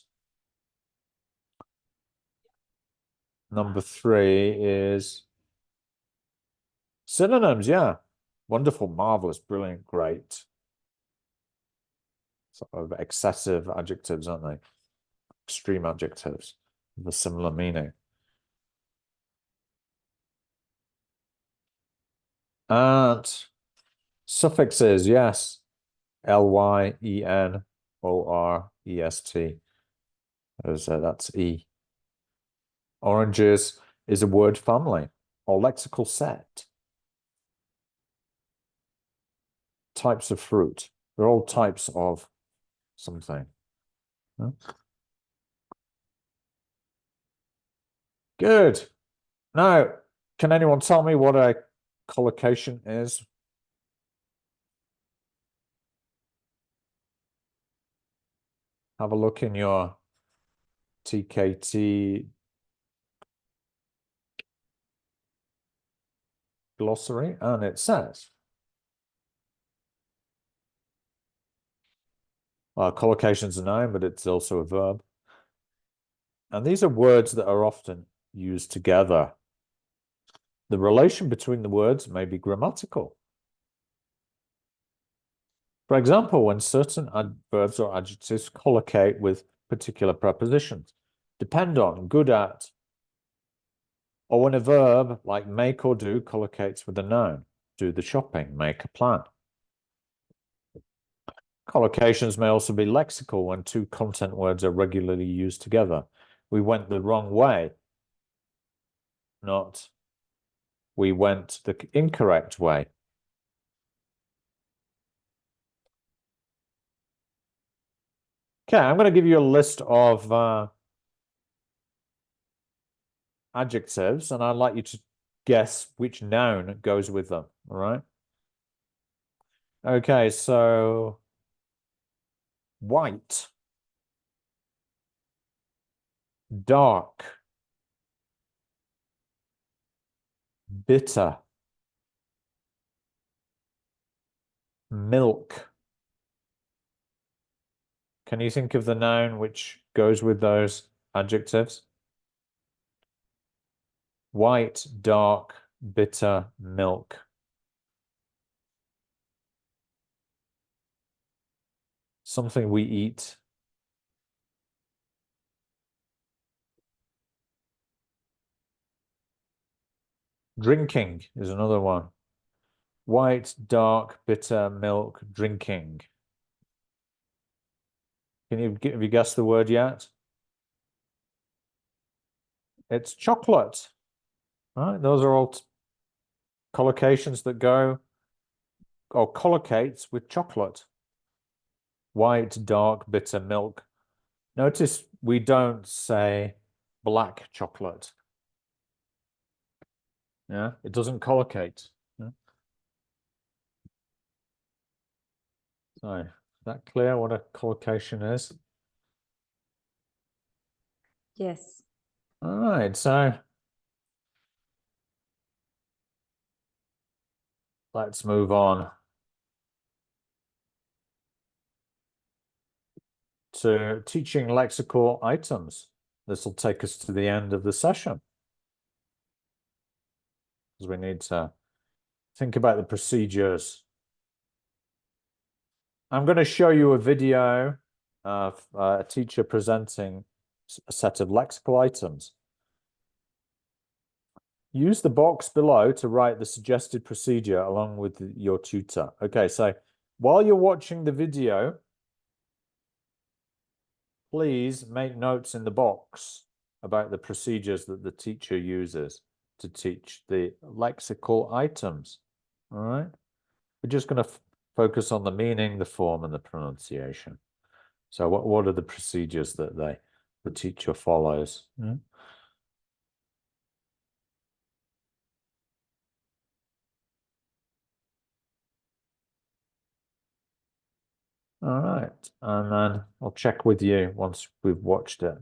Number 3 is synonyms, yeah. Wonderful, marvelous, brilliant, great. Sort of excessive adjectives, aren't they? Extreme adjectives with a similar meaning. And suffixes, yes. L-Y-E-N-O-R-E-S-T. That's E. Oranges is a word family or lexical set. Types of fruit. They're all types of something. Huh? Good. Now, can anyone tell me what a collocation is? Have a look in your TKT glossary, and it says Collocation's a noun, but it's also a verb. And these are words that are often used together. The relation between the words may be grammatical. For example, when certain adverbs or adjectives collocate with particular prepositions, depend on, good at, or when a verb like make or do collocates with a noun, do the shopping, make a plan. Collocations may also be lexical when two content words are regularly used together. We went the wrong way, not we went the incorrect way. Okay, I'm going to give you a list of adjectives, and I'd like you to guess which noun goes with them, all right? Okay, so white, dark, bitter, milk. Can you think of the noun which goes with those adjectives? White, dark, bitter, milk. Something we eat. Drinking is another one. White, dark, bitter, milk, drinking. Have you guessed the word yet? It's chocolate. Right? Those are all collocations that go or collocates with chocolate. White, dark, bitter, milk. Notice we don't say black chocolate. Yeah, it doesn't collocate. Yeah. So, is that clear what a collocation is? Yes. All right, so let's move on to teaching lexical items. This will take us to the end of the session, because we need to think about the procedures. I'm going to show you a video of a teacher presenting a set of lexical items. Use the box below to write the suggested procedure along with your tutor. Okay, so while you're watching the video, please make notes in the box about the procedures that the teacher uses to teach the lexical items. All right? We're just going to focus on the meaning, the form, and the pronunciation. So what are the procedures that the teacher follows? All right, and then I'll check with you once we've watched it.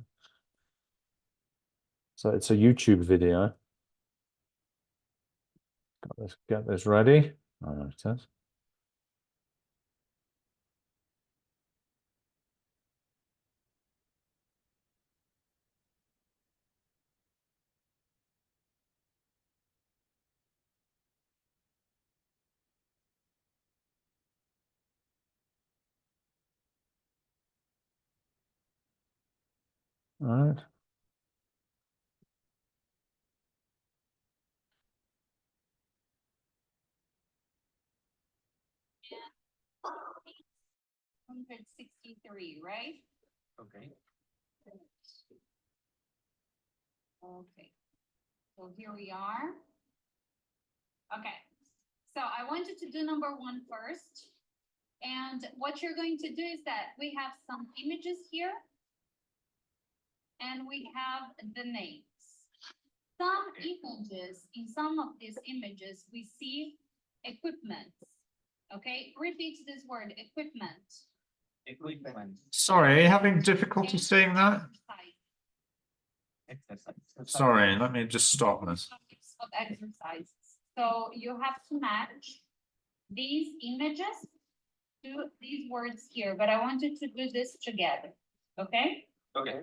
So it's a YouTube video. Let's get this ready. Oh, there it is. All right. $163, right? Okay. Okay. So here we are. Okay. So I want you to do number 1 first. And what you're going to do is that we have some images here. And we have the names. Some images, in some of these images, we see equipment. Okay, repeat this word, equipment. Equipment. Sorry, are you having difficulty seeing that? Sorry, let me just stop this. Of exercises. So you have to match these images to these words here, but I want you to do this together, okay? Okay.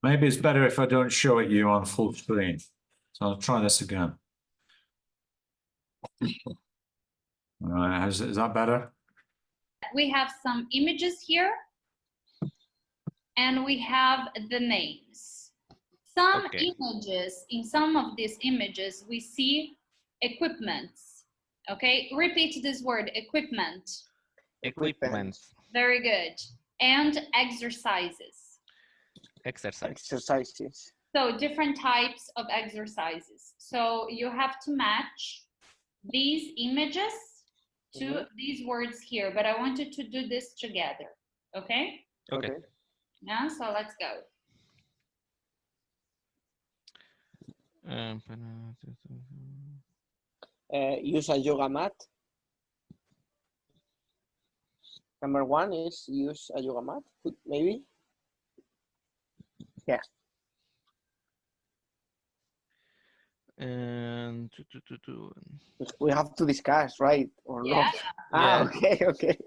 Maybe it's better if I don't show it you on full screen. So I'll try this again. All right, is that better? We have some images here, and we have the names. Some images, in some of these images, we see equipments. Okay, repeat this word, equipment. Equipment. Very good. And exercises. Exercises. So different types of exercises. So you have to match these images to these words here, but I want you to do this together, okay? Okay. Yeah, so let's go. Use a yoga mat. Number 1 is use a yoga mat, maybe. Yeah. And We have to discuss, right? Or not? Yeah. Okay, okay.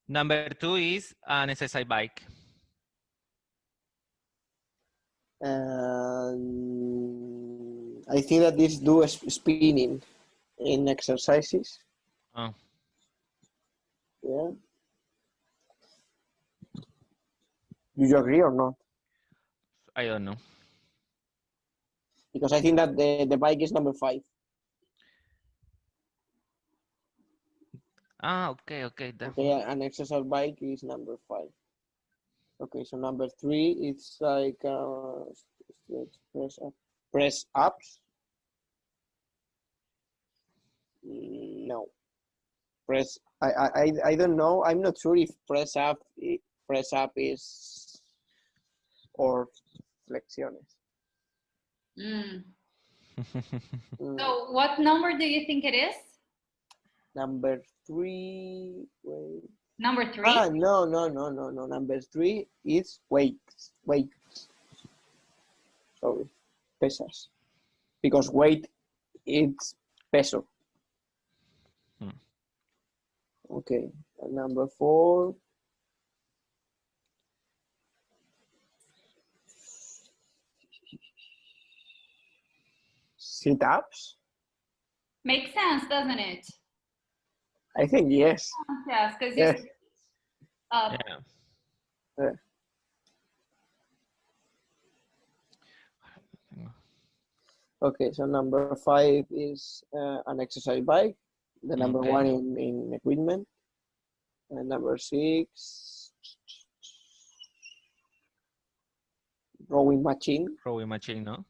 Number 2 is an exercise bike. I think that this do spinning in exercises. Oh. Yeah. Do you agree or not? I don't know. Because I think that the bike is number 5. Okay. Okay, an exercise bike is number 5. Okay, so number 3 it's like press ups. No. Press. I don't know. I'm not sure if press up is or flexiones. So what number do you think it is? Number 3. Wait. Number 3? No. Number 3 is weights. Sorry, pesas. Because weight it's peso. Okay, and number 4. Sit-ups. Makes sense, doesn't it? I think yes. Yes, because Yes. Yeah. Okay, so number 5 is an exercise bike. The number 1 in equipment. And number 6, rowing machine. Rowing machine, no?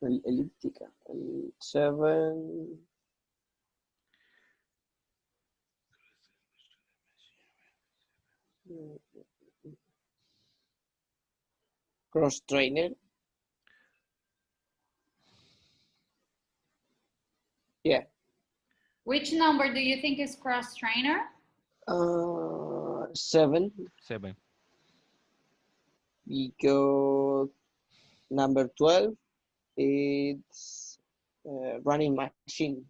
Ellíptica. And 7. Cross trainer. Yeah. Which number do you think is cross trainer? 7. 7. Because number 12 it's running machine.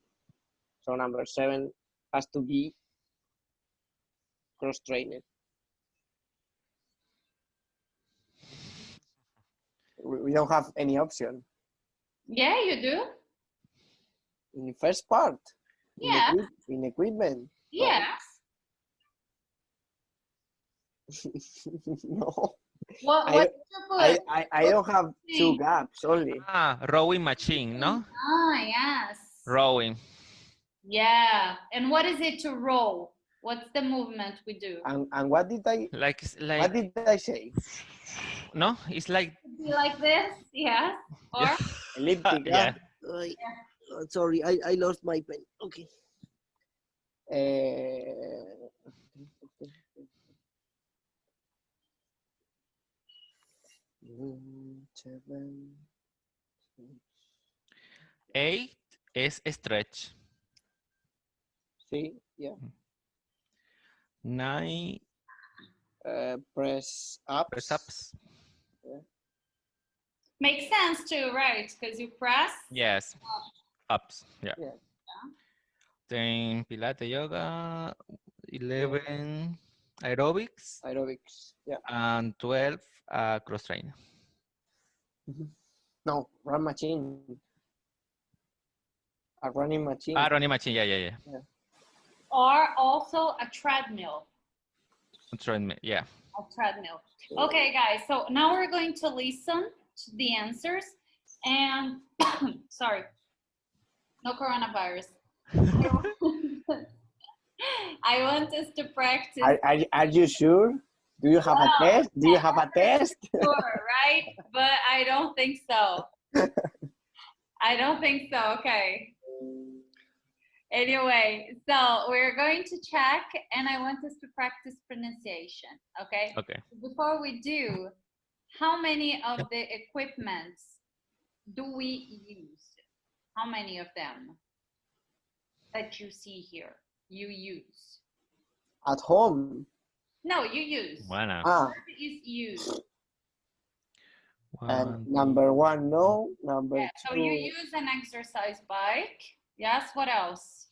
So number 7 has to be cross trainer. We don't have any option. Yeah, you do. In the first part. Yeah. In equipment. Yes. No. What did you put? I don't have 2 gaps only. Rowing machine, no? Yes. Rowing. Yeah. And what is it to roll? What's the movement we do? And what did I what did I say? No, it's like this, yes. Or elliptic. Yeah. Sorry, I lost my pen. Okay. 7. 8 es stretch. Sí, yeah. 9 press ups. press ups. Yeah. Makes sense too, right? Because you press. Yes. Ups. Yeah. Yeah. 10 Pilates yoga, 11 aerobics, Aerobics. Yeah. and 12 cross training. No, run machine. A running machine. Running machine. Yeah. Or also a treadmill. Treadmill. Yeah. A treadmill. Okay, guys. So now we're going to listen to the answers. And sorry, no coronavirus. I want us to practice. Are you sure? Do you have a test? Do you have a test? Sure, right? But I don't think so. I don't think so. Okay. Anyway, so we're going to check, and I want us to practice pronunciation. Okay. Okay. Before we do, how many of the equipments do we use? How many of them that you see here you use? At home. No, you use. Bueno. Ah. Is used. And number one, no. Number two. So you use an exercise bike. Yes. What else?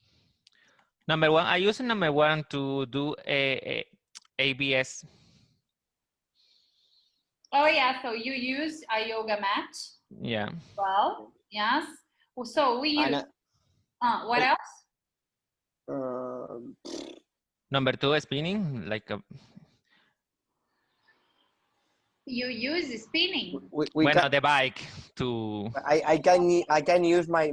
Number one, I use number one to do ABS. Oh yeah. So you use a yoga mat. Yeah. Well, yes. So we use. What else? Number two, spinning, like a. You use spinning. The bike to. I can use my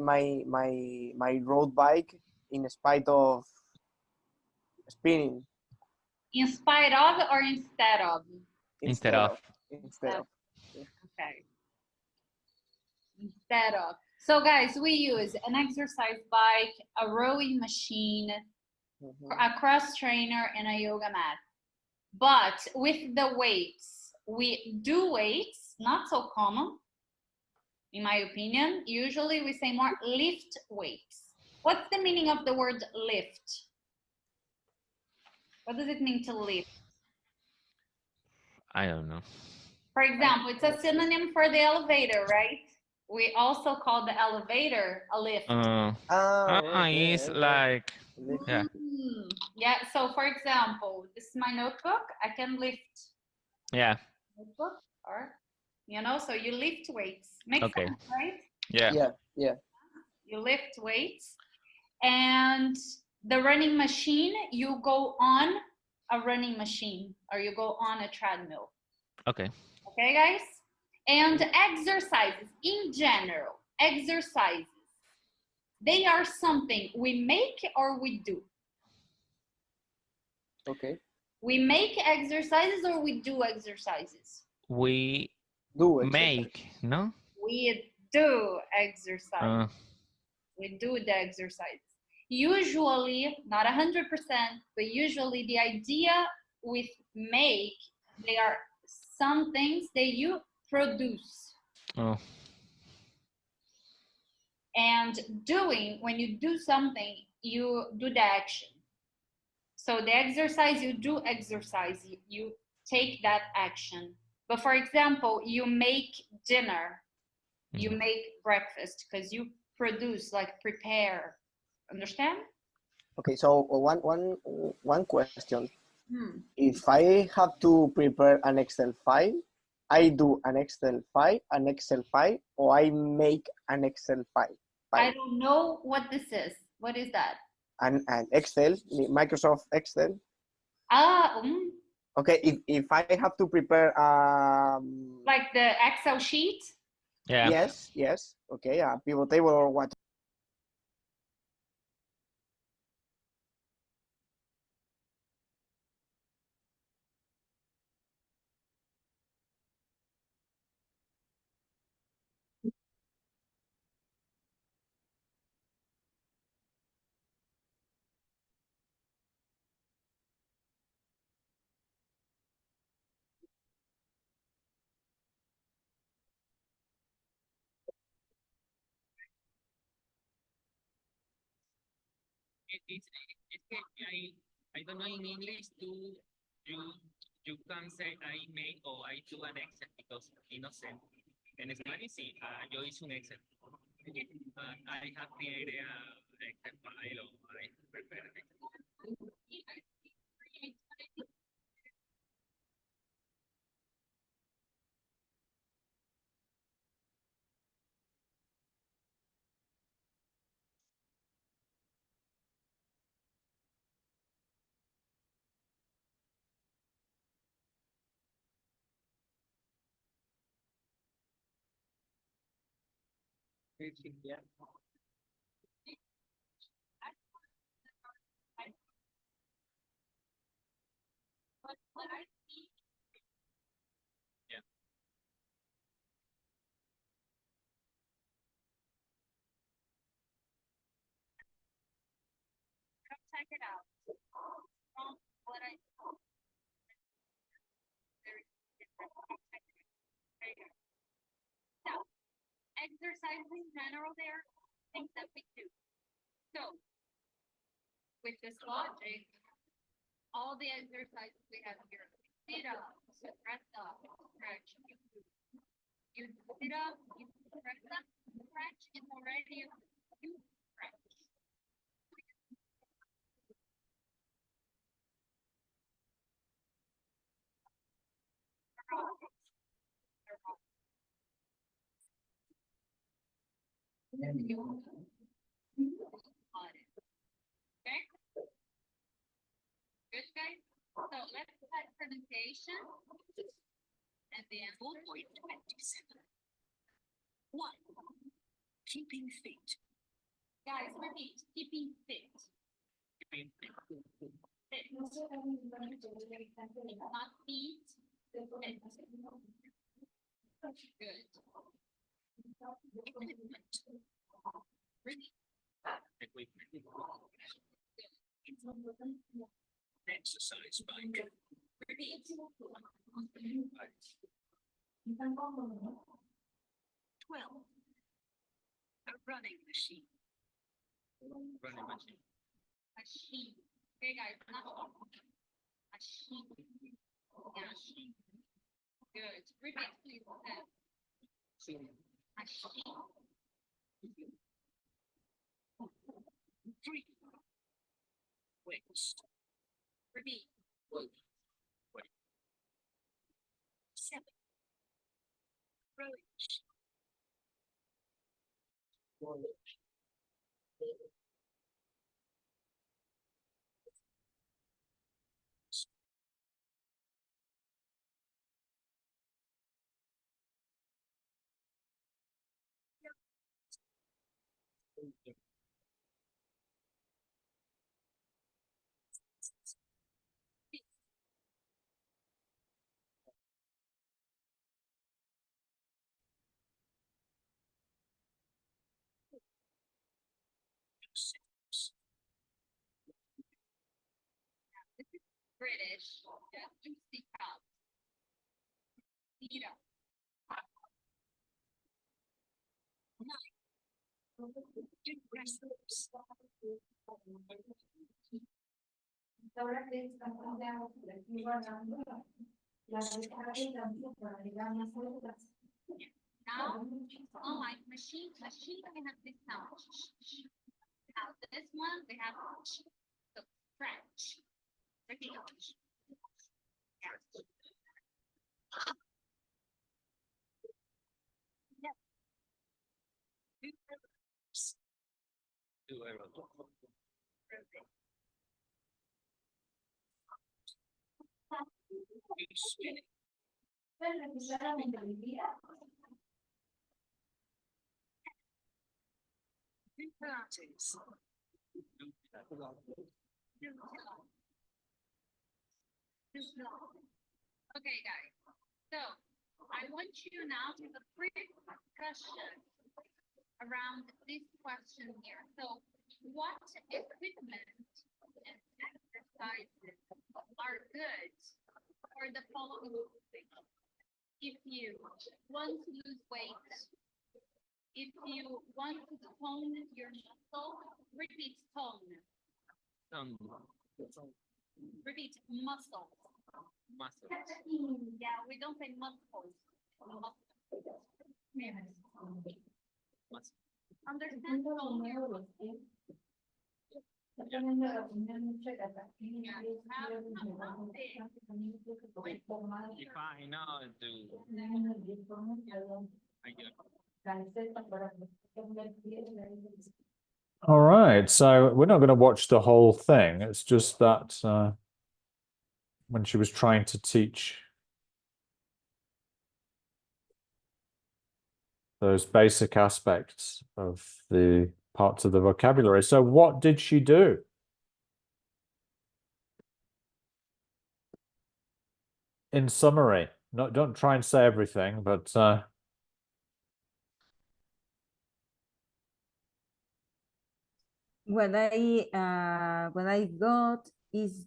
road bike in spite of spinning. In spite of or instead of? Instead of. Okay. Instead of. So guys, we use an exercise bike, a rowing machine, a cross trainer, and a yoga mat. But with the weights, we do weights, not so common, in my opinion. Usually we say more lift weights. What's the meaning of the word lift? What does it mean to lift? I don't know. For example, it's a synonym for the elevator, right? We also call the elevator a lift. It's like, yeah. Yeah, so for example, this is my notebook. I can lift. Yeah. Notebook, or, so you lift weights. Makes Okay. sense, right? Yeah. You lift weights. And the running machine, you go on a running machine or you go on a treadmill. Okay. Okay, guys? And exercises in general, exercises, they are something we make or we do. Okay. We make exercises or we do exercises? We do make, no? We do exercise. We do the exercise. Usually, not 100%, but usually the idea with make, they are some things that you produce. And doing, when you do something, you do the action. So the exercise, you do exercise, you take that action. But for example, you make dinner, you make breakfast, because you produce, like prepare. Understand? Okay, so one question. If I have to prepare an Excel file, I do an Excel file, or I make an Excel file. I don't know what this is. What is that? An Excel, Microsoft Excel. Okay, if I have to prepare like the Excel sheet? Yeah. Yes. Okay, a pivot table or what? I don't know in English you can say I made or I do an Excel because innocent. En Spanish sí, yo hice un Excel. I have created a Excel file or I prepared an Excel. Yeah. Check it out. From what I very different. There you go. So, exercises in general there, things that we do. So, with this logic, all the exercises we have here, sit up, press up, stretch, you sit up, you press up, stretch, it's already you stretch. Okay? Good, guys? So let's start presentation. And then 4.27. 1. Keeping fit. Guys, repeat. Keeping fit. Keeping fit. Fit. Not feet. Fit. Good. Equipment. Really? Equipment. Exercise bike. Repeat. 12. A running machine. Running machine. Machine. Okay, guys, not machine. Yeah, machine. Good. Repeat, please. Machine. Machine. 3. Weights. Repeat. Wait. 7. Rowing. This is British. Yeah, juicy cup. Feet up. 9. Do wrestles. Now, unlike machine we have this sound. Now this one we have so stretch. Repeat. Yes. Do aerobics. Spinning. Do Pilates. Okay, guys. So I want you now to have a brief discussion around this question here. So what equipment and exercises are good for the following things? If you want to lose weight, if you want to tone your muscle, repeat tone. Repeat muscles. Muscles. Yeah, we don't say muscles. Muscles. If I know All right, so we're not going to watch the whole thing. It's just that when she was trying to teach those basic aspects of the parts of the vocabulary. So what did she do? In summary, don't try and say everything, but what I got is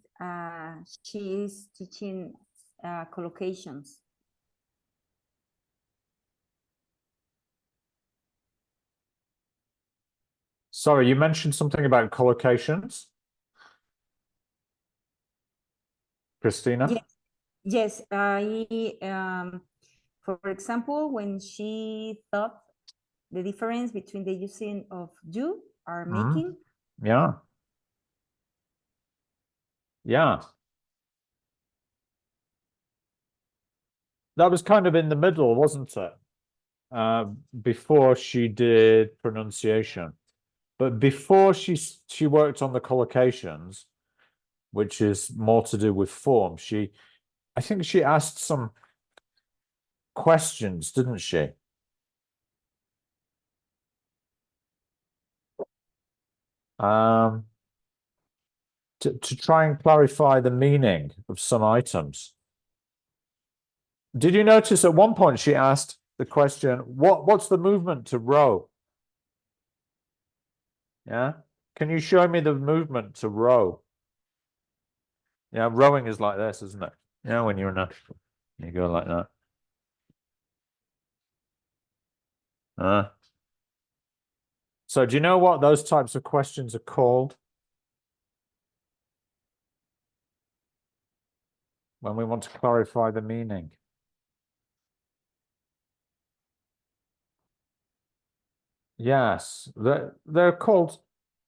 she is teaching collocations. Sorry, you mentioned something about collocations, Christina? Yes, for example, when she thought the difference between the using of you are making. Yeah. Yeah. That was kind of in the middle, wasn't it? Before she did pronunciation. But before she worked on the collocations, which is more to do with form, I think she asked some questions, didn't she? To try and clarify the meaning of some items. Did you notice at one point she asked the question, what's the movement to row? Yeah. Can you show me the movement to row? Yeah, rowing is like this, isn't it? Yeah, when you're in you go like that. So do you know what those types of questions are called? When we want to clarify the meaning. Yes, they're called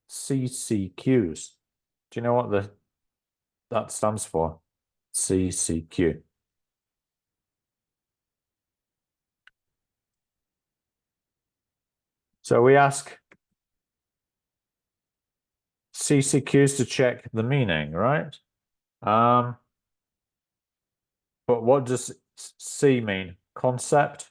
CCQs. Do you know what that stands for? CCQ. So we ask CCQs to check the meaning, right? But what does C mean? Concept?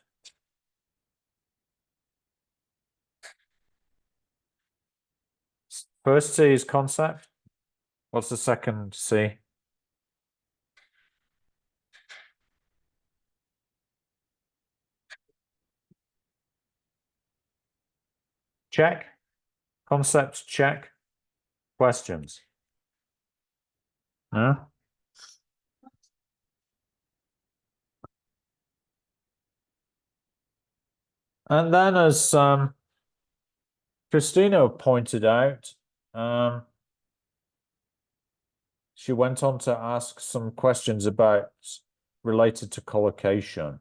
First C is concept. What's the second C? Check. Concepts, check. Questions. Huh? And then as Christina pointed out, she went on to ask some questions related to collocation.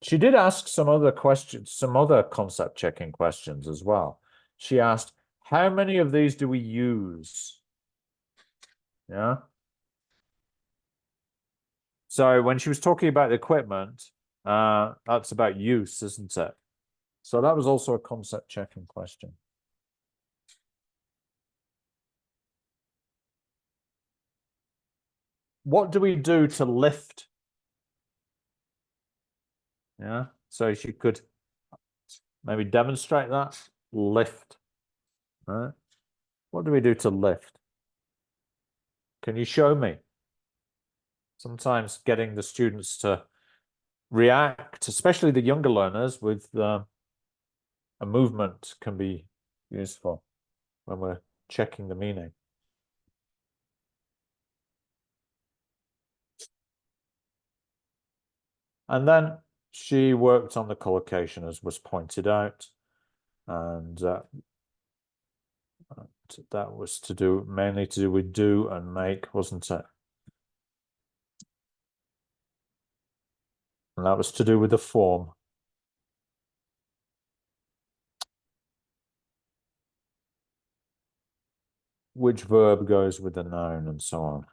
She did ask some other questions, some other concept checking questions as well. She asked, how many of these do we use? Yeah. So when she was talking about the equipment, that's about use, isn't it? So that was also a concept checking question. What do we do to lift? Yeah, so she could maybe demonstrate that. Lift. Right? What do we do to lift? Can you show me? Sometimes getting the students to react, especially the younger learners, with a movement can be useful when we're checking the meaning. And then she worked on the collocation, as was pointed out, and that was mainly to do with do and make, wasn't it? And that was to do with the form. Which verb goes with the noun and so on.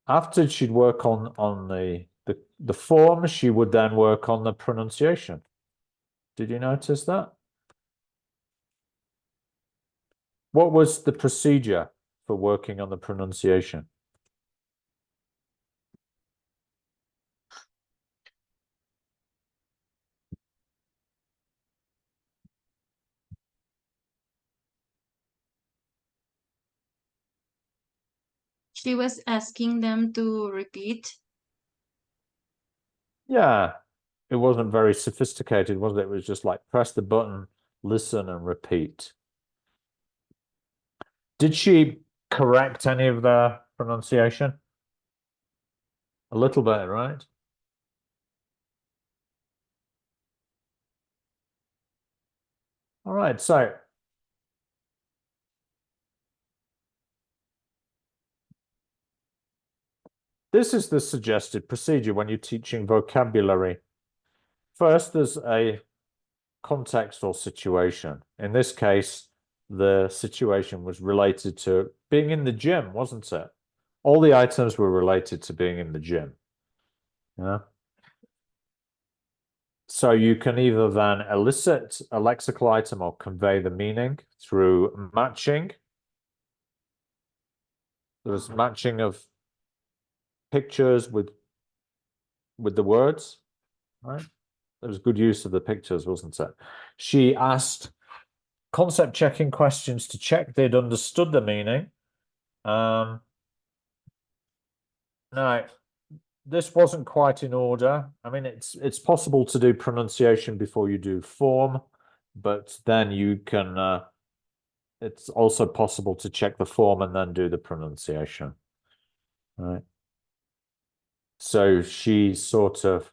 After she'd work on the form, she would then work on the pronunciation. Did you notice that? What was the procedure for working on the pronunciation? She was asking them to repeat. Yeah, it wasn't very sophisticated, was it? It was just like press the button, listen and repeat. Did she correct any of the pronunciation? A little bit, right? All right, so this is the suggested procedure when you're teaching vocabulary. First, there's a context or situation. In this case, the situation was related to being in the gym, wasn't it? All the items were related to being in the gym. Yeah. So you can either then elicit a lexical item or convey the meaning through matching. There's matching of pictures with the words, right? There was good use of the pictures, wasn't it? She asked concept checking questions to check they'd understood the meaning. Now, this wasn't quite in order. I mean, it's possible to do pronunciation before you do form, but then you can, it's also possible to check the form and then do the pronunciation, right? So she sort of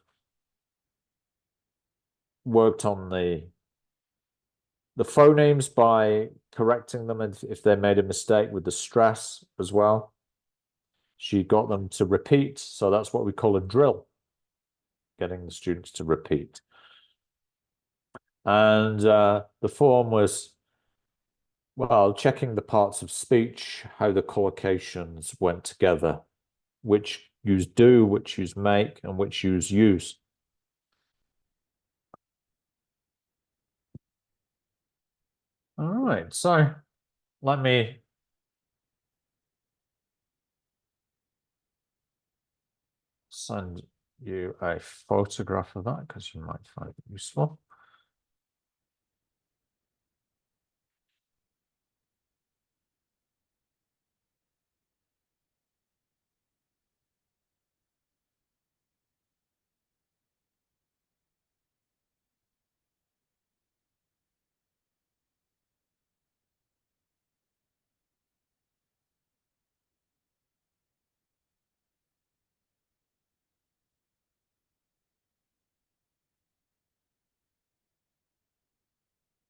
worked on the phonemes by correcting them if they made a mistake with the stress as well. She got them to repeat, so that's what we call a drill, getting the students to repeat. And the form was, well, checking the parts of speech, how the collocations went together, which use do, which use make, and which use. All right, so let me send you a photograph of that because you might find it useful.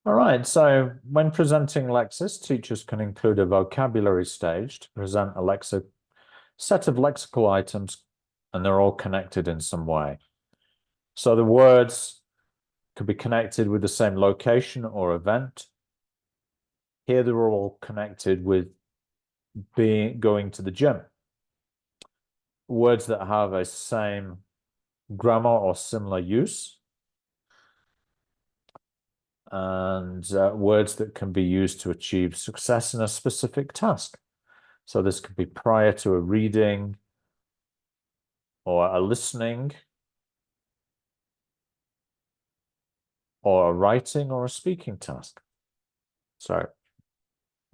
All right, so when presenting Lexis, teachers can include a vocabulary stage to present a set of lexical items, and they're all connected in some way. So the words could be connected with the same location or event. Here they're all connected with going to the gym. Words that have a same grammar or similar use. And words that can be used to achieve success in a specific task. So this could be prior to a reading or a listening or a writing or a speaking task. So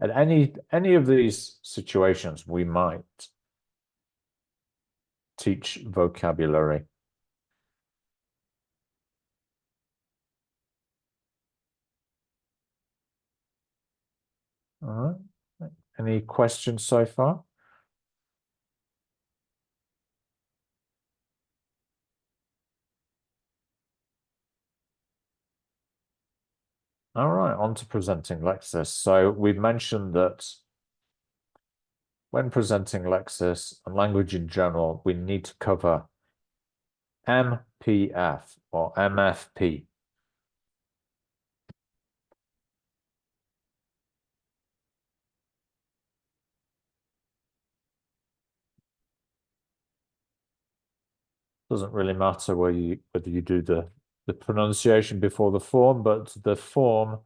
at any of these situations, we might teach vocabulary. All right. Any questions so far? All right, on to presenting Lexis. So we've mentioned that when presenting Lexis and language in general, we need to cover MPF or MFP. Doesn't really matter whether you do the pronunciation before the form, but the form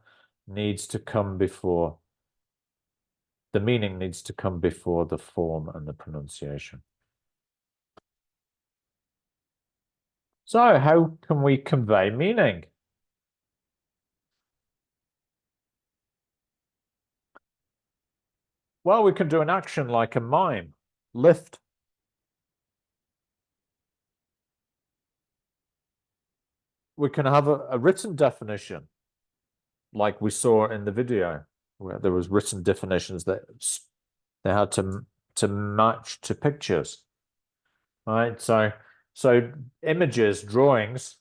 needs to come before. The meaning needs to come before the form and the pronunciation. So how can we convey meaning? Well, we can do an action like a mime. Lift. We can have a written definition, like we saw in the video, where there was written definitions that they had to match to pictures. Right? So images, drawings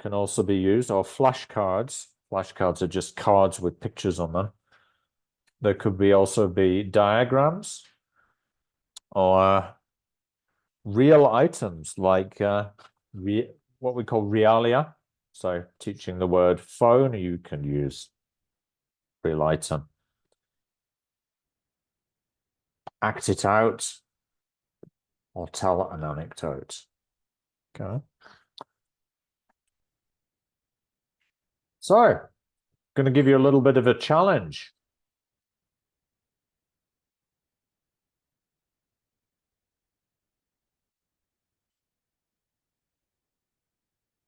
can also be used, or flashcards. Flashcards are just cards with pictures on them. There could also be diagrams or real items like what we call realia. So teaching the word phone, you can use real item. Act it out or tell an anecdote. Okay. So, going to give you a little bit of a challenge.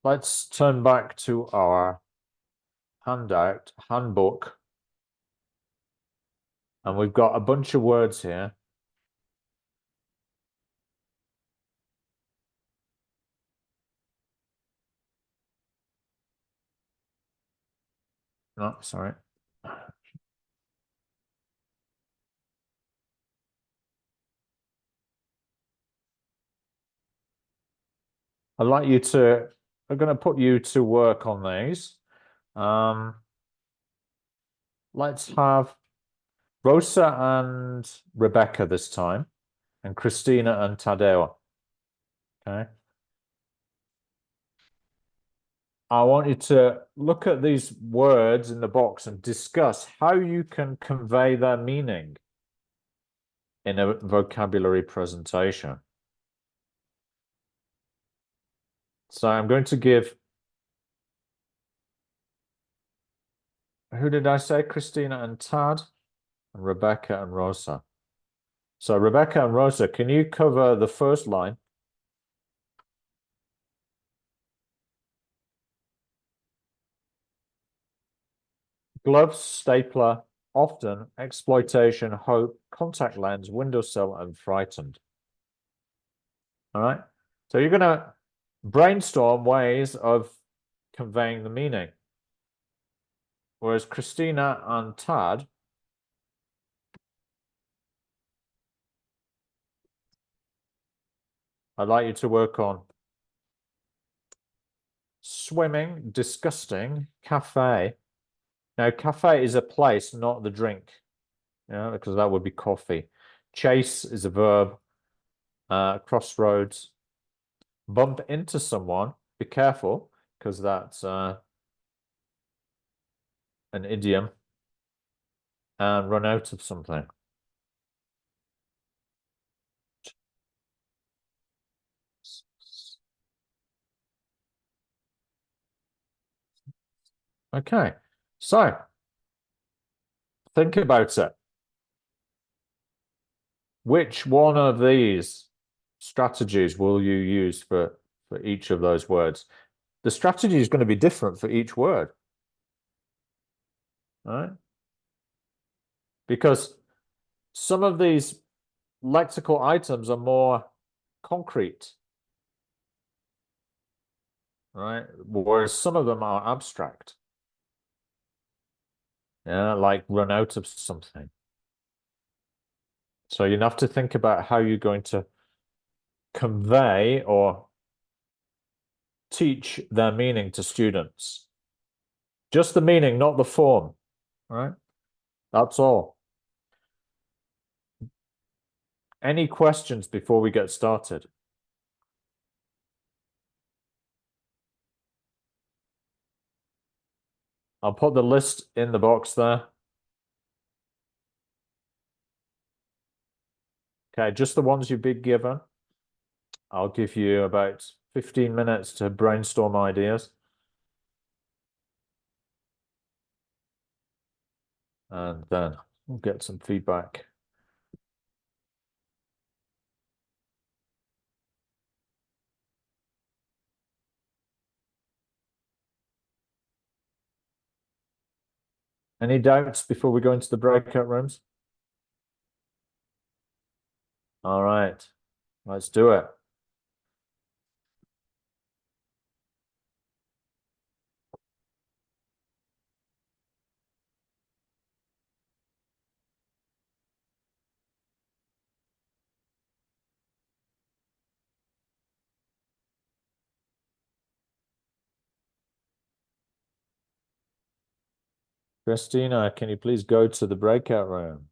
Let's turn back to our handbook. And we've got a bunch of words here. No, sorry. I'd like you to, I'm going to put you to work on these. Let's have Rosa and Rebecca this time, and Christina and Tadeo. Okay. I want you to look at these words in the box and discuss how you can convey their meaning in a vocabulary presentation. So I'm going to give, who did I say? Christina and Tad, and Rebecca and Rosa. So Rebecca and Rosa, can you cover the first line? Gloves, stapler, often, exploitation, hope, contact lens, windowsill, and frightened. All right. So you're going to brainstorm ways of conveying the meaning. Whereas Christina and Tad, I'd like you to work on swimming, disgusting, cafe. Now, cafe is a place, not the drink, because that would be coffee. Chase is a verb. Crossroads. Bump into someone. Be careful, because that's an idiom. And run out of something. Okay, so think about it. Which one of these strategies will you use for each of those words? The strategy is going to be different for each word. All right? Because some of these lexical items are more concrete, right? Whereas some of them are abstract. Yeah, like run out of something. So you have to think about how you're going to convey or teach their meaning to students. Just the meaning, not the form, right? That's all. Any questions before we get started? I'll put the list in the box there. Okay, just the ones you've been given. I'll give you about 15 minutes to brainstorm ideas. And then we'll get some feedback. Any doubts before we go into the breakout rooms? All right, let's do it. Christina, can you please go to the breakout room?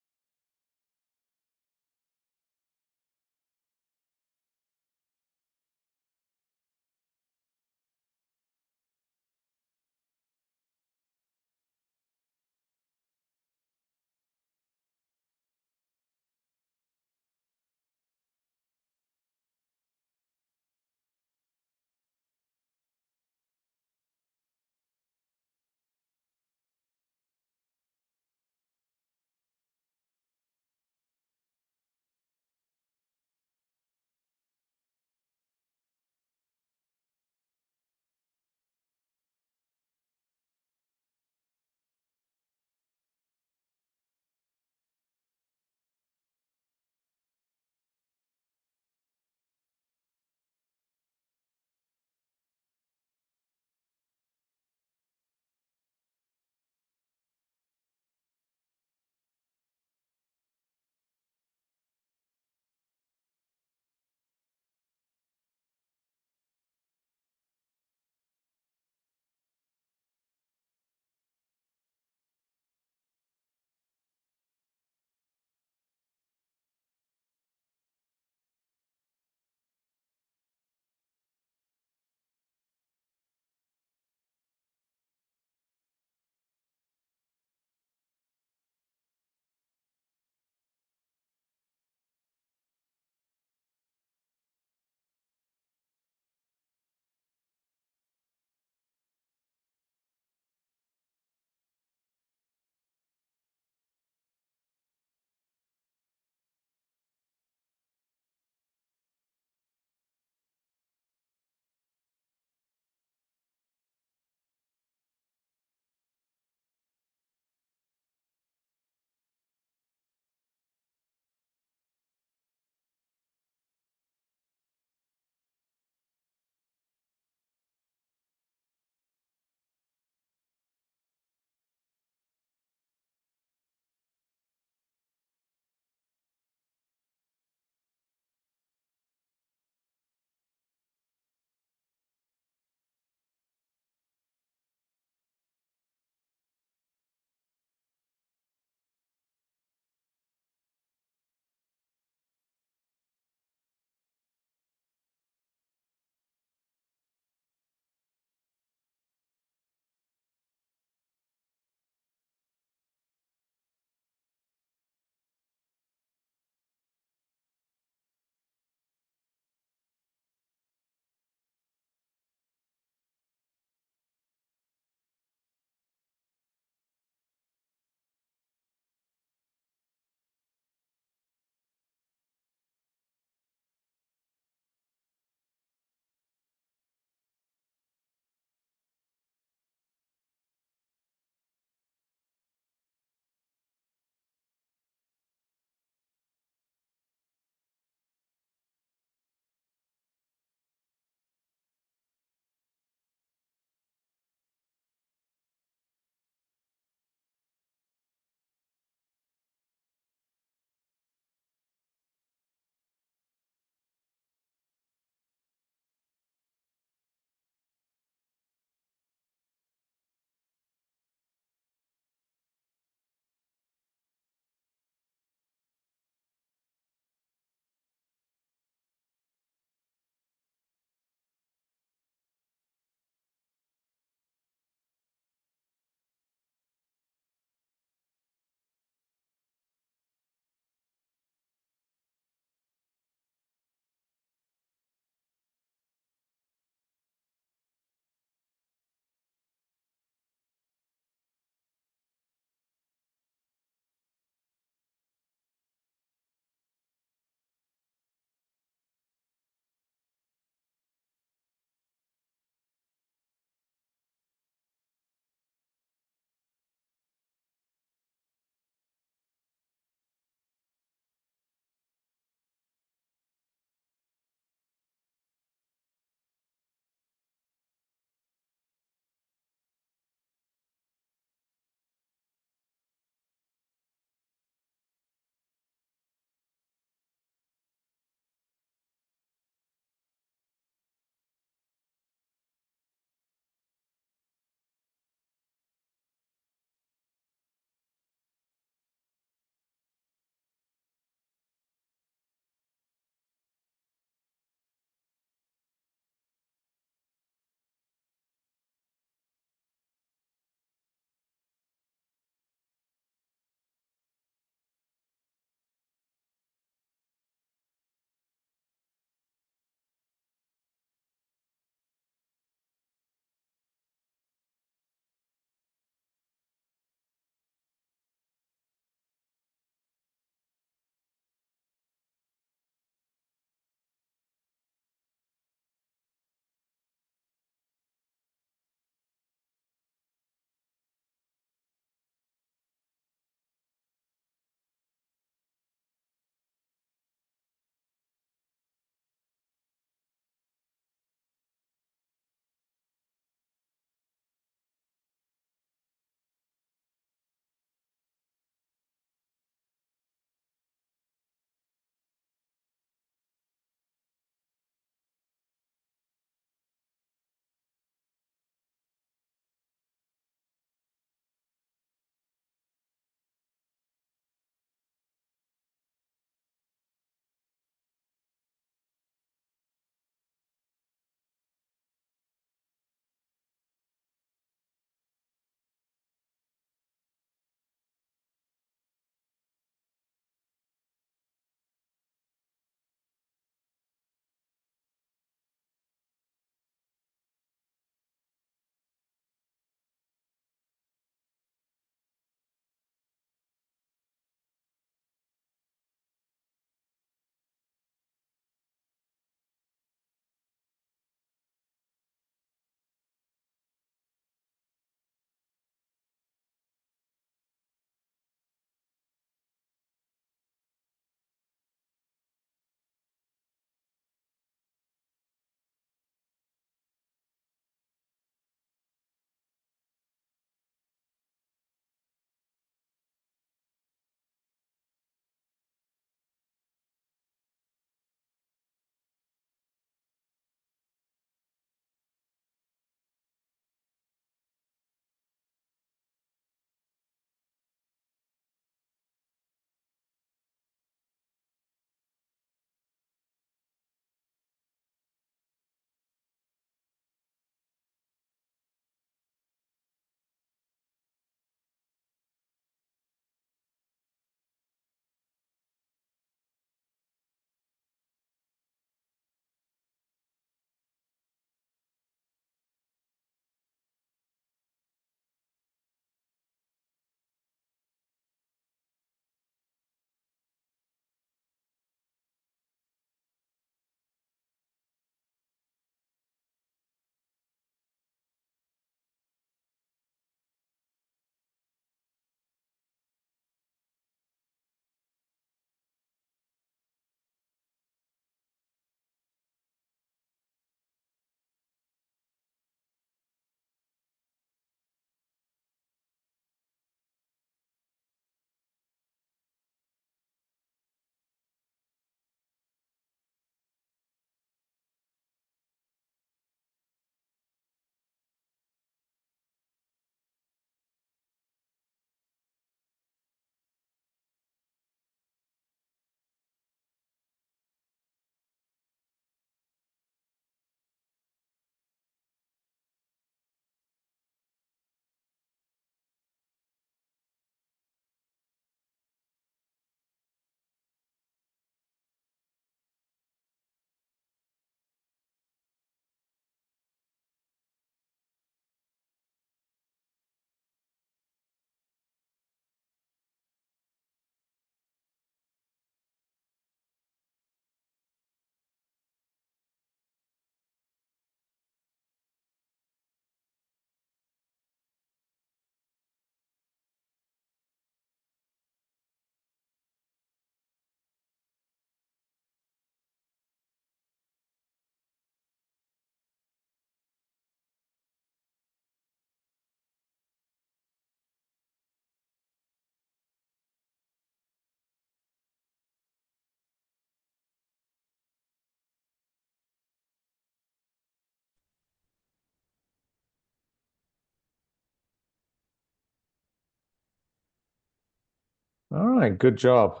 All right, good job.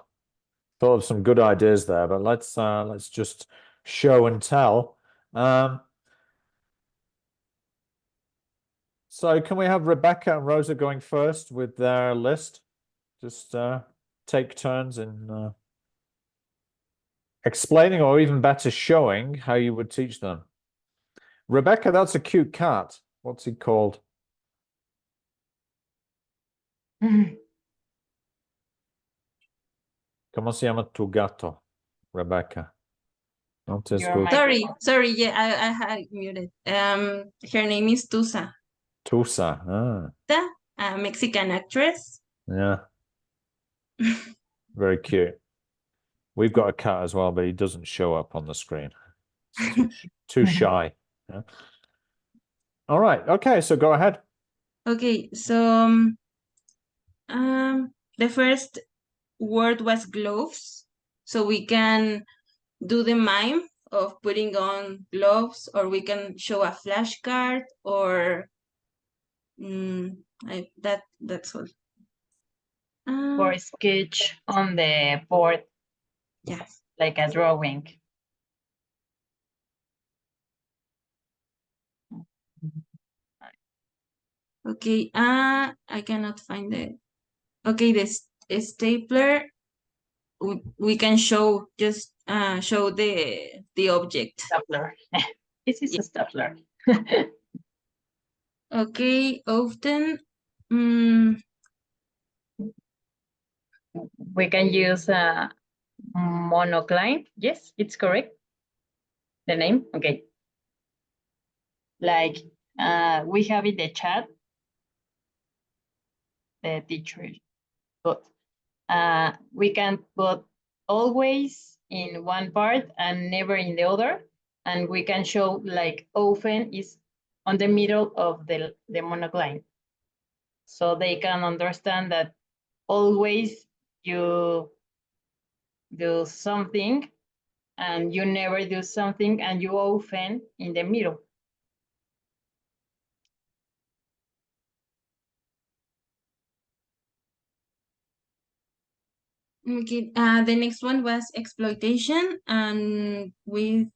Thought of some good ideas there, but let's just show and tell. So can we have Rebecca and Rosa going first with their list? Just take turns in explaining, or even better, showing how you would teach them. Rebecca, that's a cute cat. What's he called? ¿Cómo se llama tu gato, Rebecca? No te escucho. Sorry, yeah, I had muted. Her name is Tusa. Tusa. A Mexican actress. Yeah. Very cute. We've got a cat as well, but he doesn't show up on the screen. Too shy. Yeah. All right. Okay, so go ahead. Okay, so the first word was gloves. So we can do the mime of putting on gloves, or we can show a flashcard, or that's all. Or sketch on the board. Yes. Like a drawing. Okay, I cannot find it. Okay, this stapler, we can show just show the object. Stapler. This is a stapler. Okay, often. We can use a monocline. Yes, it's correct. The name, okay. Like we have in the chat, the teacher, but we can put always in one part and never in the other. And we can show like often is on the middle of the monocline. So they can understand that always you do something and you never do something and you often in the middle. Okay, the next one was exploitation, and we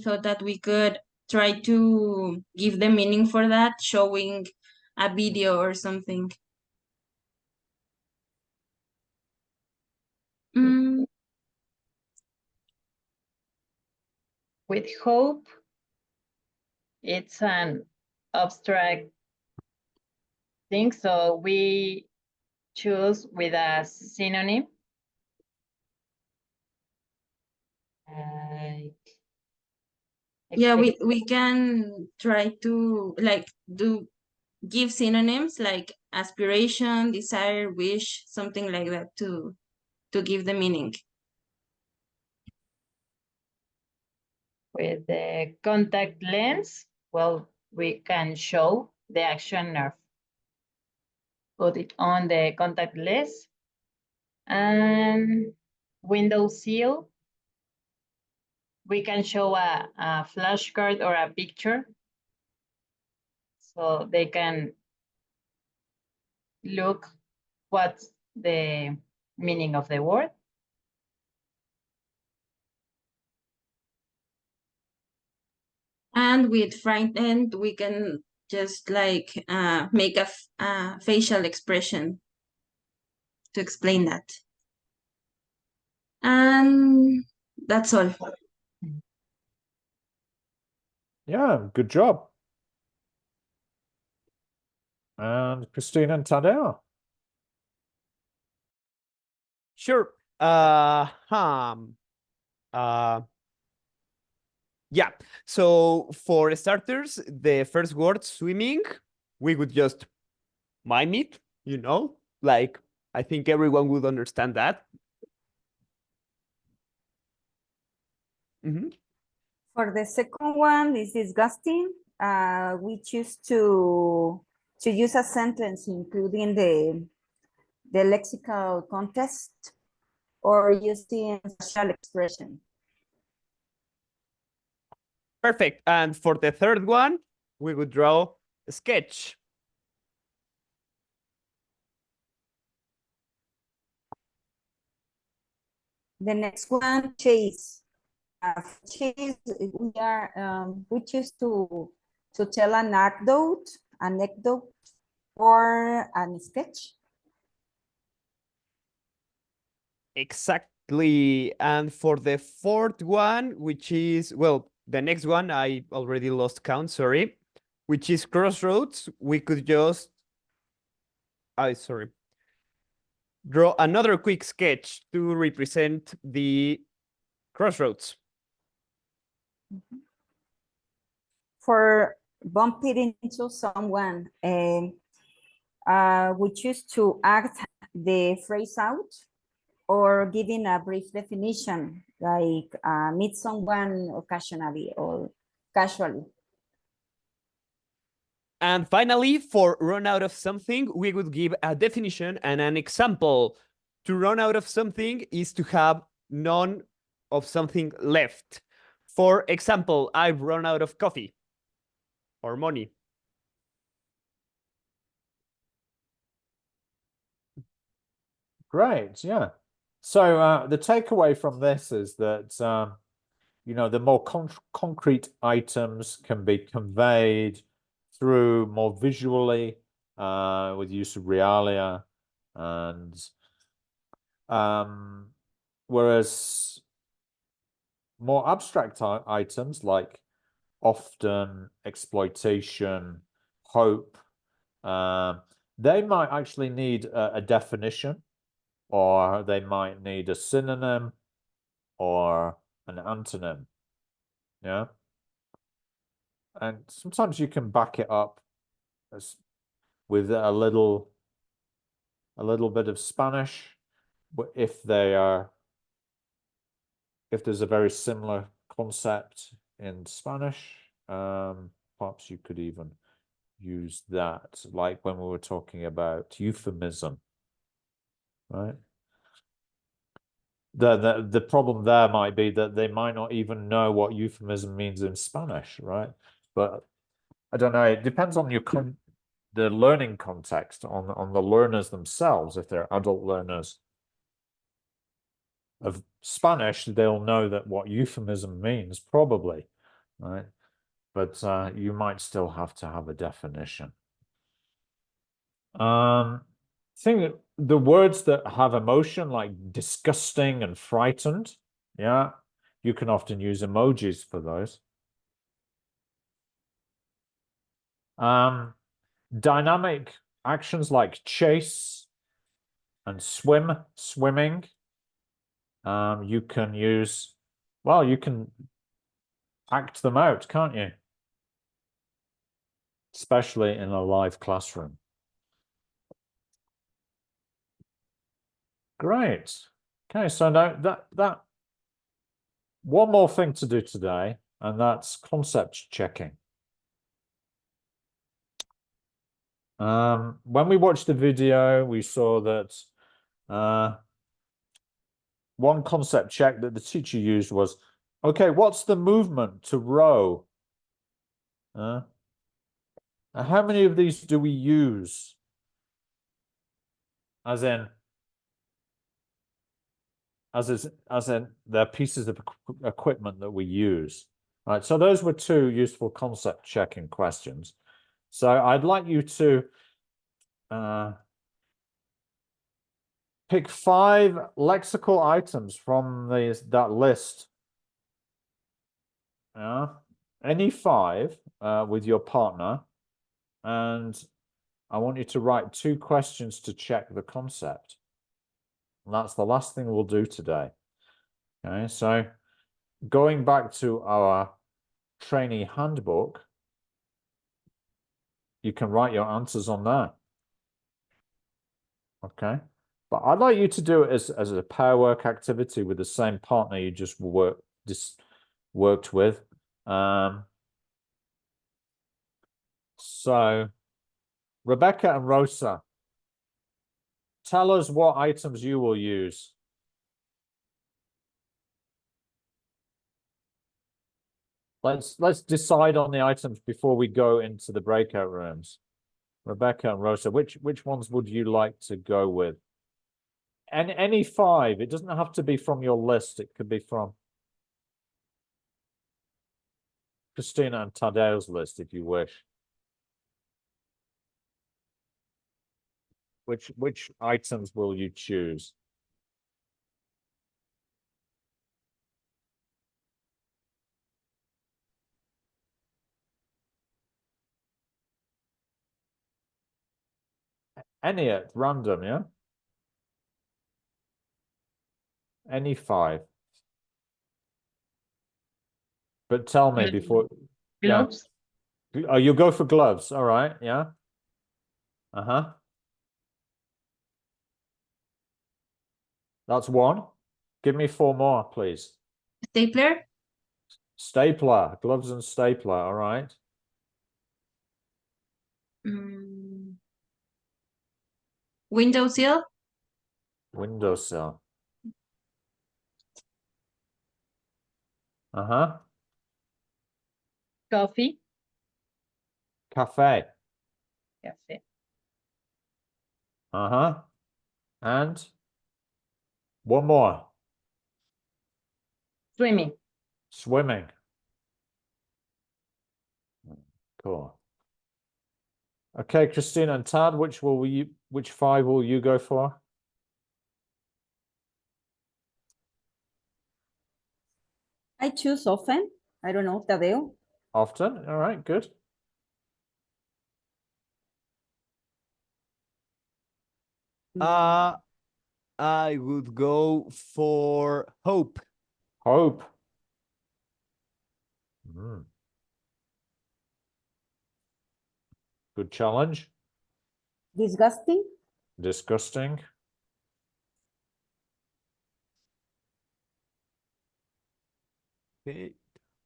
thought that we could try to give the meaning for that, showing a video or something. With hope, it's an abstract thing, so we choose with a synonym. Yeah, we can try to like give synonyms like aspiration, desire, wish, something like that to give the meaning. With the contact lens, well, we can show the action nerve. Put it on the contact lens. And window seal, we can show a flashcard or a picture. So they can look what's the meaning of the word. And with frightened, we can just like make a facial expression to explain that. And that's all. Yeah, good job. And Christina and Tadeo. Sure. Yeah. So for starters, the first word, swimming, we would just mime it, you know, like I think everyone would understand that. For the second one, this is disgusting. We choose to use a sentence including the lexical context or using facial expression. Perfect. And for the third one, we would draw a sketch. The next one, chase. Chase, we choose to tell an anecdote or a sketch. Exactly. And for the fourth one, which is, well, the next one, I already lost count, sorry, which is crossroads, we could just, draw another quick sketch to represent the crossroads. For bumping into someone, we choose to act the phrase out or giving a brief definition, like meet someone occasionally or casually. And finally, for run out of something, we would give a definition and an example. To run out of something is to have none of something left. For example, I've run out of coffee or money. Great, yeah. So the takeaway from this is that, you know, the more concrete items can be conveyed through more visually with use of realia, and whereas more abstract items like often, exploitation, hope, they might actually need a definition, or they might need a synonym or an antonym. Yeah. And sometimes you can back it up with a little bit of Spanish, if there's a very similar concept in Spanish. Perhaps you could even use that, like when we were talking about euphemism, right? The problem there might be that they might not even know what euphemism means in Spanish, right? But I don't know, it depends on the learning context, on the learners themselves. If they're adult learners of Spanish, they'll know that what euphemism means, probably, right? But you might still have to have a definition. I think the words that have emotion, like disgusting and frightened, yeah, you can often use emojis for those. Dynamic actions like chase and swimming, you can use, well, you can act them out, can't you? Especially in a live classroom. Great. Okay, so now that one more thing to do today, and that's concept checking. When we watched the video, we saw that one concept check that the teacher used was, okay, what's the movement to row? How many of these do we use? As in they're pieces of equipment that we use. Right, so those were two useful concept checking questions. So I'd like you to pick 5 lexical items from that list. Yeah, any 5 with your partner, and I want you to write 2 questions to check the concept. And that's the last thing we'll do today. Okay, so going back to our trainee handbook, you can write your answers on there. Okay, but I'd like you to do it as a pair work activity with the same partner you just worked with. So Rebecca and Rosa, tell us what items you will use. Let's decide on the items before we go into the breakout rooms. Rebecca and Rosa, which ones would you like to go with? any 5. It doesn't have to be from your list. It could be from Christina and Tadeo's list if you wish. Which items will you choose? Any at random, yeah? Any 5. But tell me before. Gloves. Yeah. Oh, you go for gloves. All right. Yeah. Uh-huh. That's 1. Give me 4 more, please. Stapler. Stapler. Gloves and stapler. All right. Windowsill. Windowsill. Uh-huh. Coffee. Cafe. Cafe. Uh-huh. And 1 more. Swimming. Swimming. Cool. Okay, Christina and Tad, which 5 will you go for? I choose often. I don't know, Tadeo. Often. All right, good. I would go for hope. Hope. Good challenge. Disgusting. Disgusting. Okay.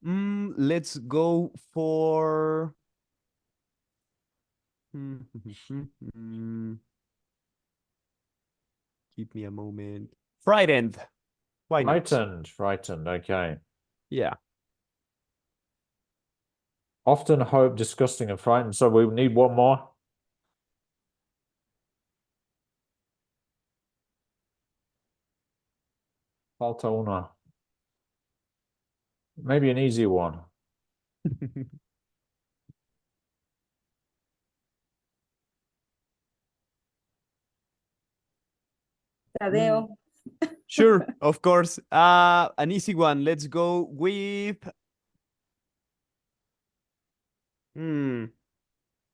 Let's go for give me a moment. Frightened. Why not? Frightened. Okay. Yeah. Often, hope, disgusting, and frightened. So we need 1 more. Falta una. Maybe an easy one. Tadeo. Sure, of course. An easy one. Let's go with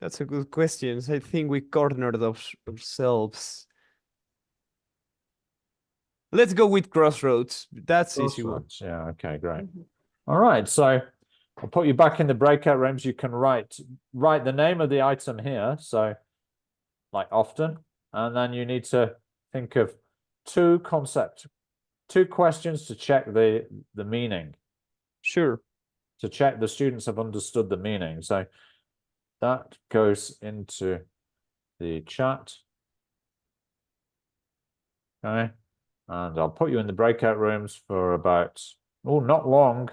that's a good question. I think we cornered ourselves. Let's go with Crossroads. That's easy one. Yeah, okay, great. All right, so I'll put you back in the breakout rooms. You can write the name of the item here, so like often, and then you need to think of 2 questions to check the meaning. Sure. To check the students have understood the meaning. So that goes into the chat. Okay. And I'll put you in the breakout rooms for about, not long,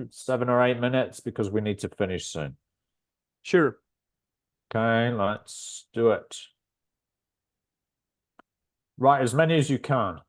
7 or 8 minutes, because we need to finish soon. Sure. Okay, let's do it. Write as many as you can.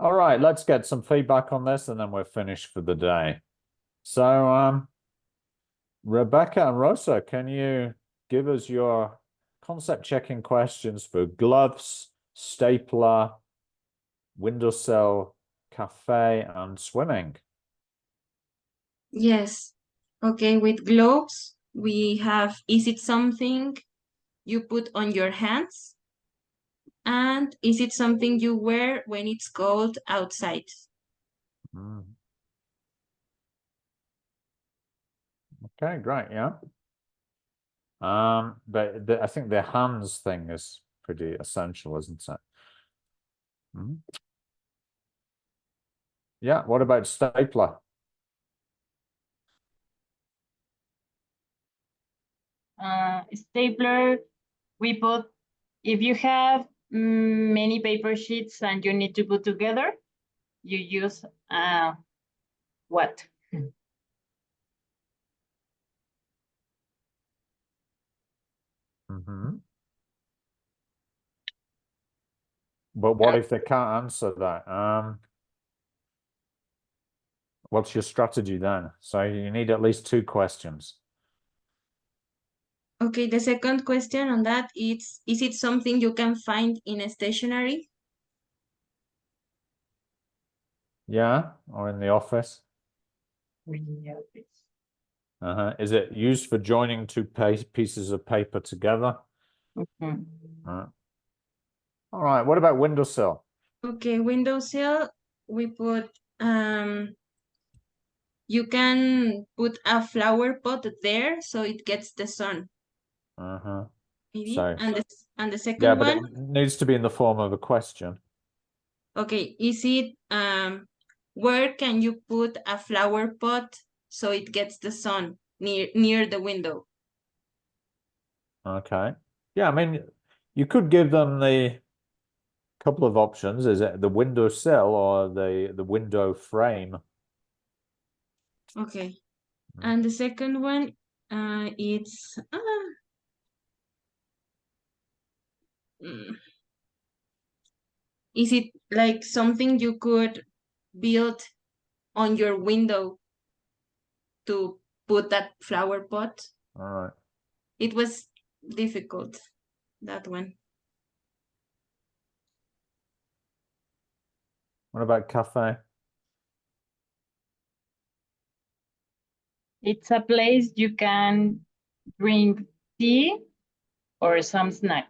All right, let's get some feedback on this and then we're finished for the day. So, Rebecca and Rosa, can you give us your concept checking questions for gloves, stapler, windowsill, cafe, and swimming? Yes. Okay, with gloves, we have, is it something you put on your hands? And is it something you wear when it's cold outside? Okay, great, yeah. But I think the hands thing is pretty essential, isn't it? Yeah, what about stapler? Stapler, we put, if you have many paper sheets and you need to put together, you use what? But what if they can't answer that? What's your strategy then? So you need at least 2 questions. Okay, the second question on that is it something you can find in a stationery? Yeah, or in the office? Is it used for joining 2 pieces of paper together? All right, what about windowsill? Okay, windowsill, we put, you can put a flower pot there so it gets the sun. Maybe. So, and the second yeah, but one, it needs to be in the form of a question. okay, is it, where can you put a flower pot so it gets the sun near the window? Okay. Yeah, I mean, you could give them the couple of options. Is it the windowsill or the window frame? Okay. And the second one, it's is it like something you could build on your window to put that flower pot? All right. It was difficult, that one. What about cafe? It's a place you can drink tea or some snack.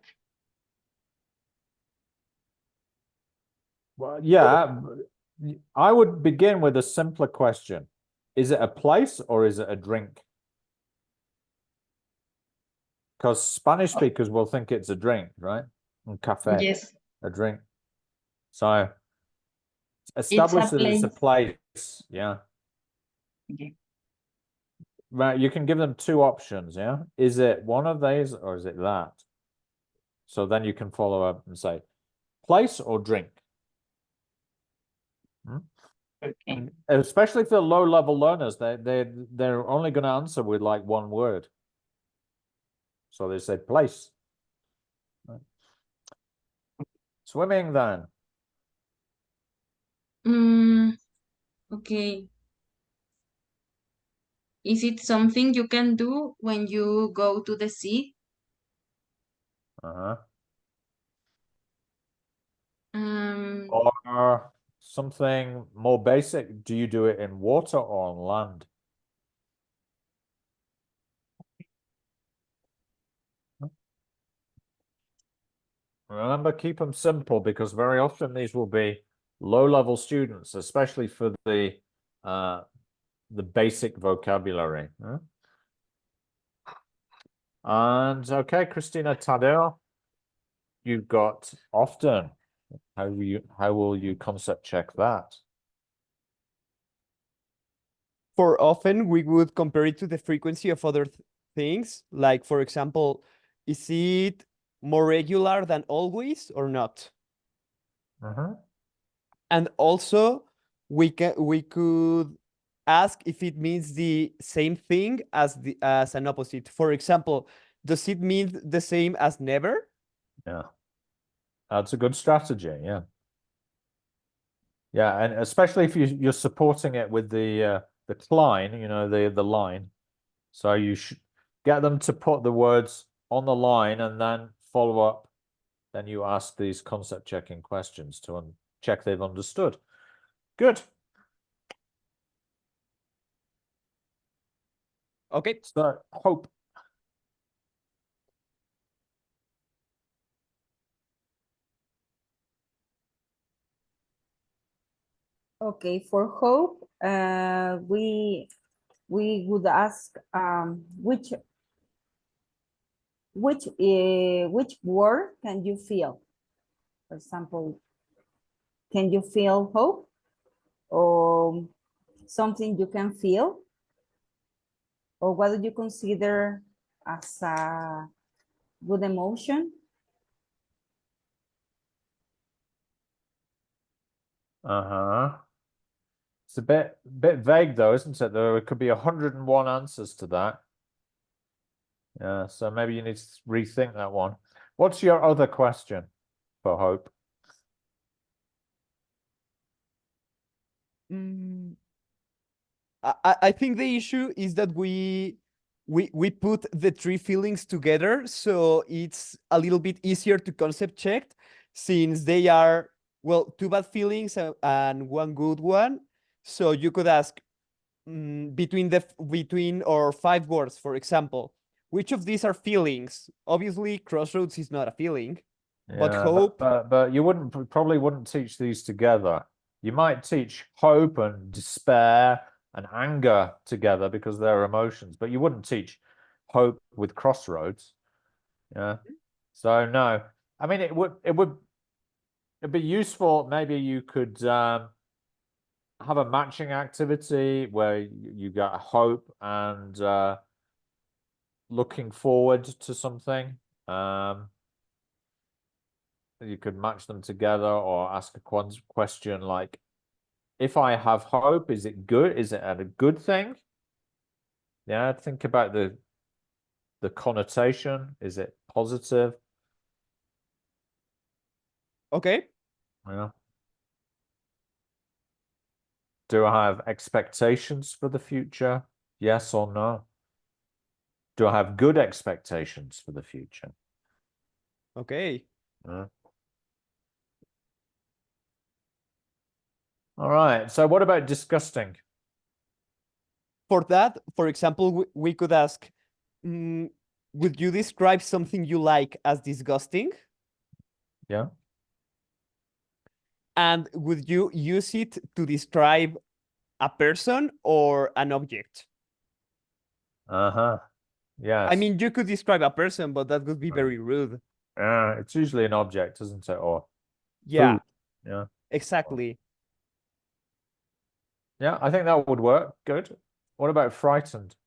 Well, yeah, I would begin with a simpler question. Is it a place or is it a drink? Because Spanish speakers will think it's a drink, right? And cafe, yes, a drink. So establish that it's a place, yeah. Okay. Right, you can give them 2 options, yeah? Is it one of these or is it that? So then you can follow up and say, place or drink? Okay. Especially for low-level learners, they're only going to answer with like 1 word. So they say place. Right. Swimming then. Okay. Is it something you can do when you go to the sea? Or something more basic, do you do it in water or on land? Remember, keep them simple because very often these will be low-level students, especially for the basic vocabulary. And okay, Christina Tadeo, you've got often. How will you concept check that? For often, we would compare it to the frequency of other things. Like, for example, is it more regular than always or not? And also, we could ask if it means the same thing as an opposite. For example, does it mean the same as never? Yeah, that's a good strategy. Yeah. Yeah, and especially if you're supporting it with the cline, you know, the line. So you should get them to put the words on the line and then follow up. Then you ask these concept checking questions to check they've understood. Good. Okay. So hope. Okay, for hope, we would ask which word can you feel? For example, can you feel hope, or something you can feel, or what do you consider as a good emotion? It's a bit vague though, isn't it? There could be 101 answers to that. Yeah, so maybe you need to rethink that one. What's your other question for hope? I think the issue is that we put the three feelings together, so it's a little bit easier to concept check, since they are, well, two bad feelings and one good one. So you could ask between or 5 words, for example, which of these are feelings? Obviously, crossroads is not a feeling, but Yeah, hope. but you probably wouldn't teach these together. You might teach hope and despair and anger together because they're emotions, but you wouldn't teach hope with crossroads. Yeah. So no, I mean it'd be useful. Maybe you could have a matching activity where you get hope and looking forward to something. You could match them together or ask a question like, if I have hope, is it good? Is it a good thing? Yeah, think about the connotation. Is it positive? Okay. Yeah. Do I have expectations for the future? Yes or no? Do I have good expectations for the future? Okay. Yeah. All right. So what about disgusting? For that, for example, we could ask, would you describe something you like as disgusting? Yeah. And would you use it to describe a person or an object? Uh-huh. Yes. I mean, you could describe a person, but that would be very rude. It's usually an object, isn't it? Or yeah. food. Yeah. Exactly. Yeah, I think that would work. Good. What about frightened?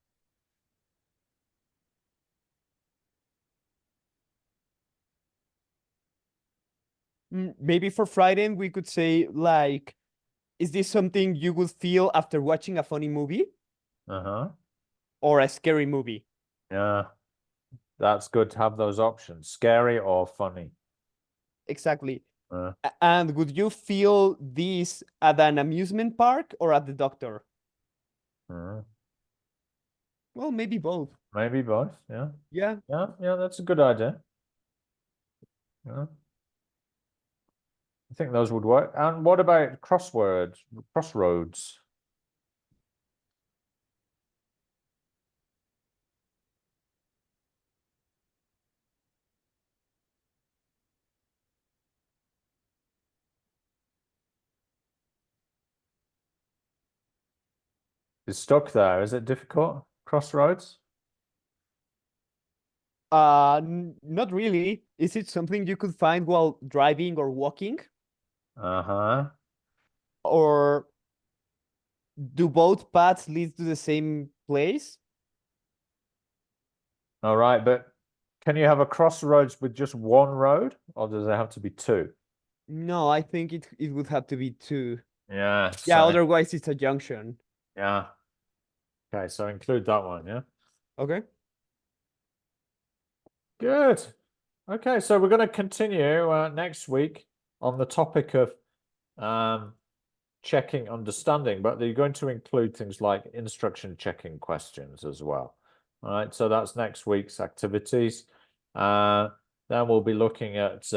Maybe for frightened, we could say, like, is this something you would feel after watching a funny movie? Uh-huh. Or a scary movie? Yeah. That's good to have those options. Scary or funny. Exactly. And would you feel this at an amusement park or at the doctor? Well, maybe both. Maybe both, yeah. Yeah. Yeah, that's a good idea. Yeah. I think those would work. And what about crossroads? It's stuck there. Is it difficult? Crossroads? Not really. Is it something you could find while driving or walking? Uh-huh. Or do both paths lead to the same place? All right, but can you have a crossroads with just one road, or does there have to be two? No, I think it would have to be two. Yeah. Yeah, otherwise it's a junction. Yeah. Okay, so include that one, yeah? Okay. Good. Okay, so we're going to continue next week on the topic of checking understanding, but they're going to include things like instruction checking questions as well. All right, so that's next week's activities. Then we'll be looking at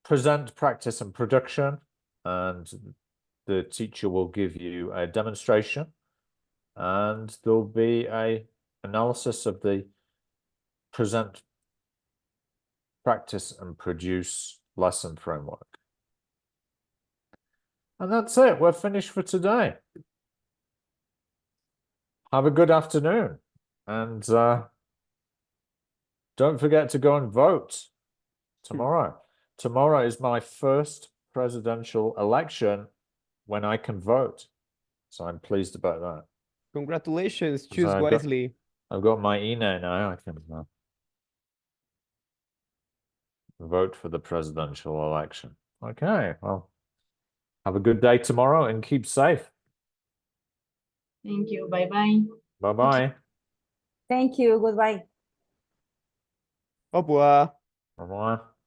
present, practice, and production, and the teacher will give you a demonstration, and there'll be a analysis of the present, practice, and produce lesson framework. And that's it. We're finished for today. Have a good afternoon. And don't forget to go and vote tomorrow. Tomorrow is my first presidential election when I can vote. So I'm pleased about that. Congratulations. So Choose wisely. I've got my INE now. I can vote for the presidential election. Okay, well, have a good day tomorrow and keep safe. Thank you. Bye-bye. Bye-bye. Thank you. Goodbye. Au revoir. Au revoir.